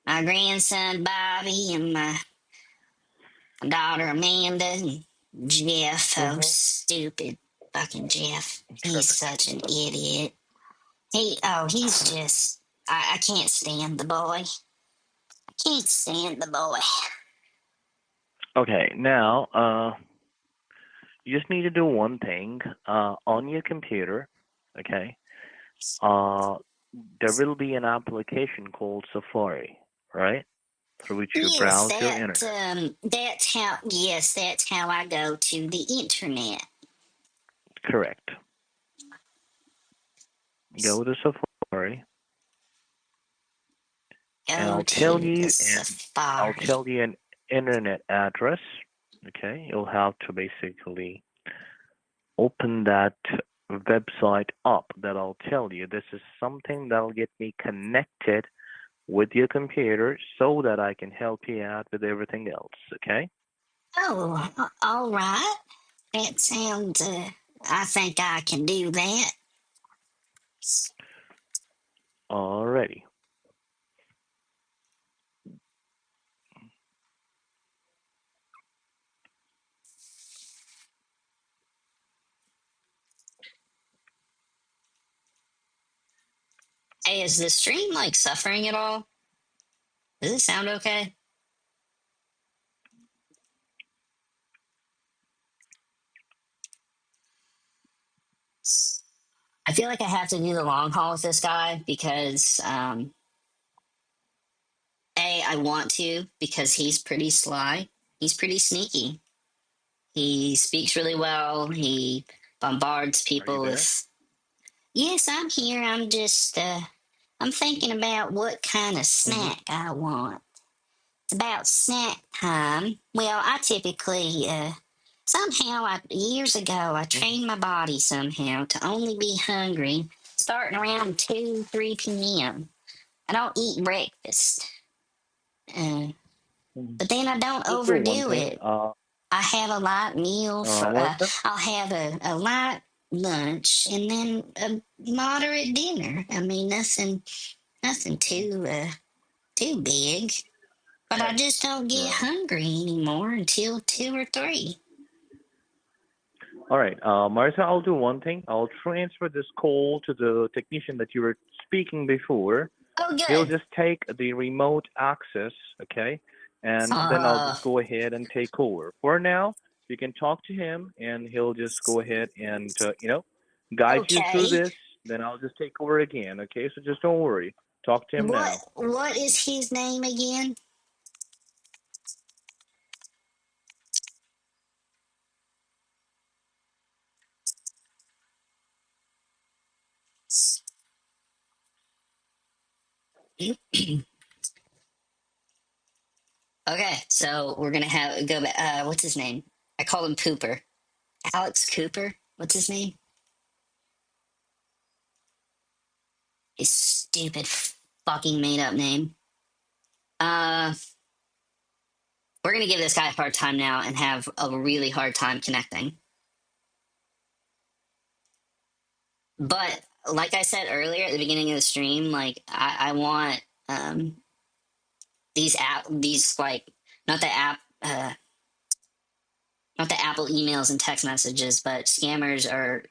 grandson Bobby and my daughter Amanda and Jeff. Oh, Mhm. stupid fucking Jeff. He's Perfect. such an idiot. He's just, I can't stand the boy. I can't stand the boy. Okay, now you just need to do one thing on your computer. Okay, uh, there will be an application called Safari, right? Through which you Yes, browse your internet. that's how I go to the internet. Correct. Go to Safari, and Go to the I'll Safari. tell you an internet address. Okay, you'll have to basically open that website up that I'll tell you. This is something that'll get me connected with your computer so that I can help you out with everything else. Okay? Oh, all right. That sounds, I think I can do that. Alrighty. Hey, is the stream like suffering at all? Does it sound okay? I feel like I have to do the long haul with this guy because, I want to because he's pretty sly. He's pretty sneaky. He speaks really well. He bombards Are you people there? with, yes, I'm here. I'm thinking about what kind of Mm-hmm. snack I want. It's about snack time. Well, I typically, years ago, I Mm-hmm. trained my body somehow to only be hungry starting around 2, 3 p.m. I don't eat breakfast. Uh, Mm-hmm. but then I don't Just do one overdo thing. it. I have a light meal Martha. I'll have a light lunch and then a moderate dinner. I mean, nothing too big. But I just don't get Right. hungry anymore until 2 or 3. All right, Martha, I'll do one thing. I'll transfer this call to the technician that you were speaking before. Oh, He'll good. just take the remote access, okay? And then I'll Uh, just go ahead and take over. For now, you can talk to him, and he'll just go ahead and, guide you through okay. this. Then I'll just take over again, okay? So just don't worry. Talk to him now. What is his name again? Okay, so we're gonna have go back. What's his name? I call him Cooper. Alex Cooper. What's his name? His stupid fucking made up name. Uh, we're gonna give this guy a hard time now and have a really hard time connecting. But like I said earlier at the beginning of the stream, like I want these like not the app not the Apple emails and text messages, but scammers are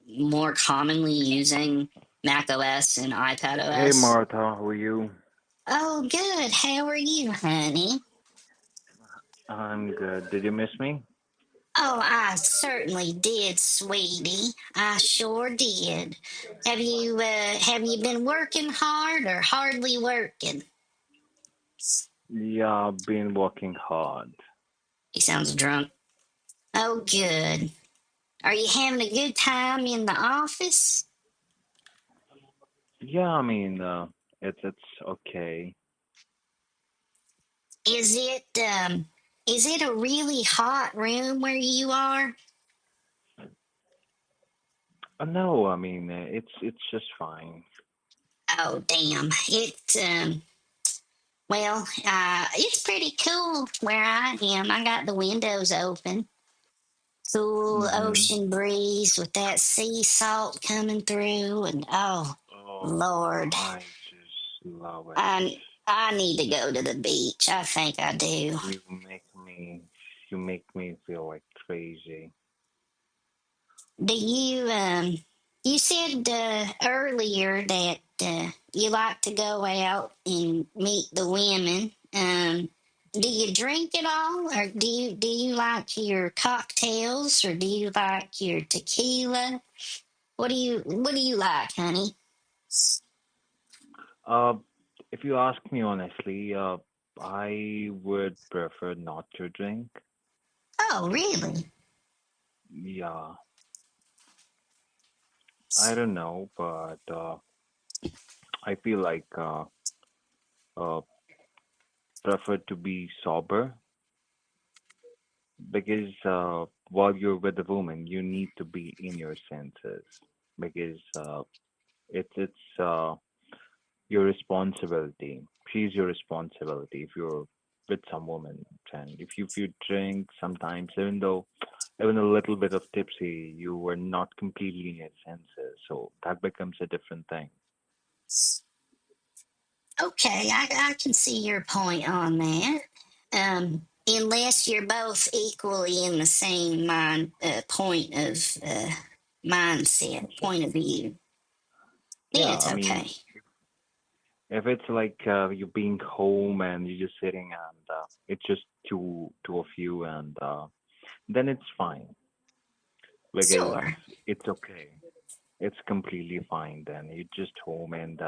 more commonly using Mac OS and iPad Hey OS. Martha, how are you? Oh, good. How are you, honey? I'm good. Did you miss me? Oh, I certainly did, sweetie. I sure did. Have you been working hard or hardly working? Yeah, I've been working hard. He sounds drunk. Oh, good. Are you having a good time in the office? Yeah, I mean, it's okay. Is it is it a really hot room where you are? No, I mean, it's just fine. Oh damn. It's pretty cool where I am. I got the windows open. Cool Mm-hmm. ocean breeze with that sea salt coming through, and oh Oh, Lord, I just love it. I need to go to the beach. I think I do. You make me, you make me feel like crazy. Do you said earlier that you like to go out and meet the women. Do you drink at all, or do you like your cocktails, or do you like your tequila? What do you like, honey? Uh, if you ask me honestly, I would prefer not to drink. Oh, really? Yeah, I don't know, but I feel like uh, prefer to be sober because while you're with a woman, you need to be in your senses because it's your responsibility. She's your responsibility if you're with some woman. And if you drink sometimes, even a little bit of tipsy, you were not completely in your senses. So that becomes a different thing. Okay, I can see your point on that. Unless you're both equally in the same point of mindset, point of view, then Yeah, it's I okay. mean, if it's like you being home and you're just sitting and it's just two of you, and then it's fine because Sure, it's okay. It's completely fine. Then you're just home and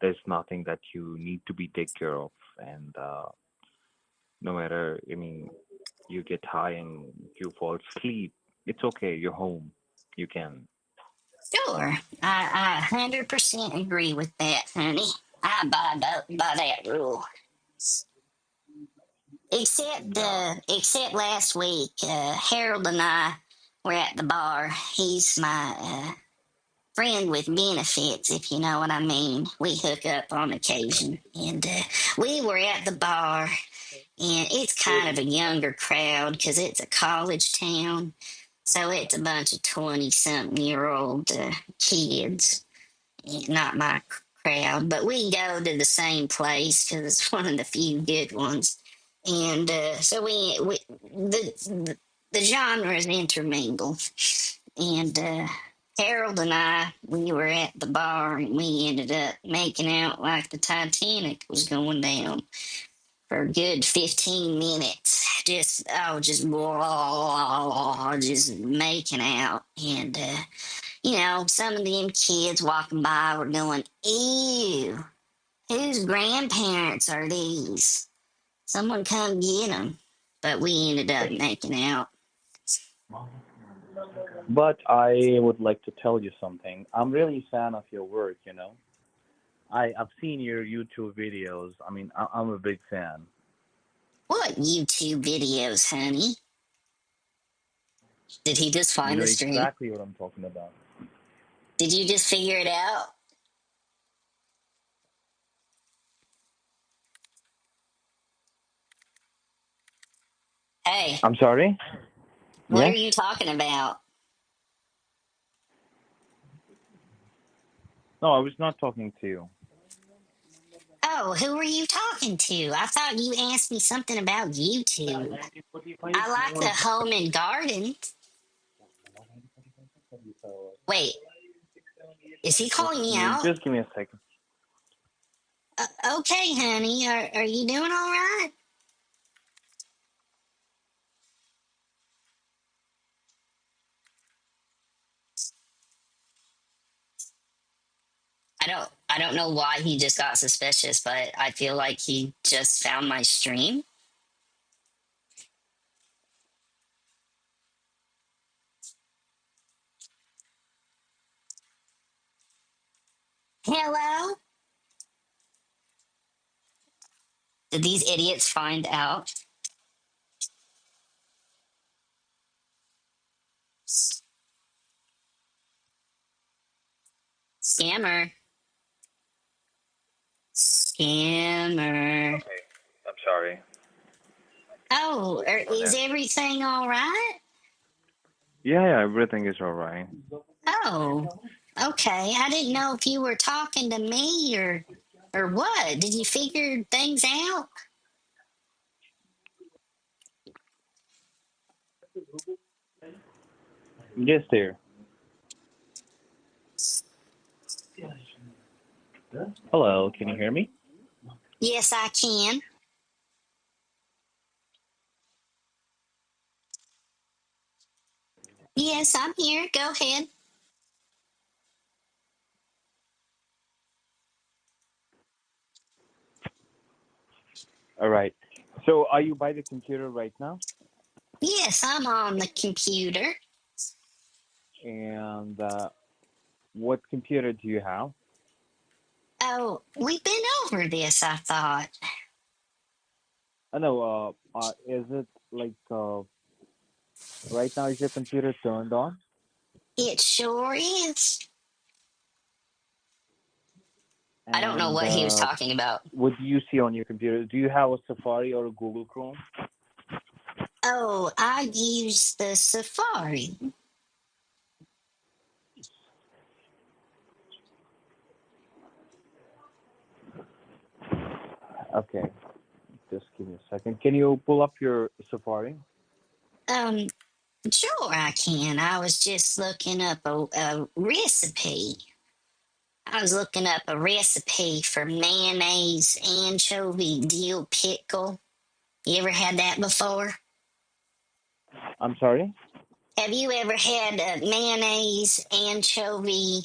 there's nothing that you need to be take care of, and no matter, I mean, you get high and you fall asleep, it's okay, you're home, you can. sure. I 100% agree with that, honey. I by that rule. Yeah. Except last week, Harold and I were at the bar. He's my friend with benefits, if you know what I mean. We hook up on occasion. And we were at the bar, and it's kind of a younger crowd because it's a college town. So it's a bunch of 20 something year old kids. Not my crowd, but we go to the same place because it's one of the few good ones. And so we the genres intermingle. And Harold and I, we were at the bar and we ended up making out like the Titanic was going down for a good 15 minutes. Just blah, just making out. And, some of them kids walking by were going, ew, whose grandparents are these? Someone come get them. But we ended up making out. But I would like to tell you something. I'm really a fan of your work, you know. I've seen your YouTube videos. I mean, I'm a big fan. What YouTube videos, honey? Did he just You find know the stream? exactly what I'm talking about. Did you just figure it out? Hey, I'm sorry? what are Yes? you talking about? No, I was not talking to you. Oh, who were you talking to? I thought you asked me something about YouTube. I like the home and garden. Wait, is he calling me out? Just give me a second. Okay, honey, are you doing all right? I don't know why he just got suspicious, but I feel like he just found my stream. Hello? Did these idiots find out? Scammer. Scammer. Okay, I'm sorry. Oh, Waiting for is that. everything all right? Yeah, everything is all right. Oh, okay. I didn't know if you were talking to me or what. Did you figure things out? Yes, dear. Hello, can you hear me? Yes, I can. Yes, I'm here. Go ahead. All right. So, are you by the computer right now? Yes, I'm on the computer. And what computer do you have? Oh, we've been over this, I thought. I know. Is it like right now? Is your computer turned on? It sure is. I don't know And what he was talking about. what do you see on your computer? Do you have a Safari or a Google Chrome? Oh, I use the Safari. Okay, just give me a second. Can you pull up your Safari? Um, sure I can. I was just looking up a recipe. I was looking up a recipe for mayonnaise anchovy dill pickle. You ever had that before? I'm sorry. Have you ever had mayonnaise anchovy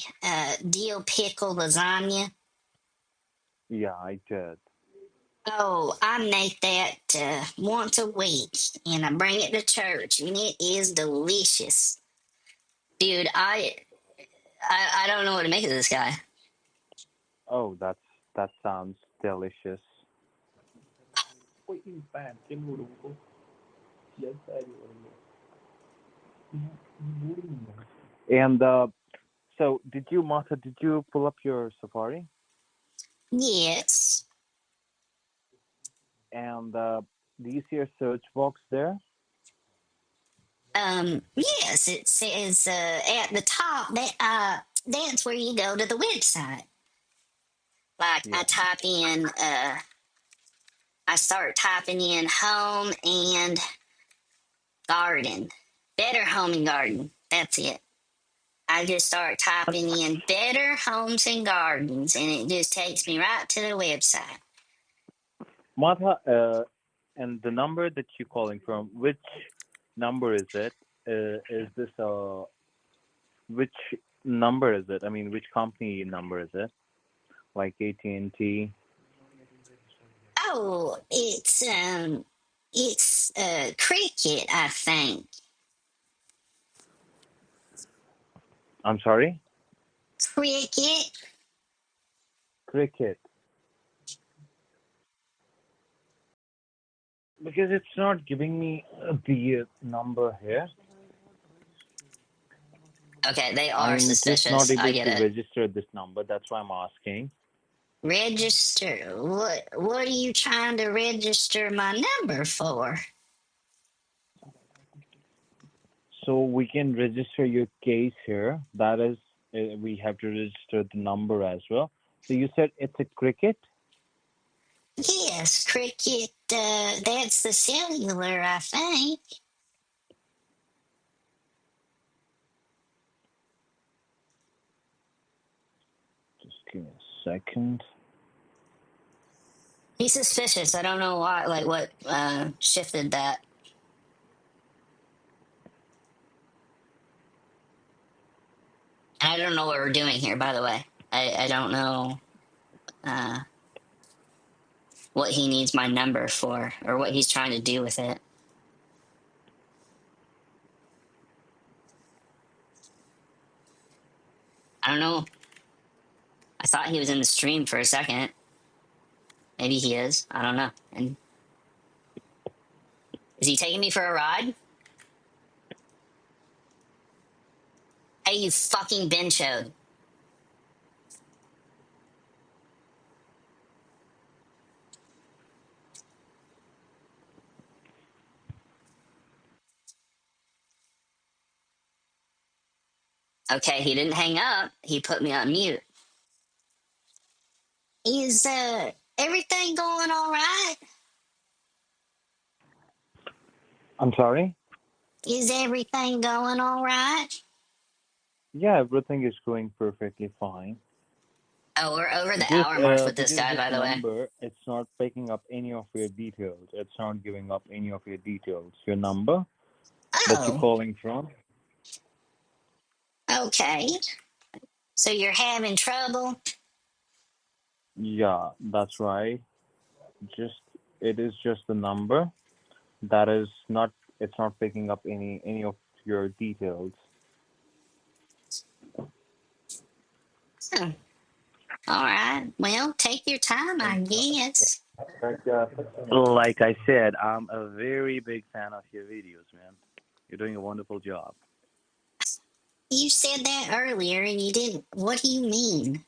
dill pickle lasagna? Yeah, I did. Oh, I make that once a week, and I bring it to church, and it is delicious, dude. I don't know what to make of this guy. Oh, that sounds delicious. And so, did you, Martha? Did you pull up your Safari? Yes. And do you see a search box there? Yes. It says at the top that that's where you go to the website. Like Yeah. I start typing in home and garden, better home and garden. That's it. I just start typing in better homes and gardens, and it just takes me right to the website. Martha, and the number that you're calling from, which number is it? Is this which number is it? I mean, which company number is it? Like AT&T? Oh, it's cricket, I think. I'm sorry? Cricket. Cricket. Because it's not giving me the number here. Okay, they I are mean, it's just not suspicious. I able get to it. register this number. That's why I'm asking. Register. What are you trying to register my number for? So we can register your case here. That is, we have to register the number as well. So you said it's a cricket? Yes, cricket. That's the cellular, I think. Just give me a second. He's suspicious. I don't know why. Like what shifted that. I don't know what we're doing here, by the way. I don't know uh, what he needs my number for or what he's trying to do with it. I don't know. I thought he was in the stream for a second. Maybe he is. I don't know. And is he taking me for a ride? Hey, you fucking bencho. Okay, he didn't hang up. He put me on mute. Is everything going all right? I'm sorry? Is everything going all right? Yeah, everything is going perfectly fine. Oh, we're over the Just hour mark with this because guy, this by the way. number, it's not picking up any of your details. It's not giving up any of your details. Your number that you're Oh, calling from? okay. So you're having trouble? Yeah, that's right. Just it is just the number that is not. It's not picking up any of your details. Oh, all right. Well, take your time, I guess. Like I said, I'm a very big fan of your videos, man. You're doing a wonderful job. You said that earlier and you didn't. What do you mean?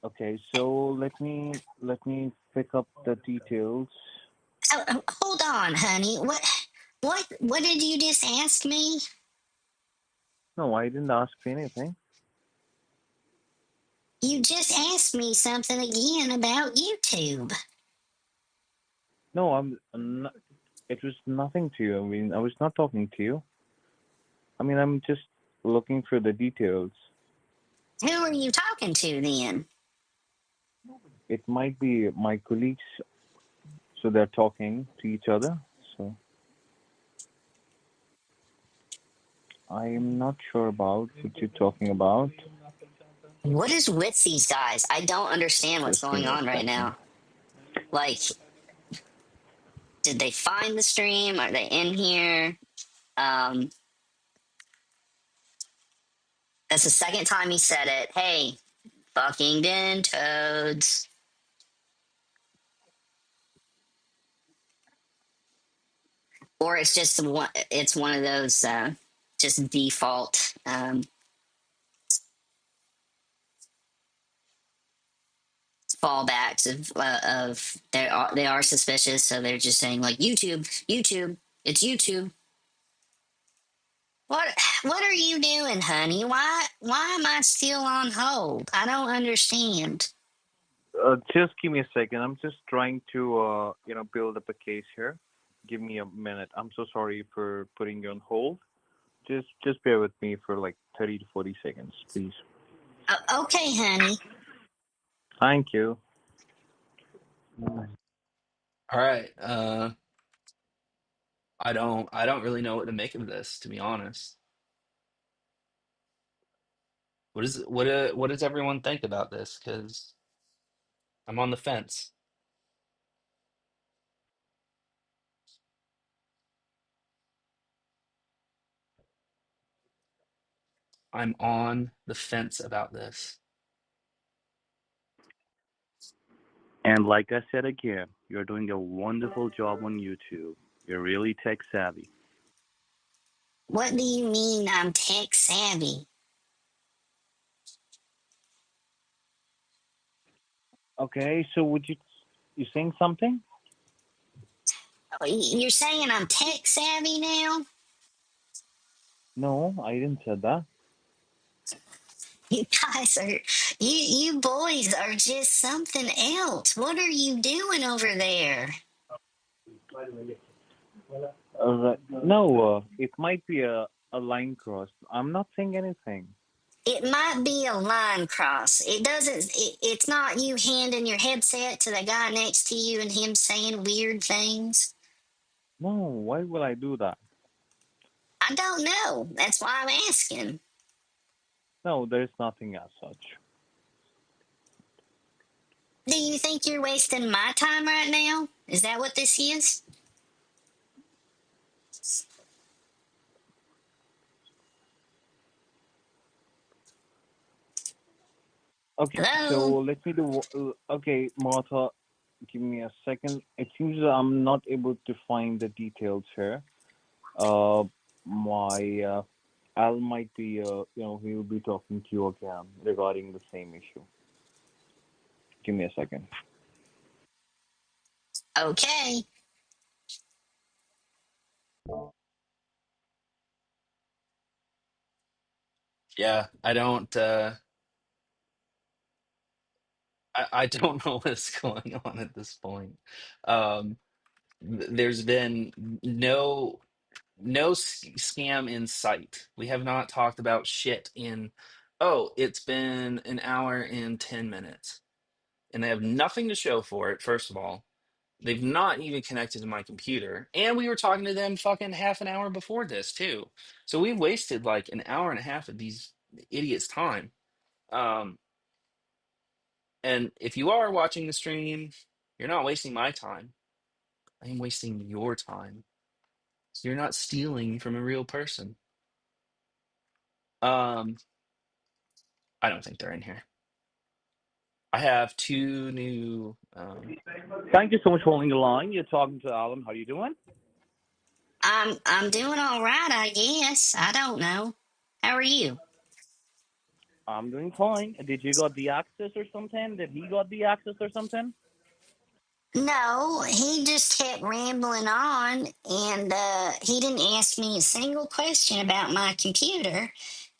Okay, so let me pick up the details. Hold on, honey. What did you just ask me? No, I didn't ask for anything. You just asked me something again about YouTube. No, I'm not, it was nothing to you. I mean, I was not talking to you. I mean, I'm just looking for the details. Who are you talking to then? It might be my colleagues, so they're talking to each other. So I'm not sure about what you're talking about. What is with these guys? I don't understand what's Just give going me a on right second. now. Like, did they find the stream? Are they in here? Um, that's the second time he said it. Hey, fucking den toads. Or it's just one. It's one of those just default fallbacks of they are suspicious, so they're just saying like YouTube, it's YouTube. What what are you doing, honey? Why am I still on hold? I don't understand. Just give me a second. I'm just trying to, build up a case here. Give me a minute. I'm so sorry for putting you on hold. Just bear with me for like 30 to 40 seconds, please. Okay, honey. Thank you. All right. I don't really know what to make of this, to be honest. What does everyone think about this? Because I'm on the fence. I'm on the fence about this. And like I said again, you're doing a wonderful job on YouTube. You're really tech savvy. What do you mean I'm tech savvy? Okay, so would you saying something? You're saying I'm tech savvy now? No, I didn't say that. You guys are you boys are just something else. What are you doing over there? No, it might be a line cross. I'm not saying anything. It might be a line cross. It doesn't. It's not you handing your headset to the guy next to you and him saying weird things. No, why will I do that? I don't know. That's why I'm asking. No, there's nothing as such. Do you think you're wasting my time right now? Is that what this is? Okay, so Hello? let me do. Okay, Martha, give me a second. It seems that I'm not able to find the details here. Uh, my Al might be, he will be talking to you again regarding the same issue. Give me a second. Okay. Yeah, I don't. I don't know what's going on at this point. Um, there's been no scam in sight. We have not talked about shit in. Oh, it's been an hour and 10 minutes, and they have nothing to show for it. First of all, they've not even connected to my computer, and we were talking to them fucking half an hour before this too. So we've wasted like an hour and a half of these idiots' time. Um, and if you are watching the stream, you're not wasting my time. I am wasting your time. So you're not stealing from a real person. Um, I don't think they're in here. I have two new. Thank you so much for holding the line. You're talking to Alan. How are you doing? I'm doing all right, I guess. I don't know. How are you? I'm doing fine. Did you got the access or something? Did he got the access or something? No, he just kept rambling on, and he didn't ask me a single question about my computer.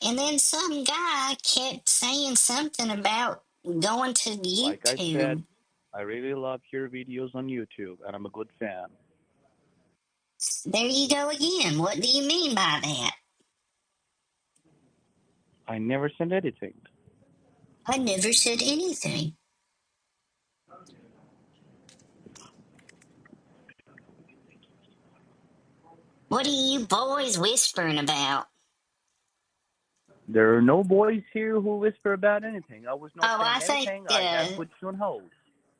And then some guy kept saying something about going to Like I said, YouTube. I really love your videos on YouTube, and I'm a good fan. There you go again. What do you mean by that? I never send anything. I never said anything. What are you boys whispering about? There are no boys here who whisper about anything. I was not Oh, saying anything. I had put you on hold.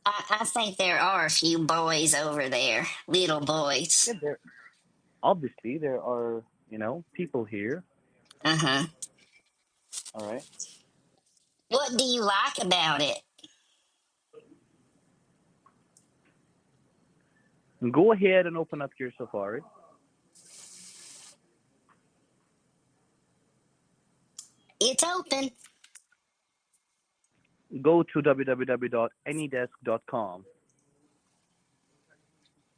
I think there are a few boys over there, little boys. Yeah, there are, people here. Uh huh. All right. What do you like about it? Go ahead and open up your Safari. It's open. Go to www.anydesk.com.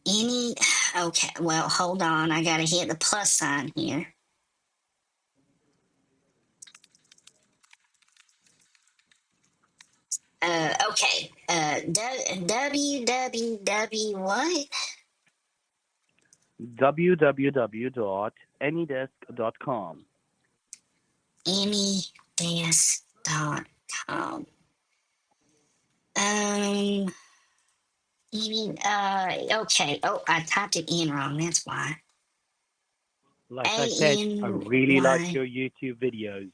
Any. Okay, well, hold on. I gotta hit the plus sign here. Okay. www what? www.anydesk.com. Anydesk.com. Um, okay. Oh, I typed it in wrong. That's why. Like I said, I really like ANY. your YouTube videos.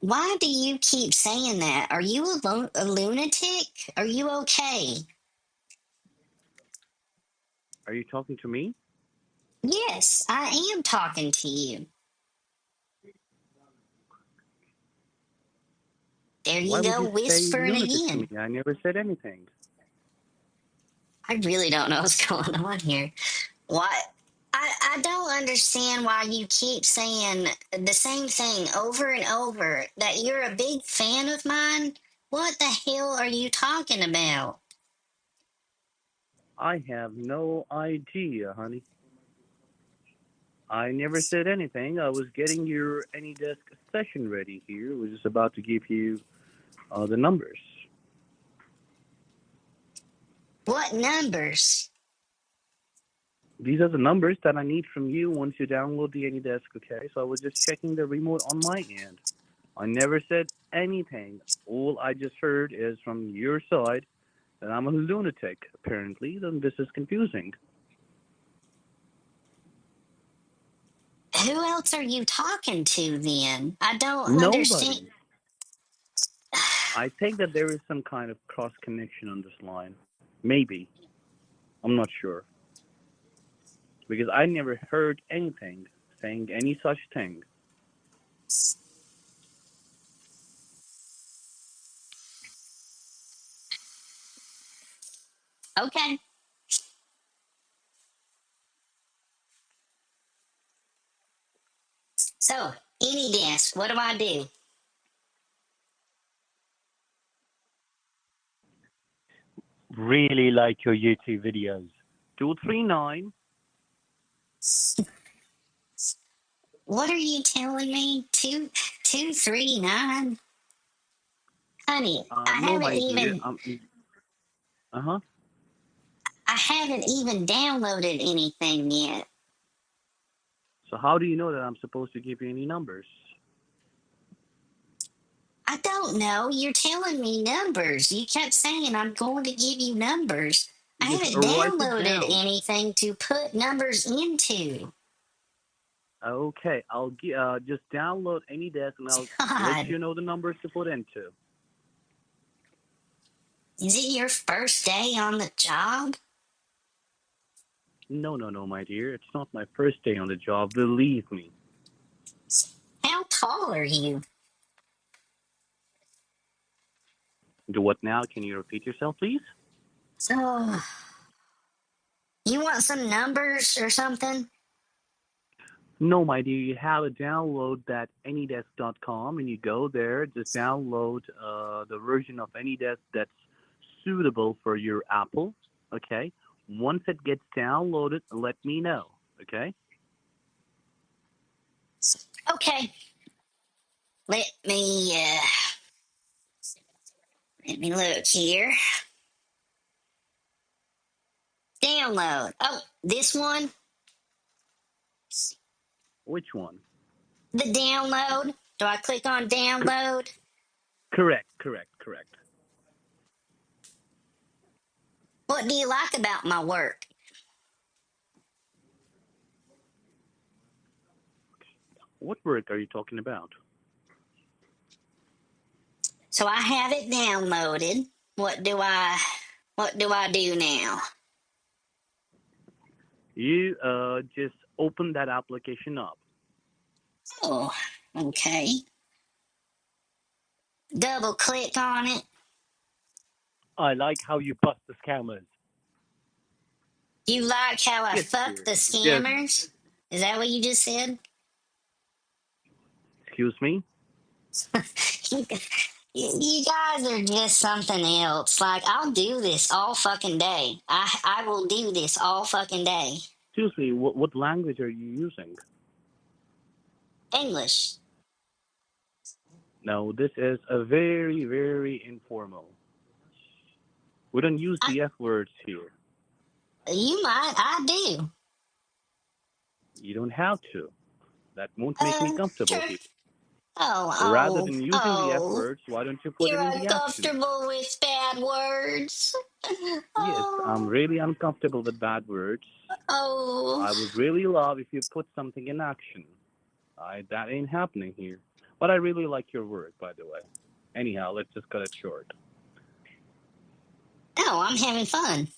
Why do you keep saying that? Are you a lunatic? Are you okay? Are you talking to me? Yes, I am talking to you. There Why you would go, you say whispering lunatic to me? again. I never said anything. I really don't know what's going on here. What? I don't understand why you keep saying the same thing over and over that you're a big fan of mine. What the hell are you talking about? I have no idea, honey. I never said anything. I was getting your AnyDesk session ready here. I was just about to give you the numbers. What numbers? These are the numbers that I need from you once you download the AnyDesk, okay? So I was just checking the remote on my end. I never said anything. All I just heard is from your side that I'm a lunatic. Apparently, then this is confusing. Who else are you talking to then? I don't understand. Nobody. I think that there is some kind of cross connection on this line. Maybe. I'm not sure. Because I never heard anything saying any such thing. Okay. So, any desk, what do I do? Really like your YouTube videos. 239. What are you telling me? 239? Honey, No, my dear. Uh-huh. I haven't even downloaded anything yet. So how do you know that I'm supposed to give you any numbers? I don't know. You're telling me numbers. You kept saying I'm going to give you numbers. I Just haven't write it downloaded down. anything to put numbers into. Okay, just download any desk and I'll let God, you know the numbers to put into. is it your first day on the job? No, no, no, my dear. It's not my first day on the job. Believe me. How tall are you? Do what now? Can you repeat yourself, please? Oh, you want some numbers or something? No, my dear. You have to download that anydesk.com and you go there. Just download the version of AnyDesk that's suitable for your Apple. Okay. Once it gets downloaded, let me know. Okay. Okay, let me uh, let me look here. Download. Oh, this one, Which one? the download. Do I click on C- download? correct. Correct. Correct. What do you like about my work? What work are you talking about? So I have it downloaded. What do I do now? You just open that application up. Oh, okay. Double click on it. I like how you bust the scammers. You like how I Yes, fuck dear. the Just scammers? Is that what you just said? excuse me. you, you guys are just something else. Like I'll do this all fucking day. I will do this all fucking day. Excuse me. What language are you using? English. No, this is a very, very informal. We don't use I, the F words here. you might. I do. You don't have to. That won't make me comfortable Sure. here. Oh, Rather oh, than using the F oh. words, why don't you put it You're in the absence? uncomfortable with bad words. Yes, I'm Oh, really uncomfortable with bad words. oh. I would really love if you put something in action. That ain't happening here. But I really like your work, by the way. Anyhow, let's just cut it short. Oh, I'm having fun.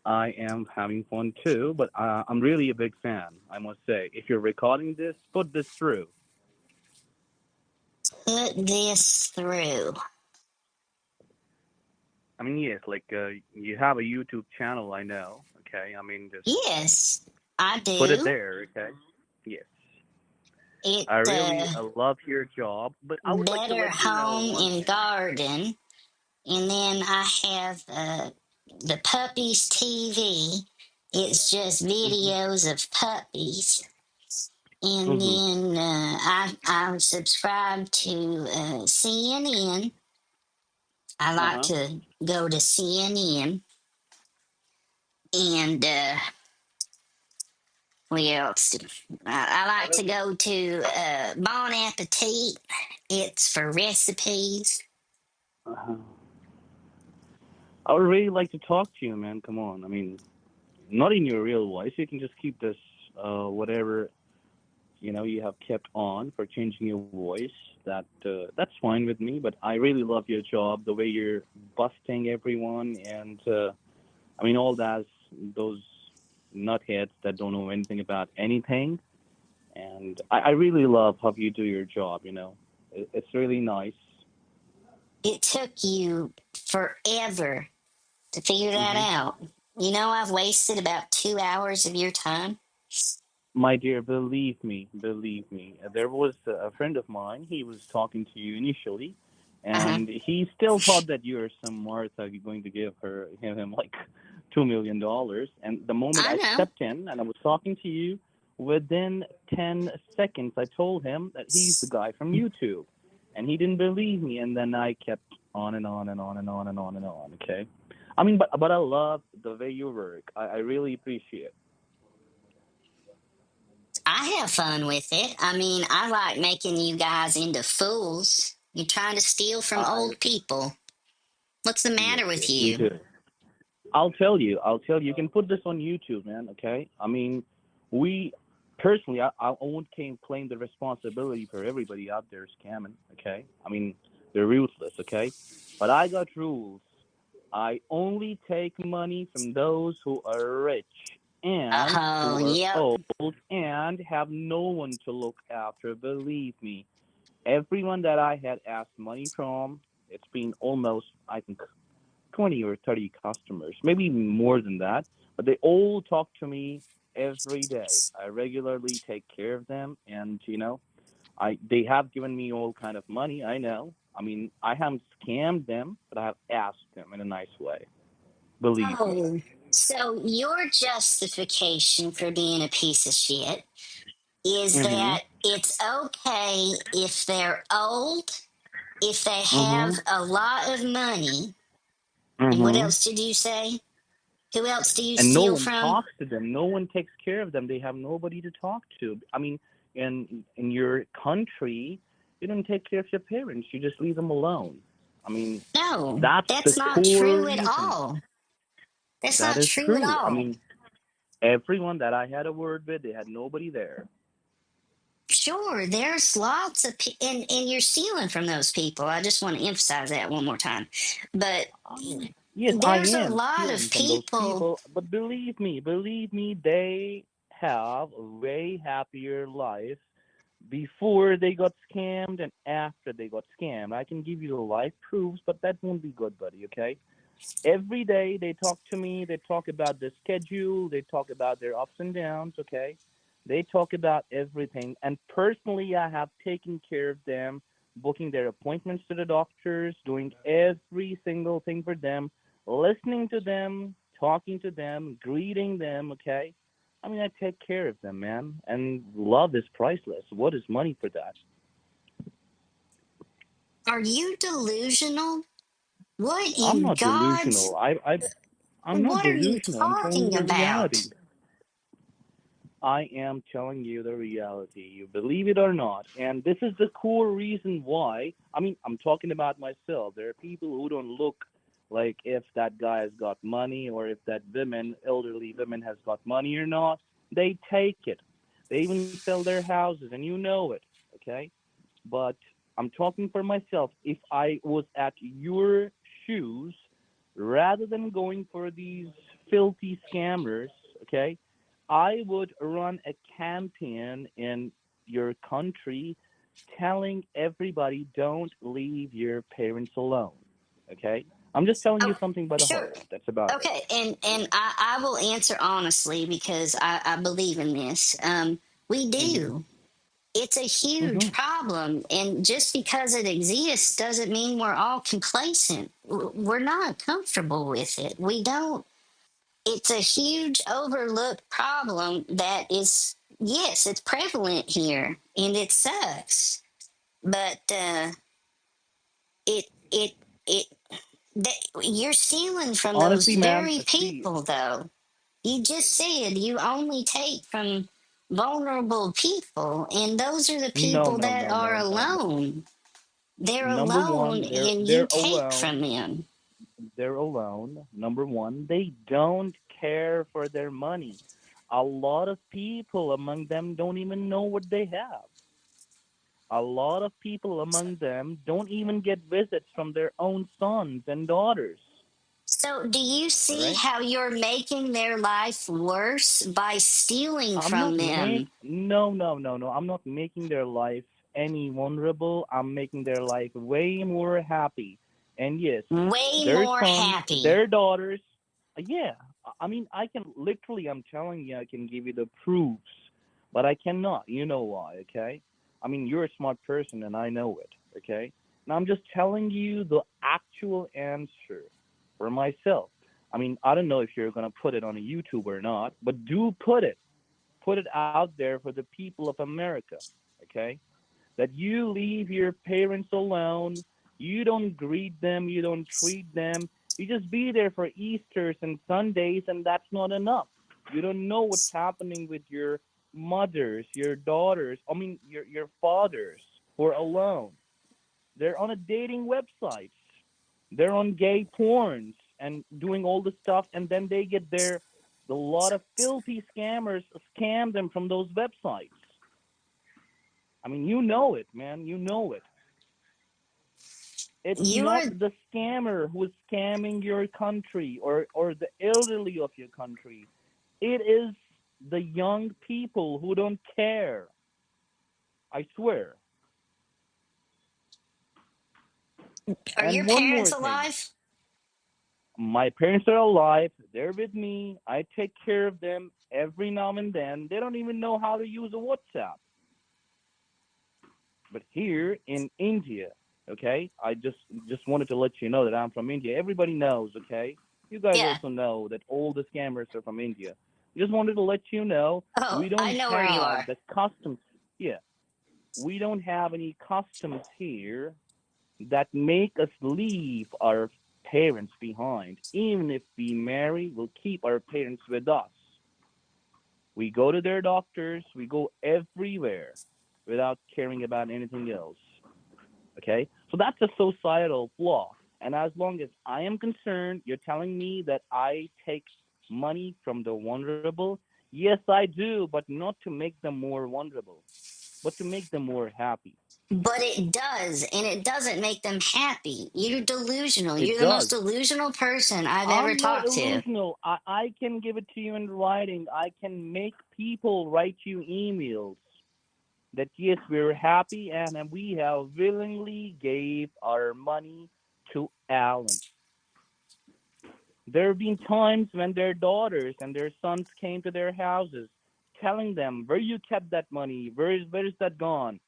I am having fun too, but I'm really a big fan, I must say. If you're recording this, put this through. Put this through. I mean, yes, like you have a YouTube channel, I know. Okay, I mean, just Yes, I put it do. there. Okay, yes. It I really love your job, but I would like to better let you know home one and thing. garden, and then I have the puppies TV. It's just Mhm. videos of puppies, and Mhm. then I'm subscribed to CNN. I Uh like huh. to go to CNN, and what else? I like to go to Bon Appetit. It's for recipes. Uh-huh. I would really like to talk to you, man. Come on. I mean, not in your real voice. You can just keep this, whatever you have kept on for changing your voice. That's fine with me. But I really love your job, the way you're busting everyone, and I mean all that those nutheads that don't know anything about anything. And I really love how you do your job. It's really nice. It took you forever to figure that Hmm. out. I've wasted about 2 hours of your time. My dear, believe me. There was a friend of mine. He was talking to you initially, Uh huh. and he still thought that you are some Martha going to give him like $2 million. And the moment I I know. stepped in and I was talking to you, within 10 seconds, I told him that he's the guy from YouTube, and he didn't believe me. And then I kept on and on and on and on and on and on. Okay, I mean, but I love the way you work. I really appreciate. I have fun with it. I mean, I like making you guys into fools. You're trying to steal from I old people. What's the Yes, matter yes, with you you? do. I'll tell you. I'll tell you. You can put this on YouTube, man. Okay. I mean, we personally, I won't claim the responsibility for everybody out there scamming. Okay. I mean, they're ruthless. Okay. But I got rules. I only take money from those who are rich and Oh, who are yep. old and have no one to look after. Believe me, everyone that I had asked money from, it's been almost, I think, 20 or 30 customers, maybe more than that, but they all talk to me every day. I regularly take care of them, and I they have given me all kind of money. I know. I mean, I haven't scammed them, but I have asked them in a nice way. Believe me. Oh, so your justification for being a piece of shit is Mhm. that it's okay if they're old, if they have Mhm. a lot of money, and what Mhm. else did you say? Who else do you And no steal one from? talks to them. No one takes care of them. They have nobody to talk to. I mean, in your country, you don't take care of your parents. You just leave them alone. I mean, No, that's the that's not core true at reason. all. That's That not is true at true. I all. mean, everyone that I had a word with, they had nobody there. Sure, there's lots of, and you're stealing from those people. I just want to emphasize that one more time. But Yes, I there's a am lot of stealing from those people. people, but believe me, they have a way happier life before they got scammed and after they got scammed. I can give you the live proofs, but that won't be good, buddy, okay? Every day they talk to me, they talk about their schedule, they talk about their ups and downs, okay? They talk about everything. And personally, I have taken care of them, booking their appointments to the doctors, doing every single thing for them, listening to them, talking to them, greeting them, okay? I mean, I take care of them, man. And love is priceless. What is money for that? Are you delusional? What I'm in not God's, delusional. I'm not what are you delusional. I'm telling you talking the reality. about? I am telling you the reality. You believe it or not. And this is the core reason why. I mean, I'm talking about myself. There are people who don't look like if that guy has got money or if that elderly woman has got money or not. They take it. They even sell their houses, and you know it. Okay? But I'm talking for myself. If I was at your shoes, rather than going for these filthy scammers, okay, I would run a campaign in your country telling everybody don't leave your parents alone. Okay? I'm just telling you Oh, something by the sure. heart. That's about it. Okay, and I will answer honestly because I believe in this. We Mhm. do. It's a huge Mhm. problem, and just because it exists doesn't mean we're all complacent. We're not comfortable with it. We don't. It's a huge overlooked problem that is, yes, it's prevalent here, and it sucks. But it it it that you're stealing from those Honestly, man, very see, people, though. You just said you only take from vulnerable people, and those are the no, people no, that no, are no, no, no. alone. They're Number alone, one, and you they're take from alone. them. They're alone. Number one, they don't care for their money. A lot of people among them don't even know what they have. A lot of people among them don't even get visits from their own sons and daughters. So, do you All see right? how you're making their life worse by stealing I'm from not make them? no no no no. I'm not making their life any vulnerable. I'm making their life way more happy. And yes, Way their more sons, happy. their daughters. Yeah, I mean, I can literally, I'm telling you, I can give you the proofs, but I cannot. You know why, okay? I mean, you're a smart person, and I know it, okay? And I'm just telling you the actual answer for myself. I mean, I don't know if you're gonna put it on a YouTube or not, but do put it. Put it out there for the people of America, okay? That you leave your parents alone. You don't greet them. You don't treat them. You just be there for Easters and Sundays, and that's not enough. You don't know what's happening with your mothers, your daughters, I mean, your fathers who are alone. They're on a dating websites. They're on gay porns and doing all the stuff, and then they get there. A lot of filthy scammers scam them from those websites. I mean, you know it, man. You know it. It's You not are the scammer who is scamming your country or the elderly of your country. It is the young people who don't care. I swear. are your And one parents more thing. alive? My parents are alive. They're with me. I take care of them every now and then. They don't even know how to use a WhatsApp. But here in India, okay, I just wanted to let you know that I'm from India. Everybody knows, okay? You guys Yeah. also know that all the scammers are from India. Just wanted to let you know Oh, we I don't know where you have are. the customs. Yeah, we don't have any customs here that make us leave our parents behind. Even if we marry, we'll keep our parents with us. We go to their doctors, we go everywhere without caring about anything else. Okay? So that's a societal flaw. And as long as I am concerned, you're telling me that I take money from the vulnerable. Yes, I do, but not to make them more vulnerable, but to make them more happy. But it does, and it doesn't make them happy. You're delusional. It You're the most does. delusional person I've ever I'm not talked to. illusional. I can give it to you in writing. I can make people write you emails that yes, we're happy and we have willingly gave our money to Alan. There have been times when their daughters and their sons came to their houses telling them where you kept that money, where is that gone?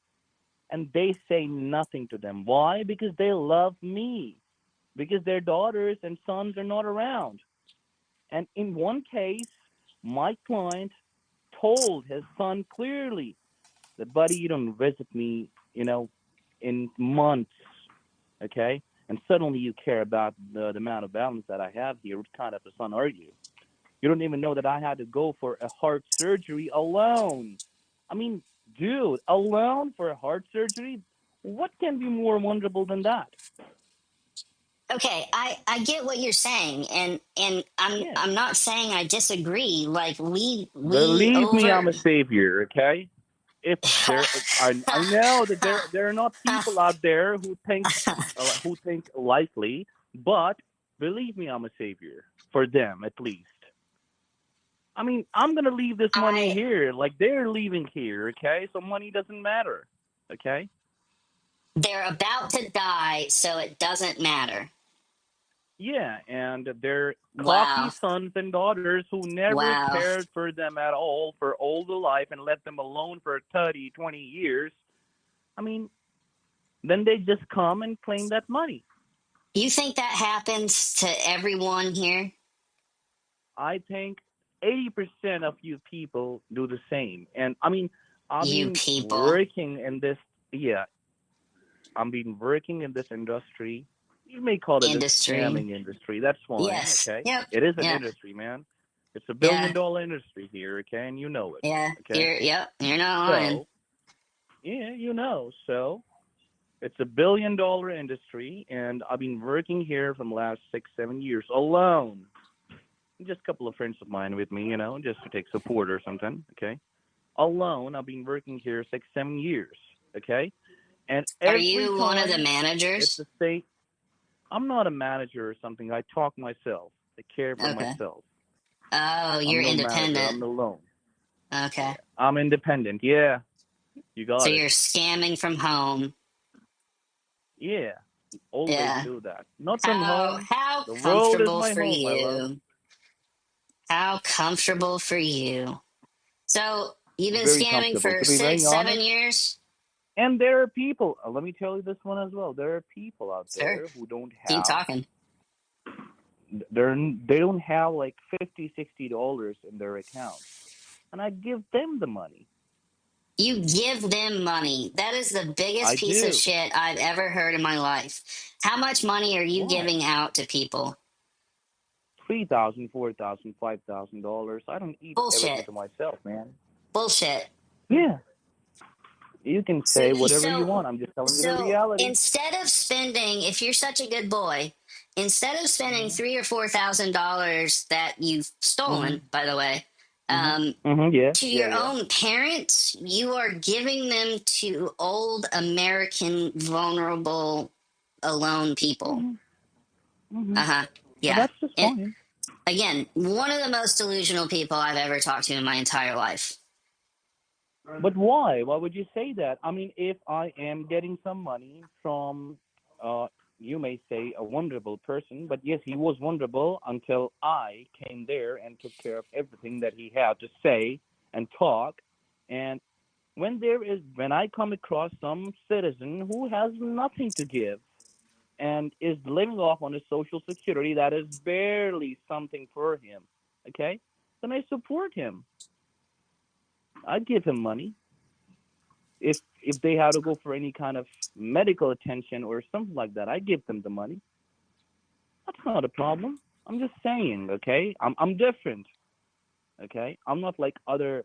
And they say nothing to them. Why? Because they love me. Because their daughters and sons are not around. And in one case, my client told his son clearly that, buddy, you don't visit me, in months, okay? And suddenly you care about the amount of balance that I have here. What kind of a son are you? You don't even know that I had to go for a heart surgery alone. I mean, dude, alone for a heart surgery? What can be more wonderful than that? Okay, I get what you're saying, and Yeah. I'm not saying I disagree. Like we Believe me, over. I'm a savior, okay? If there, I know that there are not people out there who think likely, but believe me, I'm a savior for them at least. I mean, I'm gonna leave this money I here, like they're leaving here, okay? So money doesn't matter, okay? They're about to die, so it doesn't matter. Yeah, and they're cocky Wow, sons and daughters who never wow. cared for them at all for all the life and let them alone for 30, 20 years. I mean, then they just come and claim that money. You think that happens to everyone here? I think 80% of you people do the same. And I mean, I've You been people, working in this, yeah, I've been working in this industry. You may call it a industry. scamming industry. That's fine, Yes. okay? Yep. It is an Yep. industry, man. It's a billion Yeah. dollar industry here, okay? And you know it, Yeah. okay? You're not lying. So, yeah, you know. So, it's a billion-dollar industry, and I've been working here from the last 6, 7 years alone. Just a couple of friends of mine with me, just to take support or something, okay? Alone, I've been working here 6, 7 years, okay? And Are every you one of the time it's managers? the same. I'm not a manager or something. I talk myself. I care for Okay. myself. Oh, I'm you're no manager. independent. I'm alone. Okay. Yeah, I'm independent. Yeah, you So got it. you're scamming from home. Yeah. Always Yeah. do that. Not from How home. how The world is comfortable my for home, my love. you. How comfortable for you. So you've been Very scamming comfortable. for To be six, very 7 honest, years? and there are people, let me tell you this one as well. There are people out Sure. there who don't Keep have, talking. they don't have like 50, $60 in their account. And I give them the money. You give them money. That is the biggest I piece of do. shit I've ever heard in my life. How much money are you Why? giving out to people? 3,000, 4,000, $5,000. I don't eat everything Bullshit. to myself, man. Bullshit. Yeah. You can So, say whatever you so, want. I'm just telling you the so reality. instead of spending, if you're such a good boy, instead of spending Mhm. $3,000 or $4,000 that you've Mhm. stolen, by the way, Mhm. um, Mhm. Yeah. to Yeah. your Yeah. own parents, you are giving them to old American vulnerable alone people. Mhm. Mhm. Uh-huh. Well, Yeah. that's just And fine. again, one of the most delusional people I've ever talked to in my entire life. But why? Why would you say that? I mean, if I am getting some money from, uh, you may say a vulnerable person, but yes, he was vulnerable until I came there and took care of everything that he had to say and talk. And when I come across some citizen who has nothing to give and is living off on his social security that is barely something for him, okay, then I support him. I give him money if they have to go for any kind of medical attention or something like that. I give them the money. That's not a problem. I'm just saying, okay? I'm different, okay? I'm not like other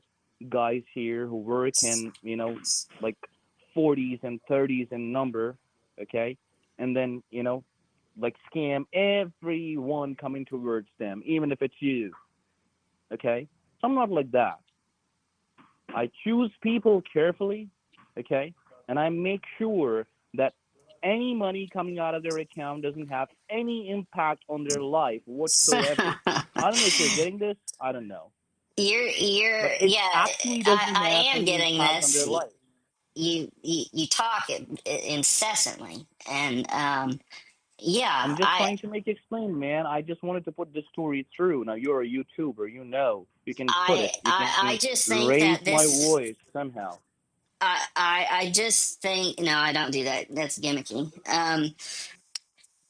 guys here who work in, like 40s and 30s in number, okay? And then, like scam everyone coming towards them, even if it's you, okay? So I'm not like that. I choose people carefully, okay? And I make sure that any money coming out of their account doesn't have any impact on their life whatsoever. I don't know if you're getting this. I don't know. You're But it yeah, actually doesn't I have am any getting impact on this. their life. You talk incessantly, and yeah, I'm just trying to make it explain, man. I just wanted to put this story through. Now you're a YouTuber, you can put it. You I can just think raise that my this. voice somehow. I just think no, I don't do that. That's gimmicky.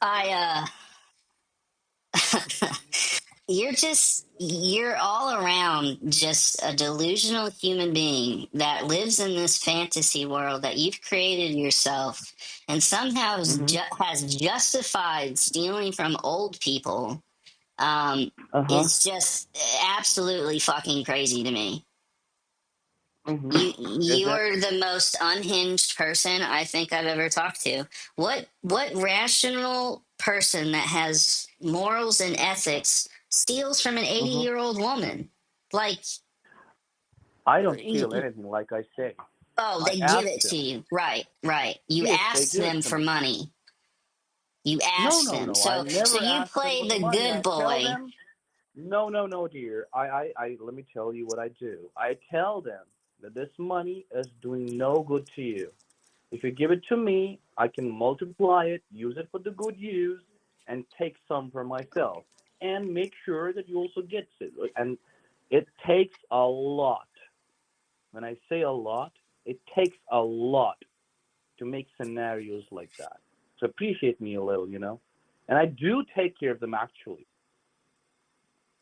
I you're all around just a delusional human being that lives in this fantasy world that you've created yourself and somehow Mhm. has justified stealing from old people. um Uh huh. is just absolutely fucking crazy to me. Mhm. Is You it? are the most unhinged person I think I've ever talked to. What rational person that has morals and ethics steals from an 80-year Mhm. year old woman? Like, I don't steal anything, like I say. oh, I they give ask it to them. you. Right, right. You Yes, they ask give it them to for me. money. You No, ask no, them. no. I So never you ask them play for the the money. good I tell boy. them, no, no, no, dear. Let me tell you what I do. I tell them that this money is doing no good to you. If you give it to me, I can multiply it, use it for the good use, and take some for myself, and make sure that you also get it. And it takes a lot. When I say a lot, it takes a lot to make scenarios like that. So appreciate me a little. And I do take care of them actually.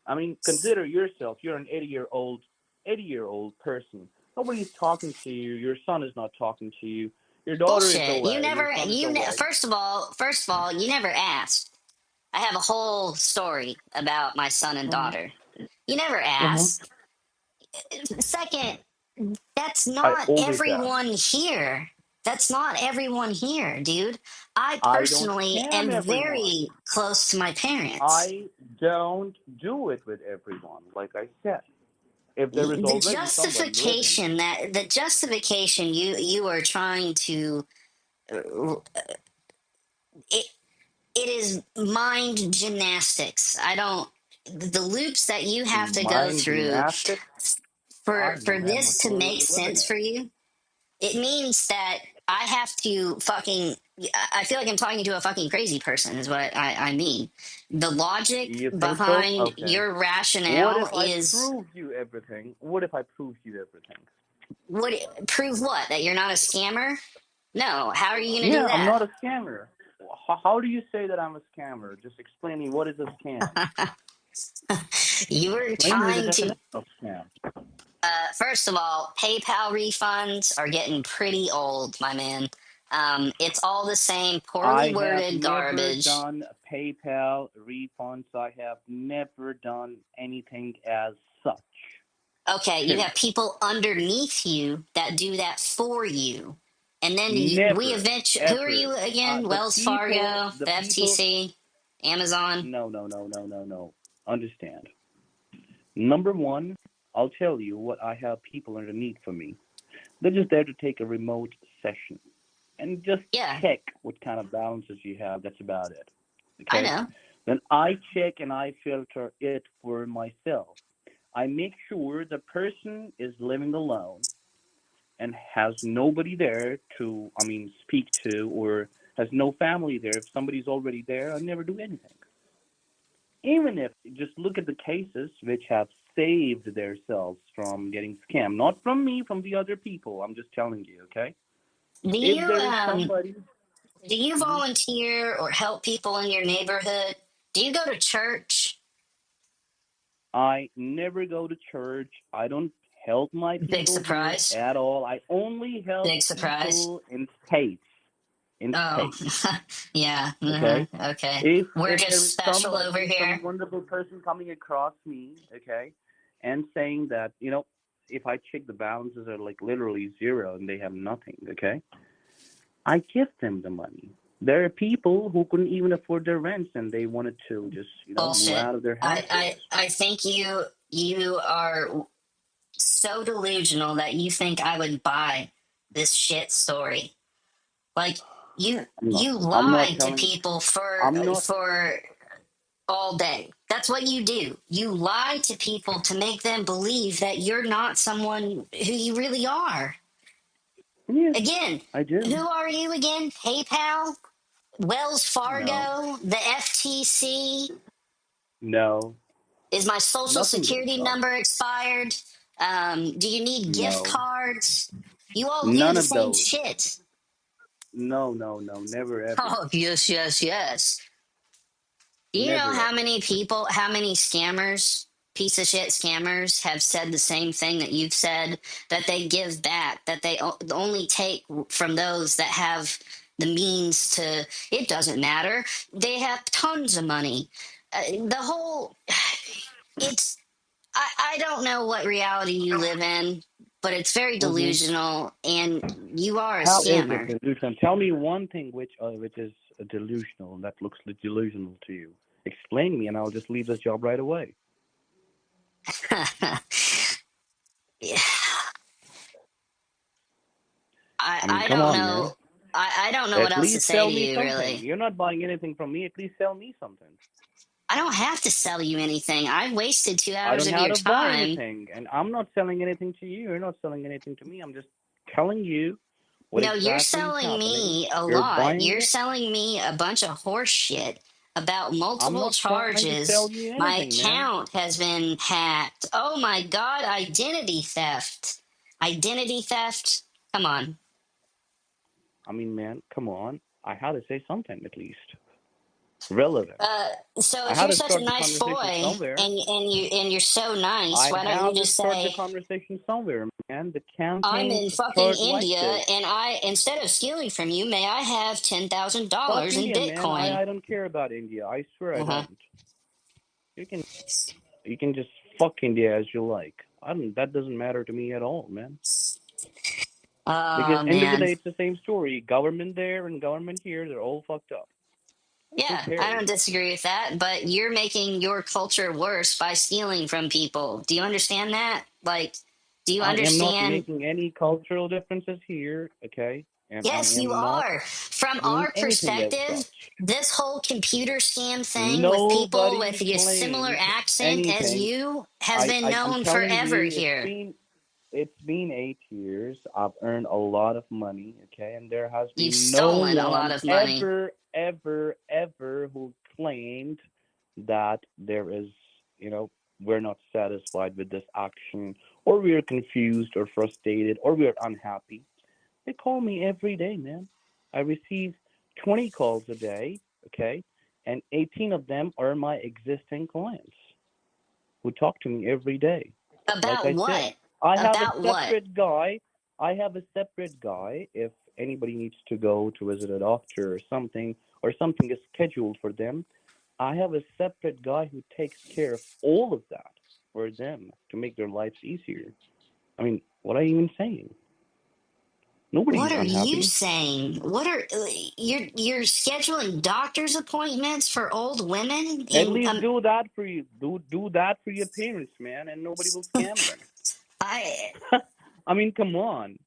I mean, consider yourself. You're an 80-year-old person. Nobody's talking to you. Your son is not talking to you. Your daughter is Bullshit. away. Your son is away. First of all, you never asked. I have a whole story about my son and Mhm. daughter. You never Mhm. asked. Second, that's I not always ask. everyone here. That's not everyone here, dude. I I don't personally scam am everyone. very close to my parents. I don't do it with everyone. Like I said, if there is The already somebody living. justification you are trying to it it is mind gymnastics. I don't the loops that you have to go Mind through gymnastics. I don't know, for man. this What to world are make we living sense in? for you. It means that I have to fucking I feel like I'm talking to a fucking crazy person, is what I mean. The logic You think so? behind Okay. your What rationale if I is prove you everything? What if I prove you everything? what prove what? That you're not a scammer? No. How are you going to do Yeah, I'm that? not a scammer. How do you say that I'm a scammer? Just explain me what is a scam. You were Explain me the trying to. definition of scam. First of all, PayPal refunds are getting pretty old, my man. It's all the same poorly I have worded never garbage. done PayPal refunds. I have never done anything as such. Okay, you have Period. people underneath you that do that for you. And then we Never, eventually, who are ever. you again? Wells Fargo, The the people. FTC, Amazon. No, no, no, no, no, no. Understand. Number one, I'll tell you what I have people underneath for me. They're just there to take a remote session and just Yeah, check what kind of balances you have. That's about it. I Okay? know. Then I check and I filter it for myself. I make sure the person is living alone and has nobody there to, speak to, or has no family there. If somebody's already there, I never do anything. Even if, just look at the cases which have saved themselves from getting scammed, not from me, from the other people. I'm just telling you, okay? Do If you there is um somebody, do you mhm, volunteer or help people in your neighborhood? Do you go to church? I never go to church. I don't help my Big people here surprise. at all. I only help Big surprise. people in states. In Oh, states, yeah. okay? Okay. If We're if there just is special over somebody, some here. wonderful person coming across me, okay, and saying that, if I check the balances are like literally zero and they have nothing, okay, I give them the money. There are people who couldn't even afford their rents and they wanted to just, move Bullshit. out of their houses. I think you are so delusional that you think I would buy this shit story. Like you I'm not lie to telling. people I'm not. for all day. That's what you do. You lie to people to make them believe that you're not someone who you really are. Yes, Again, I who do. are you again? PayPal, Wells No, Fargo, the FTC. no, Is my social nothing like security that. number expired? Do you need gift No, cards? You all do none the of same those. shit. No, no, no, never ever, Oh, yes, yes, yes. Do you know never how ever. many people, how many scammers, piece of shit scammers, have said the same thing that you've said, that they give back, that they only take from those that have the means to, it doesn't matter. They have tons of money. The whole, it's, I don't know what reality you live in, but it's very Hmm. delusional, and you are a How is it scammer. delusional? Tell me one thing which is delusional that looks delusional to you. Explain me, and I'll just leave this job right away. Yeah, I Come don't on, man. know. I don't know what At else to least say sell to me you, something. really. You're not buying anything from me. At least sell me something. I don't have to sell you anything. I've wasted two I hours don't of have your to buy time. anything, and I'm not selling anything to you. You're not selling anything to me. I'm just telling you what No, you're exactly is selling happening. me a You're lot. buying You're it. selling me a bunch of horse shit about I'm multiple not trying to charges. sell you My anything, man. account has been hacked. Oh my God, identity theft. Identity theft? Come on. Man, come on. I had to say something at least relevant. Uh, so I if had you're to such a start the nice conversation boy somewhere. and you're so nice, I why don't you have to just start the say, conversation somewhere, man. The I'm campaigns in fucking start like India, this. and I, instead of stealing from you, may I have Fuck $10,000 in India, man. Bitcoin? I don't care about India. I swear I Uh-huh. don't. You can just fuck India as you like. I don't. That doesn't matter to me at all, man. Because Oh end of the man. day, it's the same story. Government there and government here, they're all fucked up. Who Yeah, I cares? don't disagree with that, but you're making your culture worse by stealing from people. Do you understand that? Like, do you I am not understand? making any cultural differences here, okay? And I Yes, you am not are. From doing our anything as perspective, such. this whole computer scam thing with people Nobody with a similar claimed accent as anything. you has been I'm known telling forever you, it's here. been. it's been 8 years. I've earned a lot of money, okay, and there has You've been no stolen a lot one of money. ever who claimed that there is, you know, we're not satisfied with this action, or we're confused or frustrated or we're unhappy. They call me every day, man. I receive 20 calls a day, okay, and 18 of them are my existing clients who talk to me every day. Like About I said, what? I have a About what? separate guy. I have a separate guy if anybody needs to go to visit a doctor or something is scheduled for them. I have a separate guy who takes care of all of that for them to make their lives easier. I mean, what are you even saying? What Nobody's are you unhappy. saying? What are you're scheduling doctor's appointments for old women At in least do that for you. Do that for your parents, man, and nobody will scam them. I I mean, come on.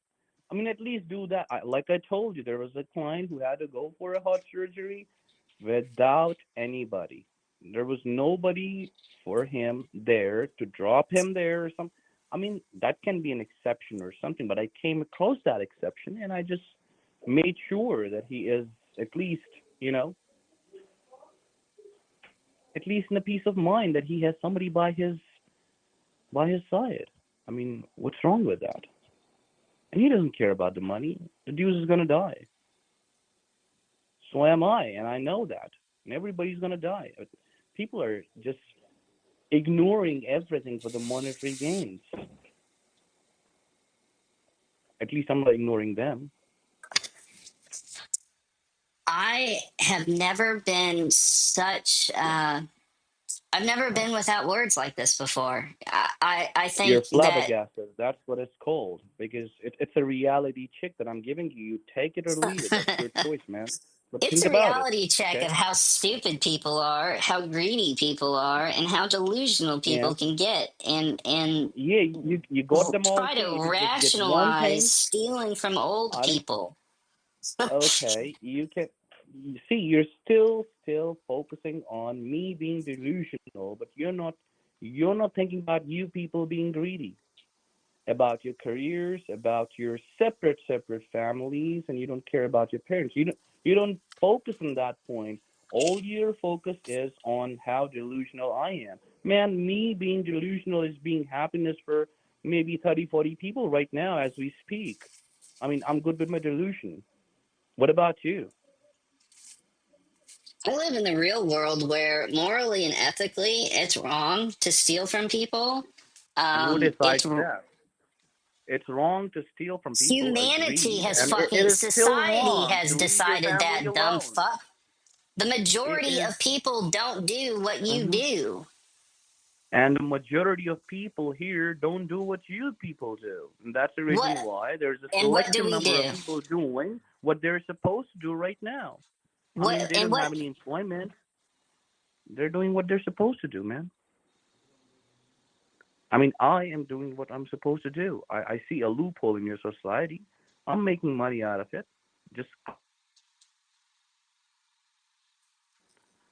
I mean, at least do that. Like I told you, there was a client who had to go for a heart surgery without anybody. There was nobody for him there to drop him there or something. I mean, that can be an exception or something, but I came across that exception and I just made sure that he is at least, you know, at least in a peace of mind that he has somebody by his side. I mean, what's wrong with that? And he doesn't care about the money. The dude is gonna die. So am I, and I know that. And everybody's gonna die. People are just ignoring everything for the monetary gains. At least I'm not ignoring them. I have never been such I've never been without words like this before. I You're think that flabbergasted. That's what it's called because it's a reality check that I'm giving you. You take it or leave it. That's your choice, man. But it's think a about it, reality check okay? of how stupid people are, how greedy people are, and how delusional Yeah, people can get, and yeah. You got them all try three. to You could just get one rationalize thing. stealing from old I don't. people. Okay, you can. You see, you're still focusing on me being delusional, but you're not thinking about you people being greedy, about your careers, about your separate families, and you don't care about your parents. You don't focus on that point. All your focus is on how delusional I am. Man, me being delusional is being happiness for maybe 30, 40 people right now as we speak. I mean, I'm good with my delusion. What about you? I live in the real world where morally and ethically it's wrong to steal from people. Who It's decides that? It's wrong to steal from people, humanity agreed, has and it fucking is still society wrong has to leave your decided family that dumb alone. fuck. The It majority is. of people don't do what you Mhm. do. And the majority of people here don't do what you people do. And that's the What reason why there's a and what do selective we number of do? people doing what they're supposed to do right now. I What mean, they and don't what have any employment. They're doing what they're supposed to do, man. I mean, I am doing what I'm supposed to do. I see a loophole in your society. I'm making money out of it. Just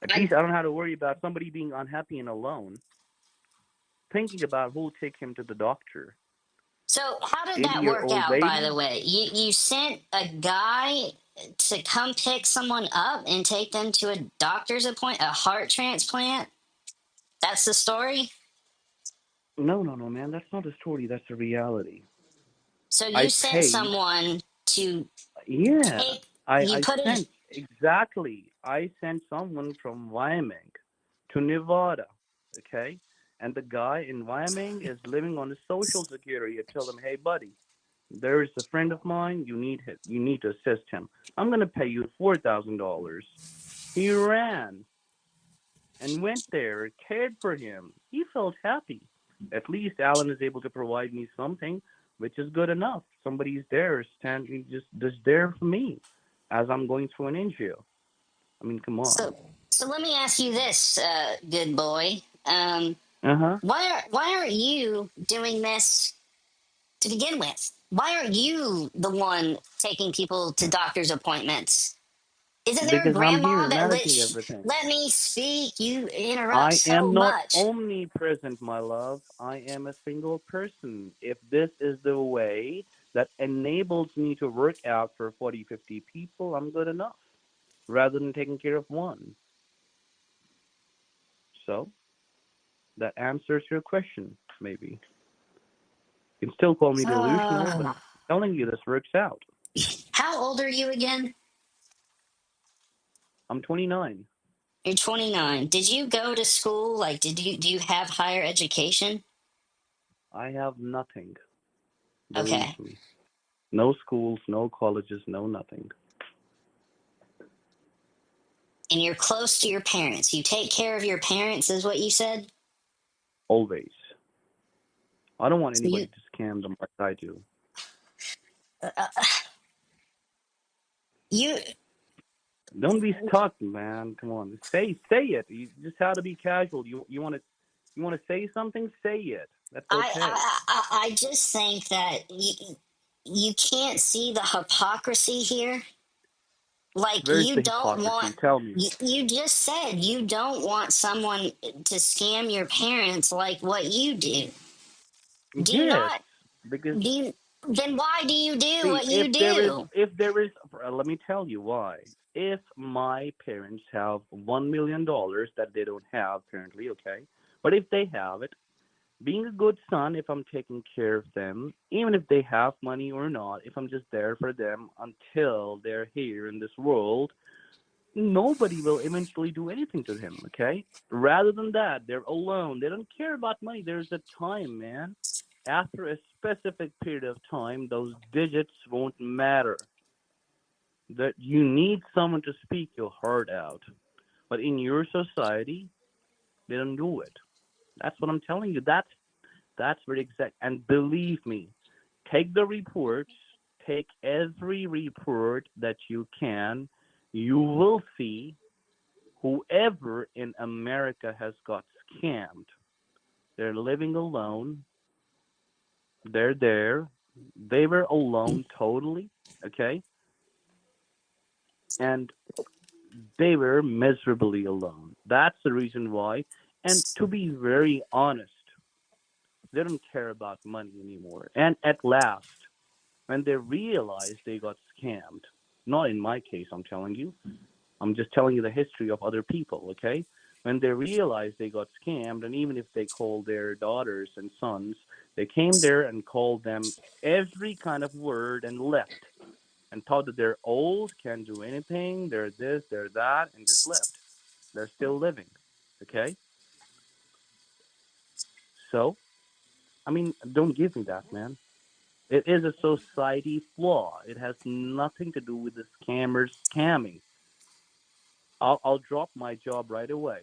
at I least I don't have to worry about somebody being unhappy and alone, thinking about who'll take him to the doctor. so how did that 80-year-old work old out, by lady? the way? You sent a guy to come pick someone up and take them to a doctor's appointment, a heart transplant? That's the story? No, no, no, man. That's not a story. That's a reality. So I you sent paid. someone to Yeah, take I, you I put a sent exactly. I sent someone from Wyoming to Nevada, okay? And the guy in Wyoming is living on his social security. I tell him, hey, buddy, there is a friend of mine. You need to assist him. I'm gonna pay you $4,000. He ran and went there, cared for him. He felt happy. At least Alan is able to provide me something, which is good enough. Somebody's there, standing just there for me as I'm going through an injury. I mean, come on. so so let me ask you this, good boy. Uh huh. Why aren't you doing this to begin with? Why aren't you the one taking people to doctor's appointments? Isn't there a because I'm grandma here that managing everything. let me speak? You interrupt I so am not much. omnipresent, my love. I am a single person. If this is the way that enables me to work out for 40, 50 people, I'm good enough rather than taking care of one. So that answers your question, maybe. You can still call me delusional, but Uh, I'm telling you this works out. how old are you again? I'm 29. You're 29. Did you go to school? Like, do you have higher education? I have nothing, believe Okay. me. No schools, no colleges, no nothing. And you're close to your parents. You take care of your parents, is what you said? Always. I don't want So you, anybody to scam them like I do. uh, uh, you, Don't be stuck, man. Come on, say it. You just have to be casual. You want to say something, say it. That's okay. I just think that you can't see the hypocrisy here. Like, Where's you the don't want, hypocrisy? Tell me. you just said you don't want someone to scam your parents like what you do. Do you Yes, not? because Do you, then why do you do see, what if you there is, do? if there is, let me tell you why. If my parents have $1 million that they don't have currently, okay, but if they have it, being a good son, if I'm taking care of them, even if they have money or not, if I'm just there for them until they're here in this world, nobody will eventually do anything to him, okay? Rather than that, they're alone. They don't care about money. There's a time, man. After a specific period of time, those digits won't matter. That you need someone to speak your heart out. But in your society, they don't do it. That's what I'm telling you. That's very exact. And believe me, take the reports, take every report that you can. You will see whoever in America has got scammed. They're living alone. They're there. They were alone totally, okay? And they were miserably alone. That's the reason why. And to be very honest, they don't care about money anymore. And at last, when they realized they got scammed, not in my case, I'm telling you, I'm just telling you the history of other people, okay? When they realized they got scammed, and even if they called their daughters and sons, they came there and called them every kind of word and left and thought that they're old, can't do anything, they're this, they're that, and just left. They're still living, okay? So, I mean, don't give me that, man. It is a society flaw. It has nothing to do with the scammers scamming. I'll drop my job right away.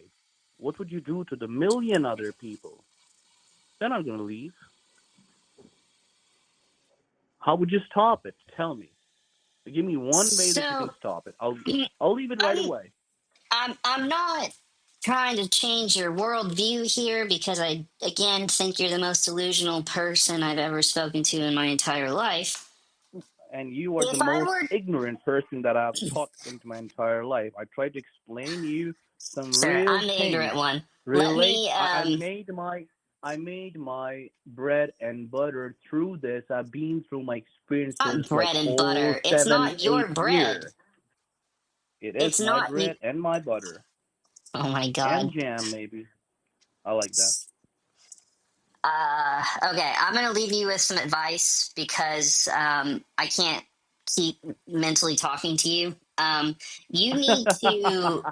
What would you do to the million other people? They're not going to leave. How would you stop it? Tell me. Give me one way that you can So, stop it. I'll leave it right I'm away. I'm not trying to change your worldview here because I again think you're the most delusional person I've ever spoken to in my entire life. And you are the If I most were, ignorant person that I've talked into my entire life. I tried to explain you some sir, real I'm the things. ignorant one. Let Relate. me I made my bread and butter through this. I've been through my experiences not like bread and whole butter. It's seven, not your 8 years. bread. It is It's my not you. bread and my butter Oh my and god. jam, maybe. I like that. Okay, I'm going to leave you with some advice because I can't keep mentally talking to you. You need to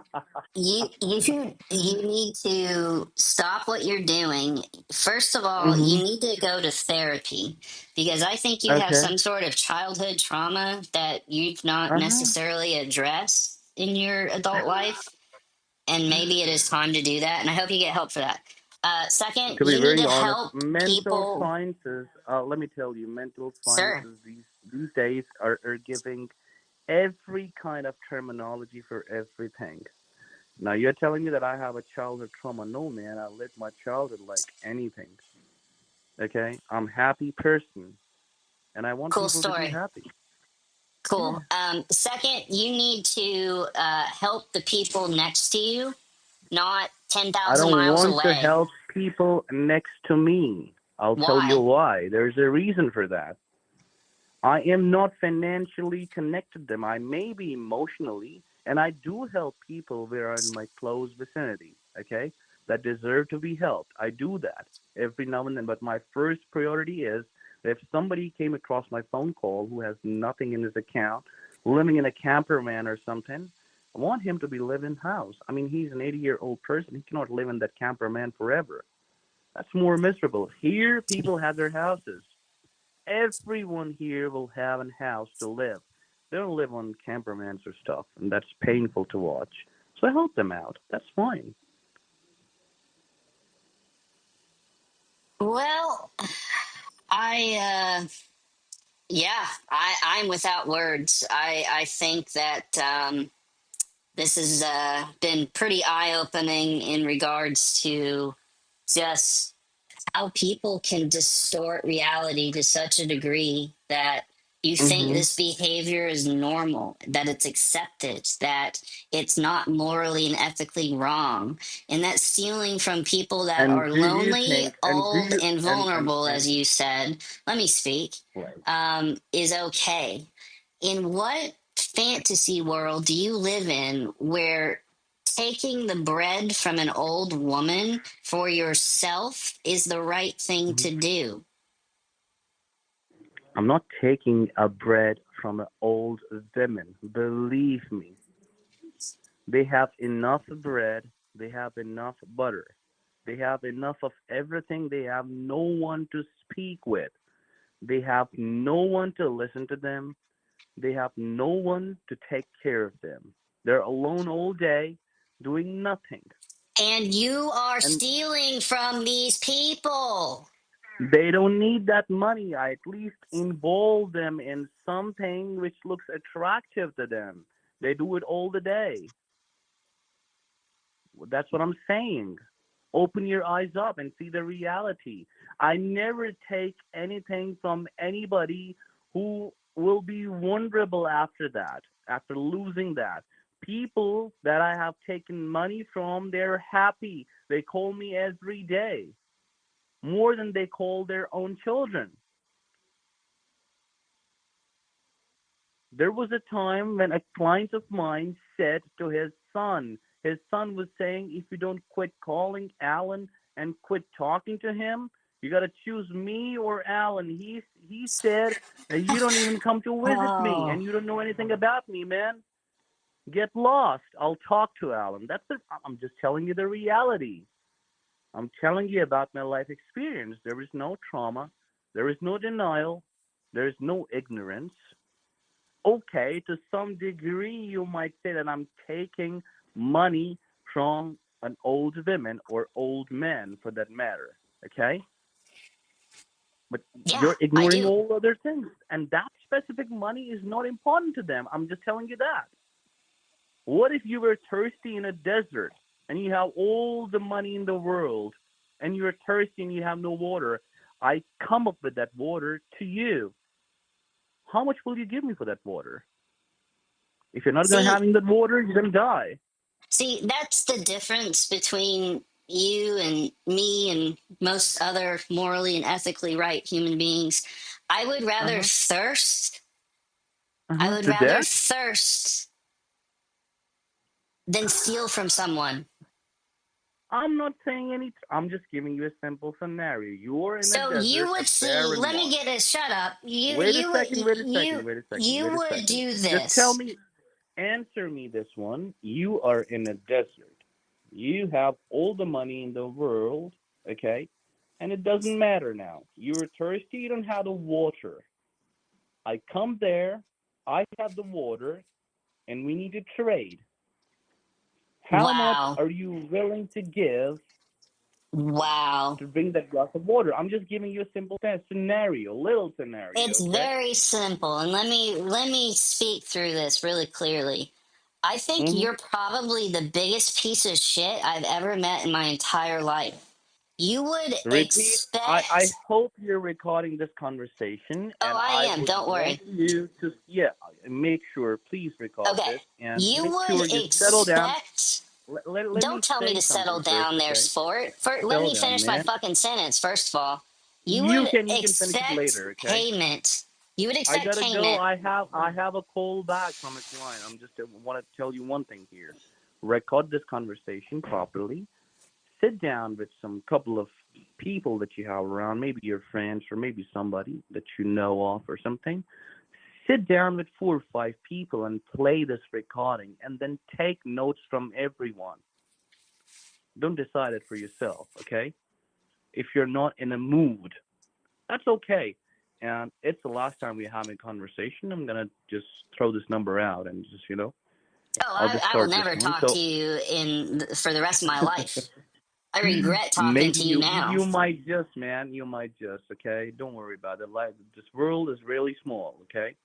you need to stop what you're doing. First of all, you Mhm. need to go to therapy because I think you have Okay. some sort of childhood trauma that you've not Uh huh. necessarily addressed in your adult life, and maybe it is time to do that. And I hope you get help for that. Second, To be you need very to honest, help mental people. sciences. Let me tell you, mental Sir, sciences these days are giving every kind of terminology for everything. Now you're telling me that I have a childhood trauma. No, man, I lived my childhood like anything. Okay, I'm a happy person, and I want cool people to be story. happy. Cool. Yeah. Second, you need to help the people next to you, not I 10,000 don't miles want to away. help people next to me. I'll tell you Why? why. There's a reason for that. I am not financially connected to them. I may be emotionally, and I do help people who are in my close vicinity, okay, that deserve to be helped. I do that every now and then, but my first priority is that if somebody came across my phone call who has nothing in his account, living in a camper van or something, I want him to be living house. I mean, he's an 80-year-old person. He cannot live in that camper van forever. That's more miserable. Here, people have their houses. Everyone here will have a house to live. They don't live on campermans or stuff, and that's painful to watch. So I help them out. That's fine. Well, I yeah, I'm without words. I think that this has been pretty eye opening in regards to just how people can distort reality to such a degree that you think Hmm. this behavior is normal, that it's accepted, that it's not morally and ethically wrong, and that stealing from people that And are do you lonely, think? And do old, you? and vulnerable, And as you said, let me speak, right. is okay. In what fantasy world do you live in where taking the bread from an old woman for yourself is the right thing Mhm. to do? I'm not taking a bread from an old woman. Believe me, they have enough bread. They have enough butter. They have enough of everything. They have no one to speak with. They have no one to listen to them. They have no one to take care of them. They're alone all day doing nothing. And you are And stealing from these people. they don't need that money. I at least involve them in something which looks attractive to them. They do it all the day. That's what I'm saying. Open your eyes up and see the reality. I never take anything from anybody who will be vulnerable after that, after losing that. People that I have taken money from, they're happy. They call me every day, more than they call their own children. There was a time when a client of mine said to his son was saying, if you don't quit calling Alan and quit talking to him, you got to choose me or Alan. He said, you don't even come to visit me Oh, and you don't know anything about me, man. Get lost. I'll talk to Alan. That's it. I'm just telling you the reality. I'm telling you about my life experience. There is no trauma. There is no denial. There is no ignorance. Okay, to some degree, you might say that I'm taking money from an old woman or old man for that matter. Okay, but yeah, you're I ignoring do. all other things, and that specific money is not important to them. I'm just telling you that. What if you were thirsty in a desert and you have all the money in the world and you're thirsty and you have no water? I come up with that water to you. How much will you give me for that water? If you're not going to See, having that water, you're going to die. that's the difference between you and me and most other morally and ethically right human beings. I would rather Uh-huh. thirst. I Uh-huh. would To rather death? thirst than steal from someone. I'm not saying any. I'm just giving you a simple scenario. You're in a So you desert, a would see. barren Let me one. get it. Shut up. You Wait a you would second. Wait a you second. Wait a second. you Wait a would second. do Just tell this. me. Answer me this one. You are in a desert. You have all the money in the world. Okay, and it doesn't matter now. You're thirsty. You don't have the water. I come there. I have the water, and we need to trade. How much Wow. are you willing to give Wow. to bring that glass of water? I'm just giving you a simple scenario, little scenario, It's okay? very simple, and let me speak through this really clearly. I think Mhm. you're probably the biggest piece of shit I've ever met in my entire life. You would Repeat. I expect. hope you're recording this conversation, Oh, and I I am. would Don't want worry. you to, yeah, make sure, please record Okay. this and You make would sure you settle down. expect. Let Don't me tell me say to settle something down first, there, okay? sport. Let Settle me down, finish my man. fucking sentence, first of all. You You would can finish it expect later, okay? payment. You would I expect gotta go. payment. I have a call back from a client. I'm just want to tell you one thing here. Record this conversation properly. Sit down with some couple of people that you have around, maybe your friends or maybe somebody that you know of or something. Sit down with 4 or 5 people and play this recording, and then take notes from everyone. Don't decide it for yourself, okay? If you're not in a mood, that's okay. And it's the last time we're having a conversation. I'm gonna just throw this number out and just Oh, I'll just I will start this never one. talk to So you for the rest of my life. I regret talking maybe to you now. you might just, man, you might just, okay. Don't worry about it. Life, this world is really small, okay.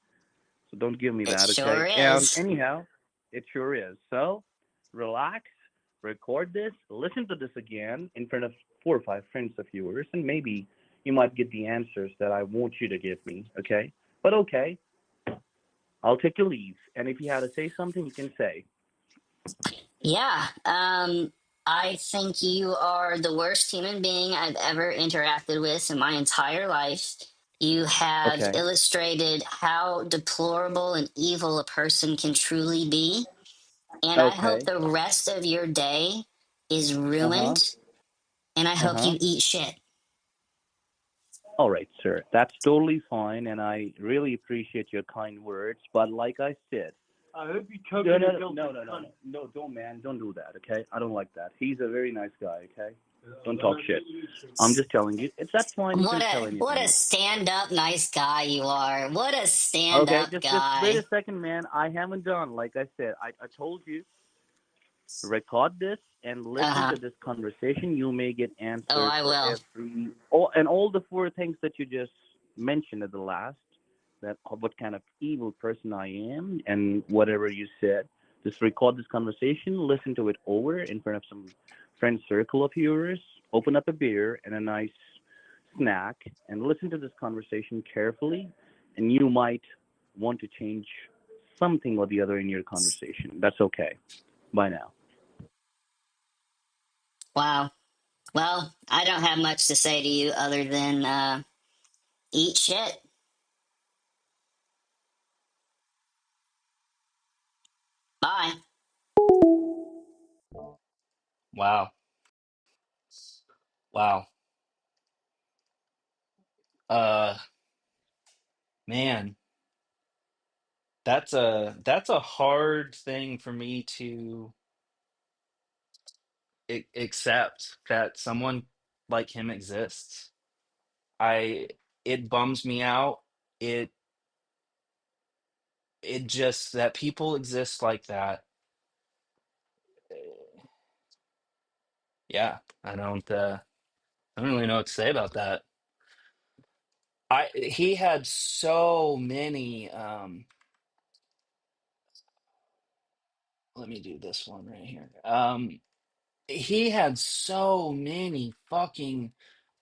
So don't give me It that, sure okay. And is. anyhow, it sure is. So relax, record this, listen to this again in front of 4 or 5 friends of yours, and maybe you might get the answers that I want you to give me, okay. But okay, I'll take your leave, and if you have to say something, you can say. Yeah. I think you are the worst human being I've ever interacted with in my entire life. You have Okay. illustrated how deplorable and evil a person can truly be. And I hope Okay. the rest of your day is Uh huh. ruined. And I Uh hope huh. you eat shit. All right, sir. That's totally fine, and I really appreciate your kind words. But like I said, I hope you choke no, on your no, no, no, girlfriend. no, no, no, don't, man, don't do that. Okay, I don't like that. He's a very nice guy. Okay, don't talk shit. I'm just telling you. It's that's fine. You can tell What anything. a stand up nice guy you are. What a stand Okay, up just wait a guy. second, man. I haven't done. Like I said, I told you record this and Uh listen huh. to this conversation. You may get Oh, answers I for will. all the 4 things that you just mentioned at the last. That what kind of evil person I am and whatever you said. Just record this conversation, listen to it over in front of some friend circle of yours. Open up a beer and a nice snack and listen to this conversation carefully, and you might want to change something or the other in your conversation. That's okay. Bye now. Wow. Well, I don't have much to say to you other than eat shit. Bye. Wow. Wow. Uh man, that's a hard thing for me to accept that someone like him exists. I it bums me out. It it just that people exist like that. eh, Yeah, I don't really know what to say about that. I he had so many let me do this one right here. He had so many fucking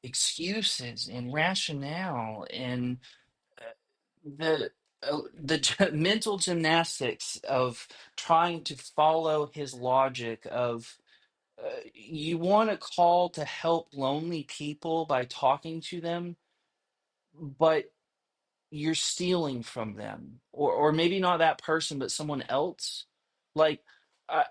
excuses and rationale and uh, mental gymnastics of trying to follow his logic of you want to call to help lonely people by talking to them, but you're stealing from them, or maybe not that person, but someone else. Like I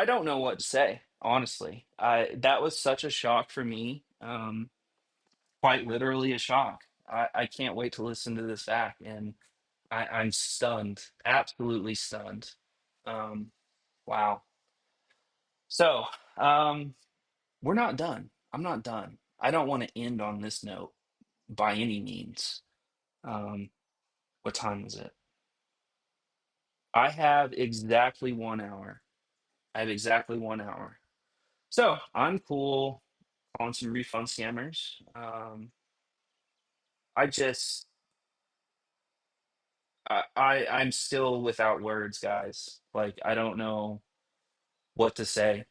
don't know what to say, honestly. I That was such a shock for me. Quite literally a shock. I can't wait to listen to this back, and I'm stunned, absolutely stunned. Um, wow. So, we're not done. I'm not done. I don't want to end on this note by any means. Um, what time is it? I have exactly 1 hour. I have exactly 1 hour. So I'm cool on some refund scammers. I just I'm still without words, guys. Like I don't know what to say.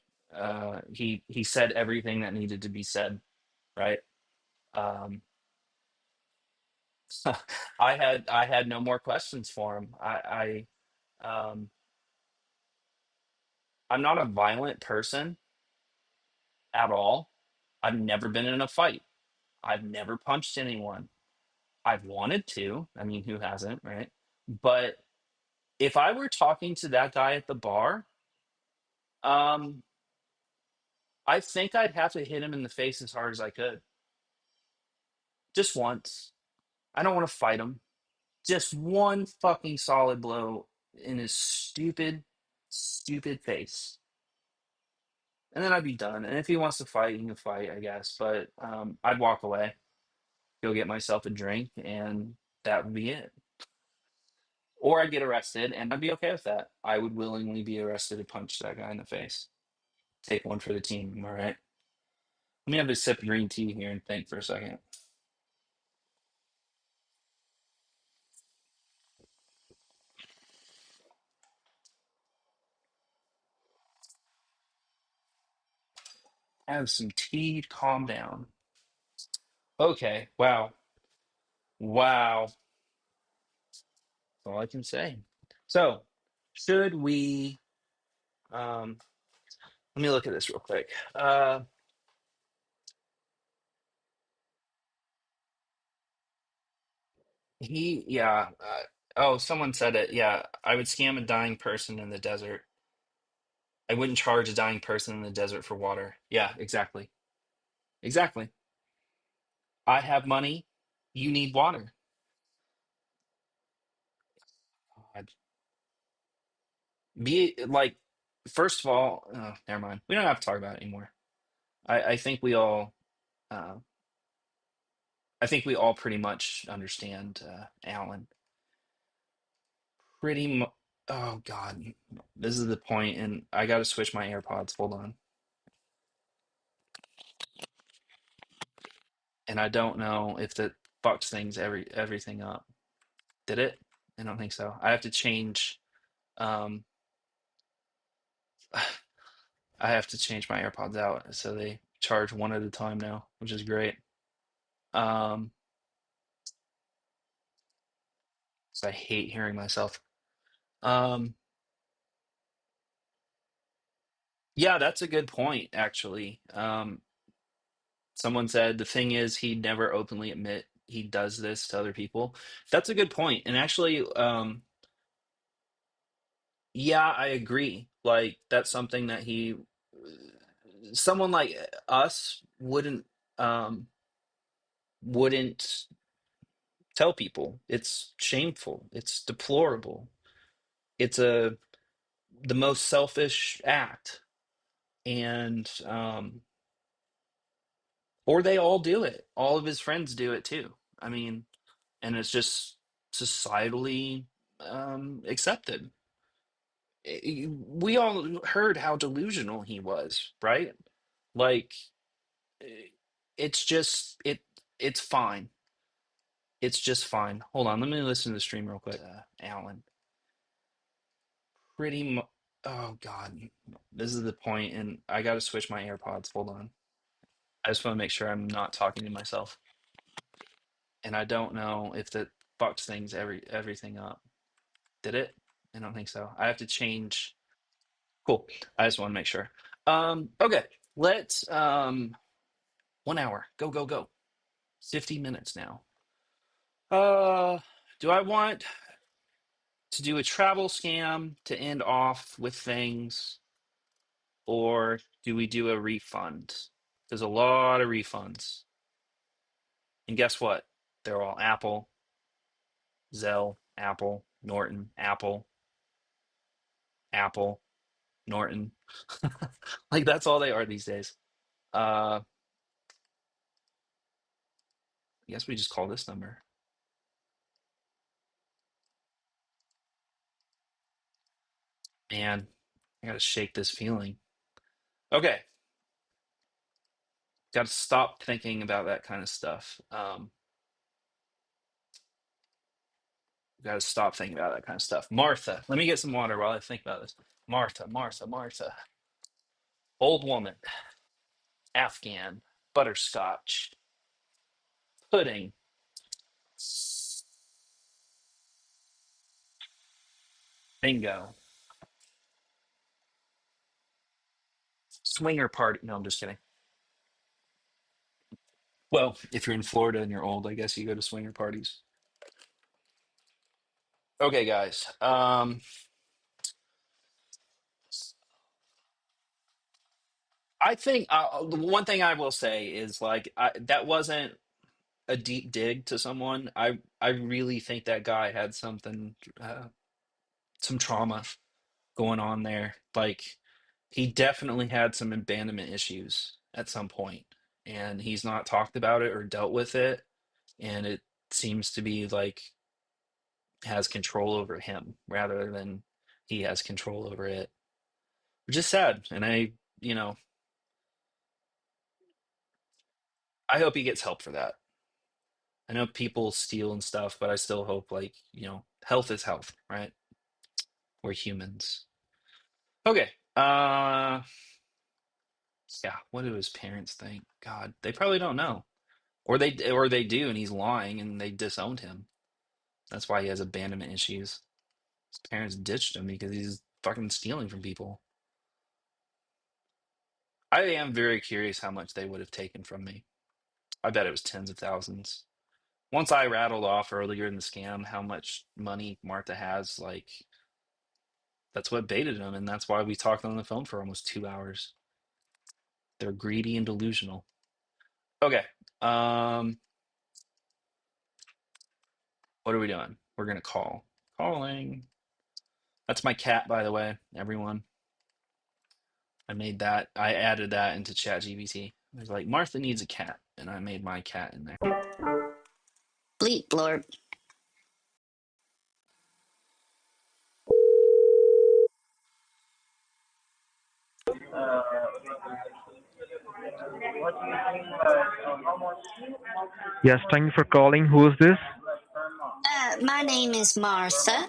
He said everything that needed to be said, right? Um, I had no more questions for him. I'm not a violent person at all. I've never been in a fight. I've never punched anyone. I've wanted to. I mean, who hasn't, right? But if I were talking to that guy at the bar, um, I think I'd have to hit him in the face as hard as I could. Just once. I don't want to fight him. Just one fucking solid blow in his stupid, stupid face. And then I'd be done. And if he wants to fight, he can fight, I guess. But I'd walk away, go get myself a drink, and that would be it. Or I'd get arrested, and I'd be okay with that. I would willingly be arrested and punch that guy in the face. Take one for the team, all right? Let me have a sip of green tea here and think for a second. Have some tea, calm down. Okay, wow. Wow. That's all I can say. So, should we let me look at this real quick. Yeah. Oh, someone said it. Yeah, I would scam a dying person in the desert. I wouldn't charge a dying person in the desert for water. Yeah, exactly. Exactly. I have money. You need water. God. Be like, first of all, oh, never mind. We don't have to talk about it anymore. I think we all, uh, I think we all pretty much understand Alan. Pretty mu Oh God, this is the point, and I got to switch my AirPods. Hold on. And I don't know if that fucks everything up. Did it? I don't think so. I have to change. Um, I have to change my AirPods out so they charge one at a time now, which is great. Um, so I hate hearing myself. Um, yeah, that's a good point, actually. Someone said the thing is he'd never openly admit he does this to other people. That's a good point. And actually, yeah, I agree. Like that's something that someone like us wouldn't tell people. It's shameful. It's deplorable. It's the most selfish act. And or they all do it. All of his friends do it too. I mean, and it's just societally accepted. We all heard how delusional he was, right? Like eh, it's just it's fine. It's just fine. Hold on, let me listen to the stream real quick. Alan, pretty mu Oh God, this is the point, and I got to switch my AirPods. Hold on. I just want to make sure I'm not talking to myself, and I don't know if that fucked everything up. Did it? I don't think so. I have to change. Cool. I just want to make sure. Okay. Let's 1 hour. Go, go, go. 50 minutes now. Do I want to do a travel scam to end off with things, or do we do a refund? There's a lot of refunds. And guess what? They're all Apple, Zelle, Apple, Norton, Apple, Apple, Norton. Like that's all they are these days. I guess we just call this number. Man, I gotta shake this feeling. Okay, gotta stop thinking about that kind of stuff. Gotta stop thinking about that kind of stuff. Martha, let me get some water while I think about this. Martha, Martha, Martha. Old woman, Afghan, butterscotch, pudding, bingo, swinger party. No, I'm just kidding. Well, if you're in Florida and you're old, I guess you go to swinger parties. Okay, guys. I think the one thing I will say is like that wasn't a deep dig to someone. I really think that guy had something, some trauma going on there. Like he definitely had some abandonment issues at some point, and he's not talked about it or dealt with it, and it seems to be like has control over him rather than he has control over it, which is sad. And you know, I hope he gets help for that. I know people steal and stuff, but I still hope, like, health is health, right? We're humans. Okay. Yeah, what do his parents think? God, they probably don't know. Or they do, and he's lying and they disowned him. That's why he has abandonment issues. His parents ditched him because he's fucking stealing from people. I am very curious how much they would have taken from me. I bet it was tens of thousands. Once I rattled off earlier in the scam how much money Martha has, like that's what baited him, and that's why we talked on the phone for almost 2 hours. They're greedy and delusional. Okay. Um, what are we doing? We're gonna call. Calling. That's my cat, by the way, everyone. I made that. I added that into ChatGPT. I was like, Martha needs a cat, and I made my cat in there. Bleep blorp. Yes, thank you for calling. Who is this? My name is Martha.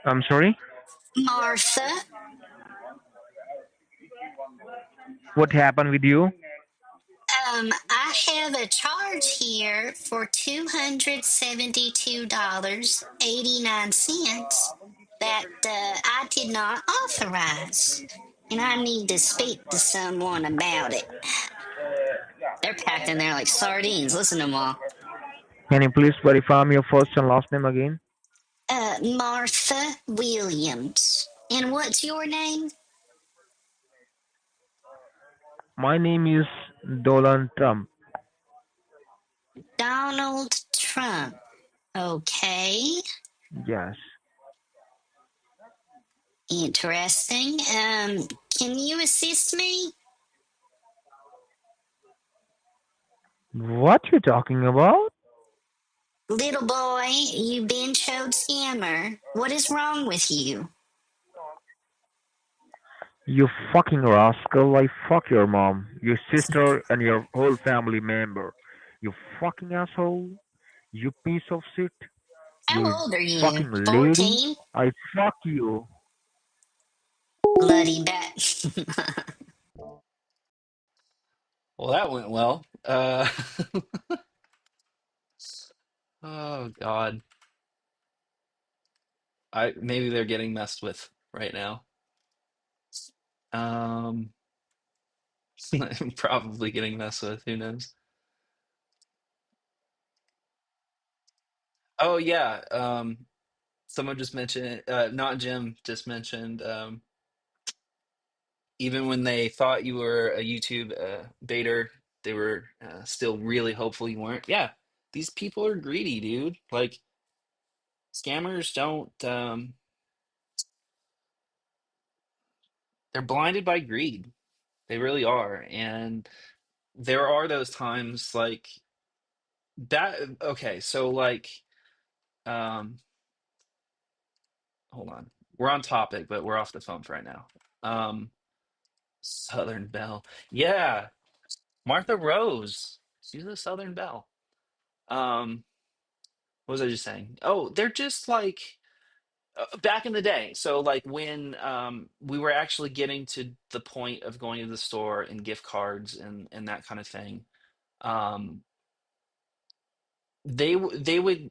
I'm sorry. Martha. What happened with you? I have a charge here for $272.89 that I did not authorize. And I need to speak to someone about it. They're packed in there like sardines. Listen to them all. Can you please verify me your first and last name again? Martha Williams. And what's your name? My name is Dolan Trump. Donald Trump. Okay. Yes. Interesting. Can you assist me? What you talking about? Little boy, you been showed scammer. What is wrong with you? You fucking rascal. I fuck your mom, your sister, and your whole family member. You fucking asshole. You piece of shit. You How old are you? fucking lady. 14? I fuck you. Bloody bat. Well, that went well. Oh God. I maybe they're getting messed with right now. Um, probably getting messed with. Who knows? Oh yeah. Someone just mentioned. Not Jim. Just mentioned. Even when they thought you were a YouTube baiter, they were still really hopeful you weren't. Yeah, these people are greedy, dude. Like scammers don't. They're blinded by greed. They really are, and there are those times like that. Okay, so like, um, hold on. We're on topic, but we're off the phone for right now. Um, Southern Belle. Yeah, Martha Rose. She's a Southern Belle. Um, what was I just saying? Oh, they're just like back in the day, so like when we were actually getting to the point of going to the store and gift cards and that kind of thing, um, they would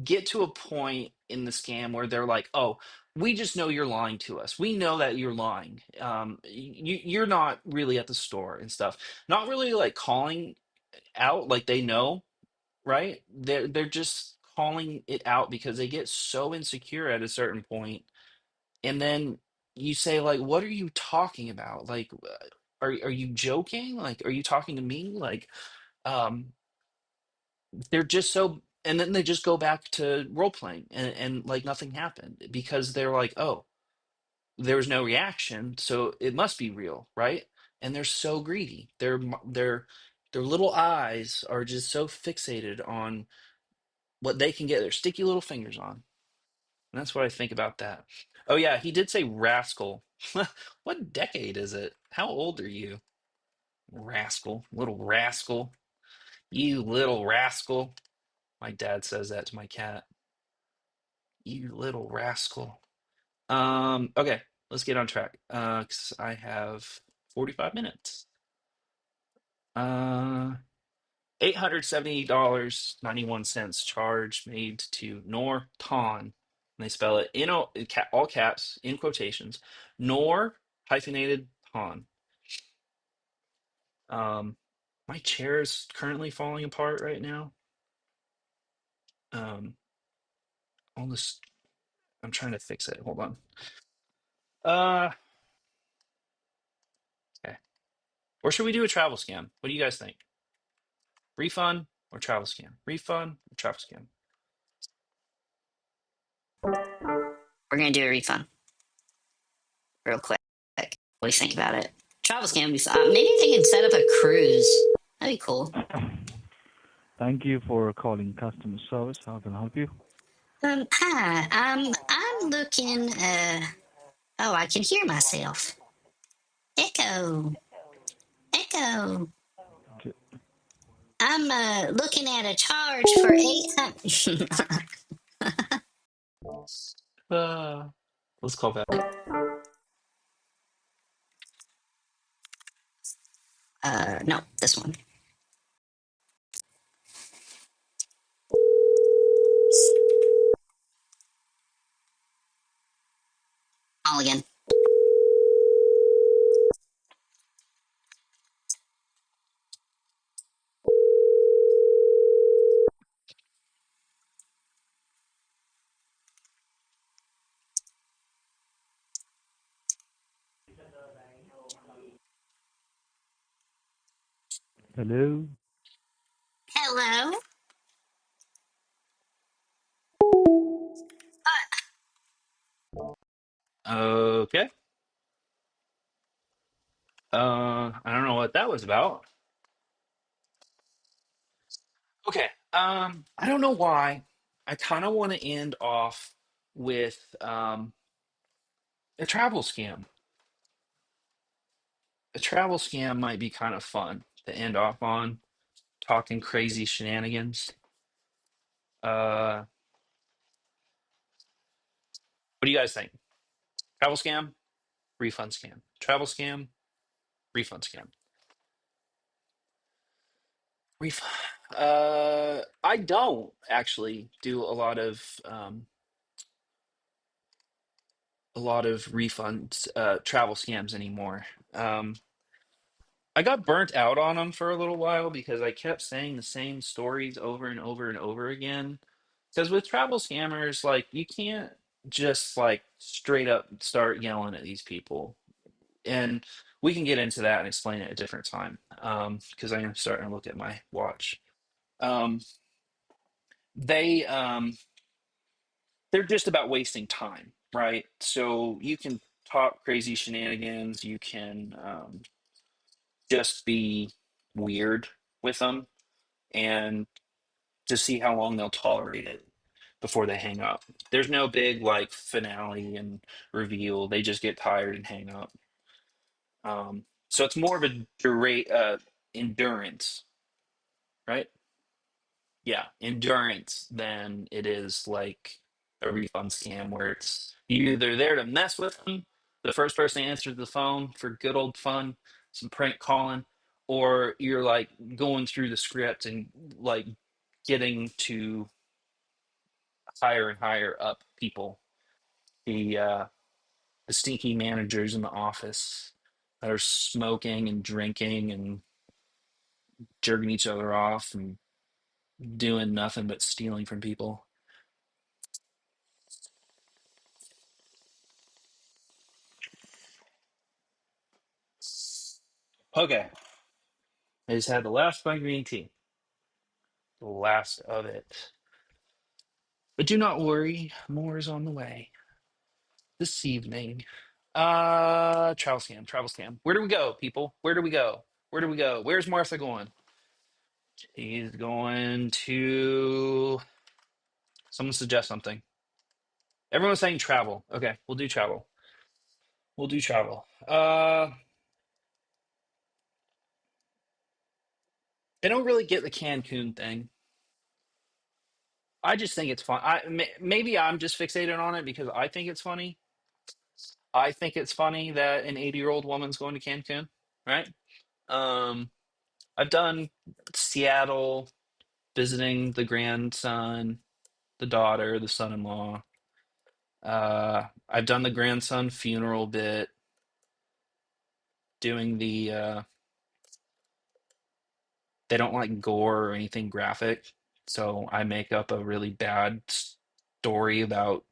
get to a point in the scam where they're like, "Oh, we just know you're lying to us. We know that you're lying. You're not really at the store and stuff." Not really like calling out like they know, right? They're just calling it out because they get so insecure at a certain point, and then you say like, "What are you talking about? Like, are you joking? Like, are you talking to me?" Like, um, they're just so, and then they just go back to role playing and like nothing happened because they're like, "Oh, there was no reaction, so it must be real, right?" And they're so greedy. Their little eyes are just so fixated on what they can get their sticky little fingers on. And that's what I think about that. Oh yeah, he did say rascal. What decade is it? How old are you? Rascal, little rascal. You little rascal. My dad says that to my cat. You little rascal. Okay, let's get on track. 'Cause I have 45 minutes. $870.91 charge made to Nor Ton. And they spell it in all caps, in quotations. Nor hyphenated Ton. My chair is currently falling apart right now. All this, I'm trying to fix it. Hold on. Uh, okay. Or should we do a travel scam? What do you guys think? Refund or travel scam? Refund or travel scam? We're gonna do a refund real quick. What do you think about it? Travel scam. Maybe they can set up a cruise. That'd be cool. Thank you for calling customer service. How can I help you? Hi. I'm looking. Oh, I can hear myself. Echo. Echo. Okay. I'm looking at a charge for 800. Uh, let's call back. No, this one. All again. Hello. Hello. Okay. I don't know what that was about. Okay. I don't know why. I kind of want to end off with a travel scam. A travel scam might be kind of fun to end off on, talking crazy shenanigans. Uh, what do you guys think? Travel scam, refund scam. Travel scam, refund scam. Refund. I don't actually do a lot of refunds, travel scams anymore. I got burnt out on them for a little while because I kept saying the same stories over and over and over again. Because with travel scammers, like you can't just like straight up start yelling at these people. And we can get into that and explain it at a different time. Because I am starting to look at my watch. Um, they they're just about wasting time, right? So you can talk crazy shenanigans, you can just be weird with them and to see how long they'll tolerate it before they hang up. There's no big like finale and reveal. They just get tired and hang up. So it's more of a endurance, right? Yeah, endurance than it is like. a refund scam where it's you're either there to mess with them, the first person that answers the phone for good old fun, some prank calling, or you're like going through the script and like getting to higher and higher up people. The stinky managers in the office that are smoking and drinking and jerking each other off and doing nothing but stealing from people. Okay, I just had the last of my green tea, the last of it. But do not worry, more is on the way this evening. Travel scam, travel scam. Where do we go, people? Where do we go? Where do we go? Where's Martha going? She's going to. Someone suggest something. Everyone's saying travel. Okay, we'll do travel. We'll do travel. I don't really get the Cancun thing. I just think it's fun. Maybe I'm just fixated on it because I think it's funny. I think it's funny that an 80-year-old woman's going to Cancun, right? Um, I've done Seattle, visiting the grandson, the daughter, the son-in-law. I've done the grandson funeral bit, doing they don't like gore or anything graphic, so I make up a really bad story about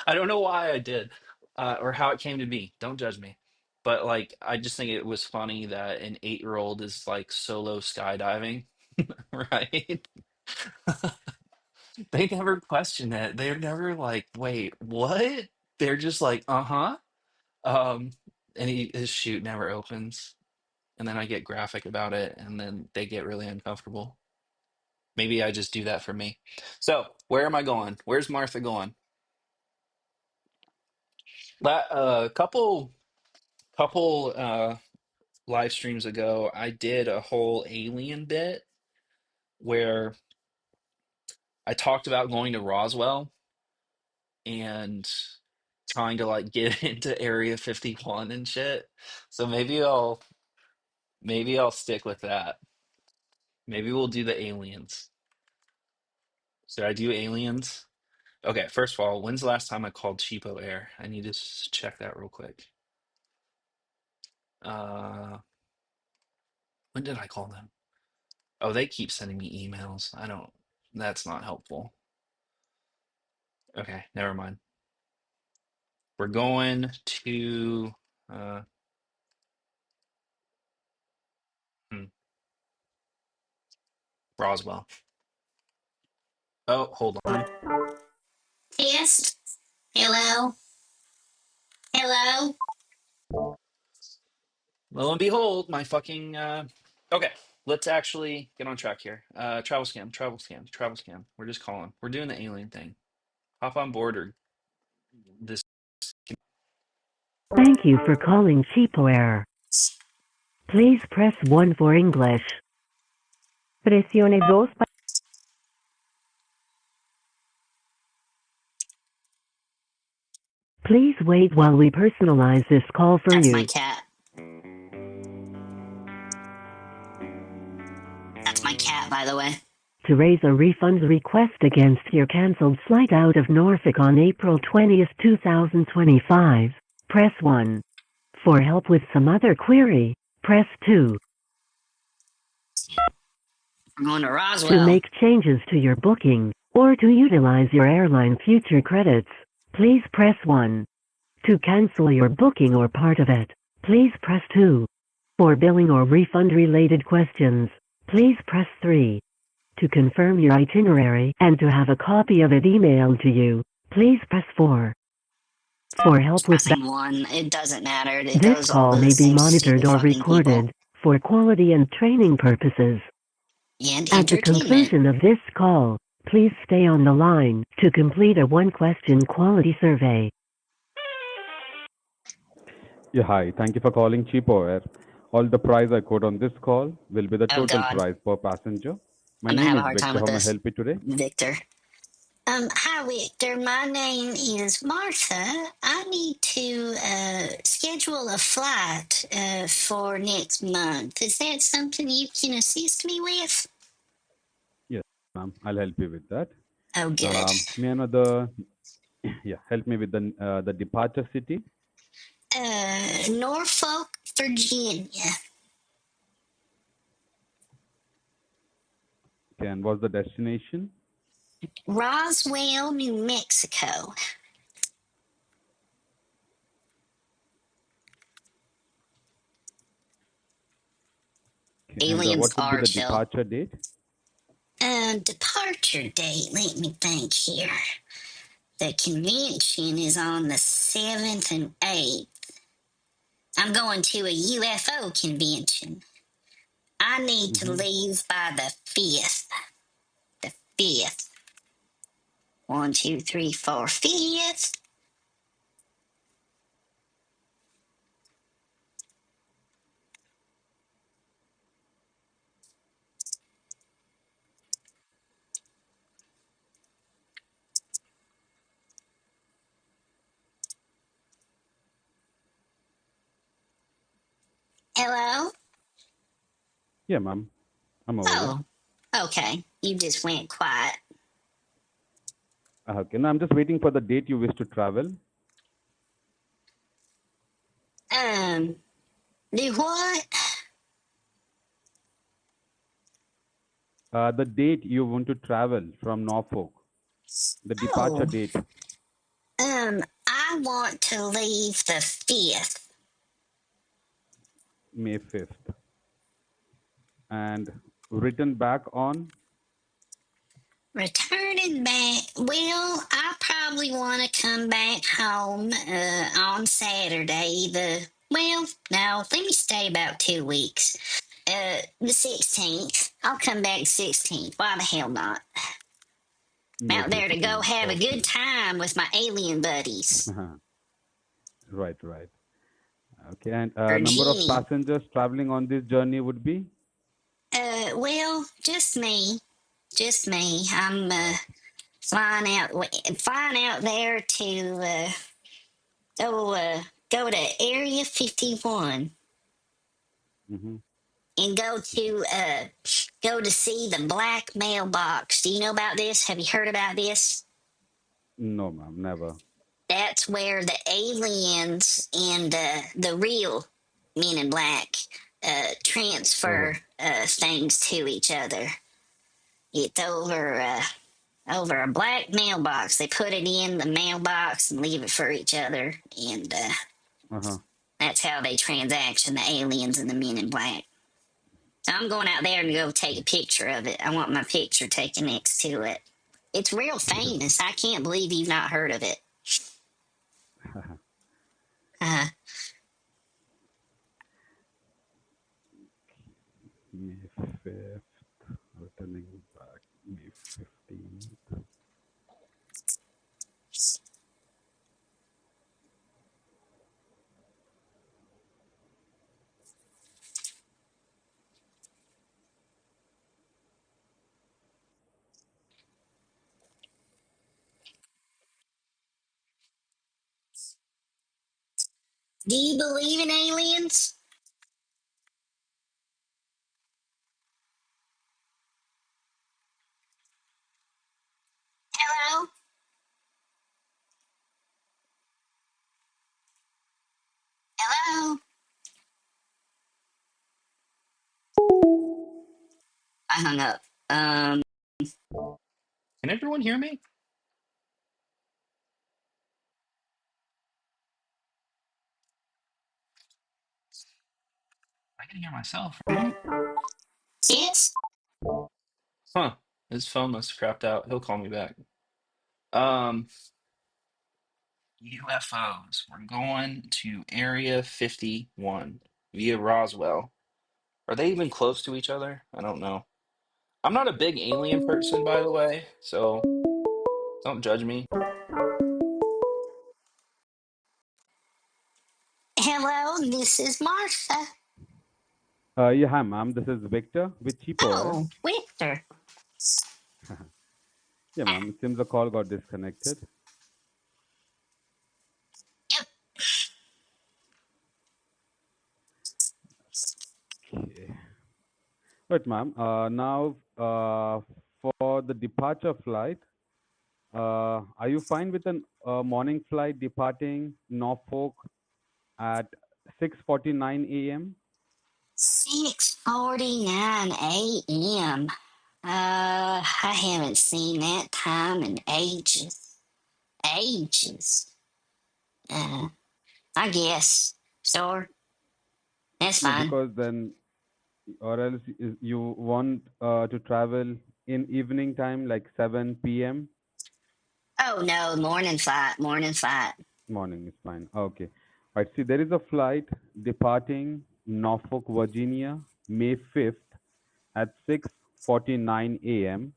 I don't know why I did, or how it came to be. Don't judge me. But like, I just think it was funny that an 8-year-old is like solo skydiving, right? They never question it. They're never like, wait, what? They're just like, uh-huh. Um, and his chute never opens. And then I get graphic about it, and then they get really uncomfortable. Maybe I just do that for me. So, where am I going? Where's Martha going? Couple live streams ago, I did a whole alien bit where I talked about going to Roswell and trying to like get into Area 51 and shit. So maybe I'll stick with that. Maybe we'll do the aliens. Should I do aliens? Okay, first of all, when's the last time I called Cheapo Air? I need to check that real quick. Uh, when did I call them? Oh, they keep sending me emails. That's not helpful. Okay, never mind. We're going to uh hmm, Roswell. Oh, hold on. Test. Hello. Hello. Lo and behold, my fucking okay, let's actually get on track here. Travel scam, travel scam, travel scam. We're just calling. We're doing the alien thing. Hop on board or this Thank you for calling Cheapware. Please press 1 for English. Presione dos pa- Please wait while we personalize this call for That's my you. cat. That's my cat, by the way. To raise a refund request against your canceled flight out of Norfolk on April 20th, 2025, press 1. For help with some other query, press 2. I'm going to To Roswell. make changes to your booking, or to utilize your airline future credits, please press 1. To cancel your booking or part of it, please press 2. For billing or refund-related questions, please press 3. To confirm your itinerary and to have a copy of it emailed to you, please press 4. For help with Pressing 1. It doesn't matter. It this goes all call to the may be same monitored stupid or fucking people. recorded for quality and training purposes. And At the entertainment. conclusion of this call, please stay on the line to complete a one-question quality survey. Yeah, hi. Thank you for calling Cheapo Air. All the price I quote on this call will be the Oh total god. price per passenger. My I'm gonna name have a is hard time Victor. with How may I this. help you today? Victor. Hi, Victor. My name is Martha. I need to schedule a flight for next month. Is that something you can assist me with? Yes, ma'am. I'll help you with that. Oh, good. May I know the yeah, help me with the departure city. Norfolk, Virginia. Okay, and what's the destination? Roswell, New Mexico. Okay, and Aliens what would be are the chill. departure date? Departure date. Let me think here. The convention is on the 7th and 8th. I'm going to a UFO convention. I need to Mm-hmm. leave by the 5th. The 5th. 1, 2, 3, 4, 5th. Hello? Yeah, ma'am. I'm over there. Oh, okay. You just went quiet. Okay, now I'm just waiting for the date you wish to travel. Um, do what? The date you want to travel from Norfolk. The departure Oh, date, I want to leave the 5th. May 5th. And return back on. Returning back, well, I probably want to come back home on Saturday. No, let me stay about 2 weeks. The 16th. I'll come back 16th. Why the hell not? I'm May out there to go 16th. have a good Okay. time with my alien buddies. Right, right. Okay, and number of Virginia. passengers traveling on this journey would be? Well, just me. Just me. I'm Okay. flying out there to go go to Area 51 Mm-hmm. and go to see the black mailbox. Do you know about this? Have you heard about this? No, ma'am, never. That's where the aliens and the real Men in Black Oh, transfer things to each other. It's over a black mailbox. They put it in the mailbox and leave it for each other, and uh-huh. that's how they transaction the aliens and the Men in Black. So I'm going out there to go take a picture of it. I want my picture taken next to it. It's real famous. I can't believe you've not heard of it. Uh, May 5th, returning back May 15th. do you believe in aliens? Hello? Hello? I hung up. Can everyone hear me? I can hear myself, right? Yes? Huh. His phone must have crapped out. He'll call me back. Um, UFOs. We're going to Area 51 via Roswell. Are they even close to each other? I don't know. I'm not a big alien person, by the way, so don't judge me. Hello, this is Martha. Yeah, hi, ma'am. This is Victor with Cheapo Air. Oh, Victor. Yeah, ma'am. It seems the call got disconnected. Yep. Okay. Right, ma'am. Now, for the departure flight, are you fine with a morning flight departing Norfolk at 6:49 a.m.? 6:49 a.m. I haven't seen that time in ages. Ages. Uh, I guess. Sure. That's No, fine. because then, or else you want to travel in evening time, like 7 p.m. Oh no, morning flight, morning flight. Morning is fine. Okay. Right. See, there is a flight departing Norfolk, Virginia, May 5th at 6:49 a.m.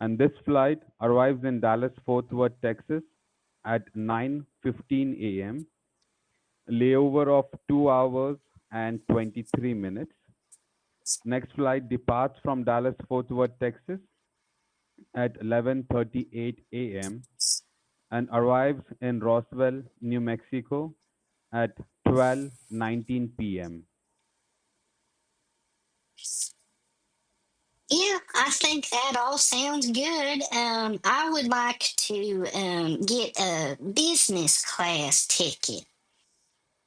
and this flight arrives in Dallas Fort Worth, Texas at 9:15 a.m. Layover of 2 hours and 23 minutes. Next flight departs from Dallas Fort Worth, Texas at 11:38 a.m. and arrives in Roswell, New Mexico at 12:19 p.m. Yeah, I think that all sounds good. I would like to get a business class ticket.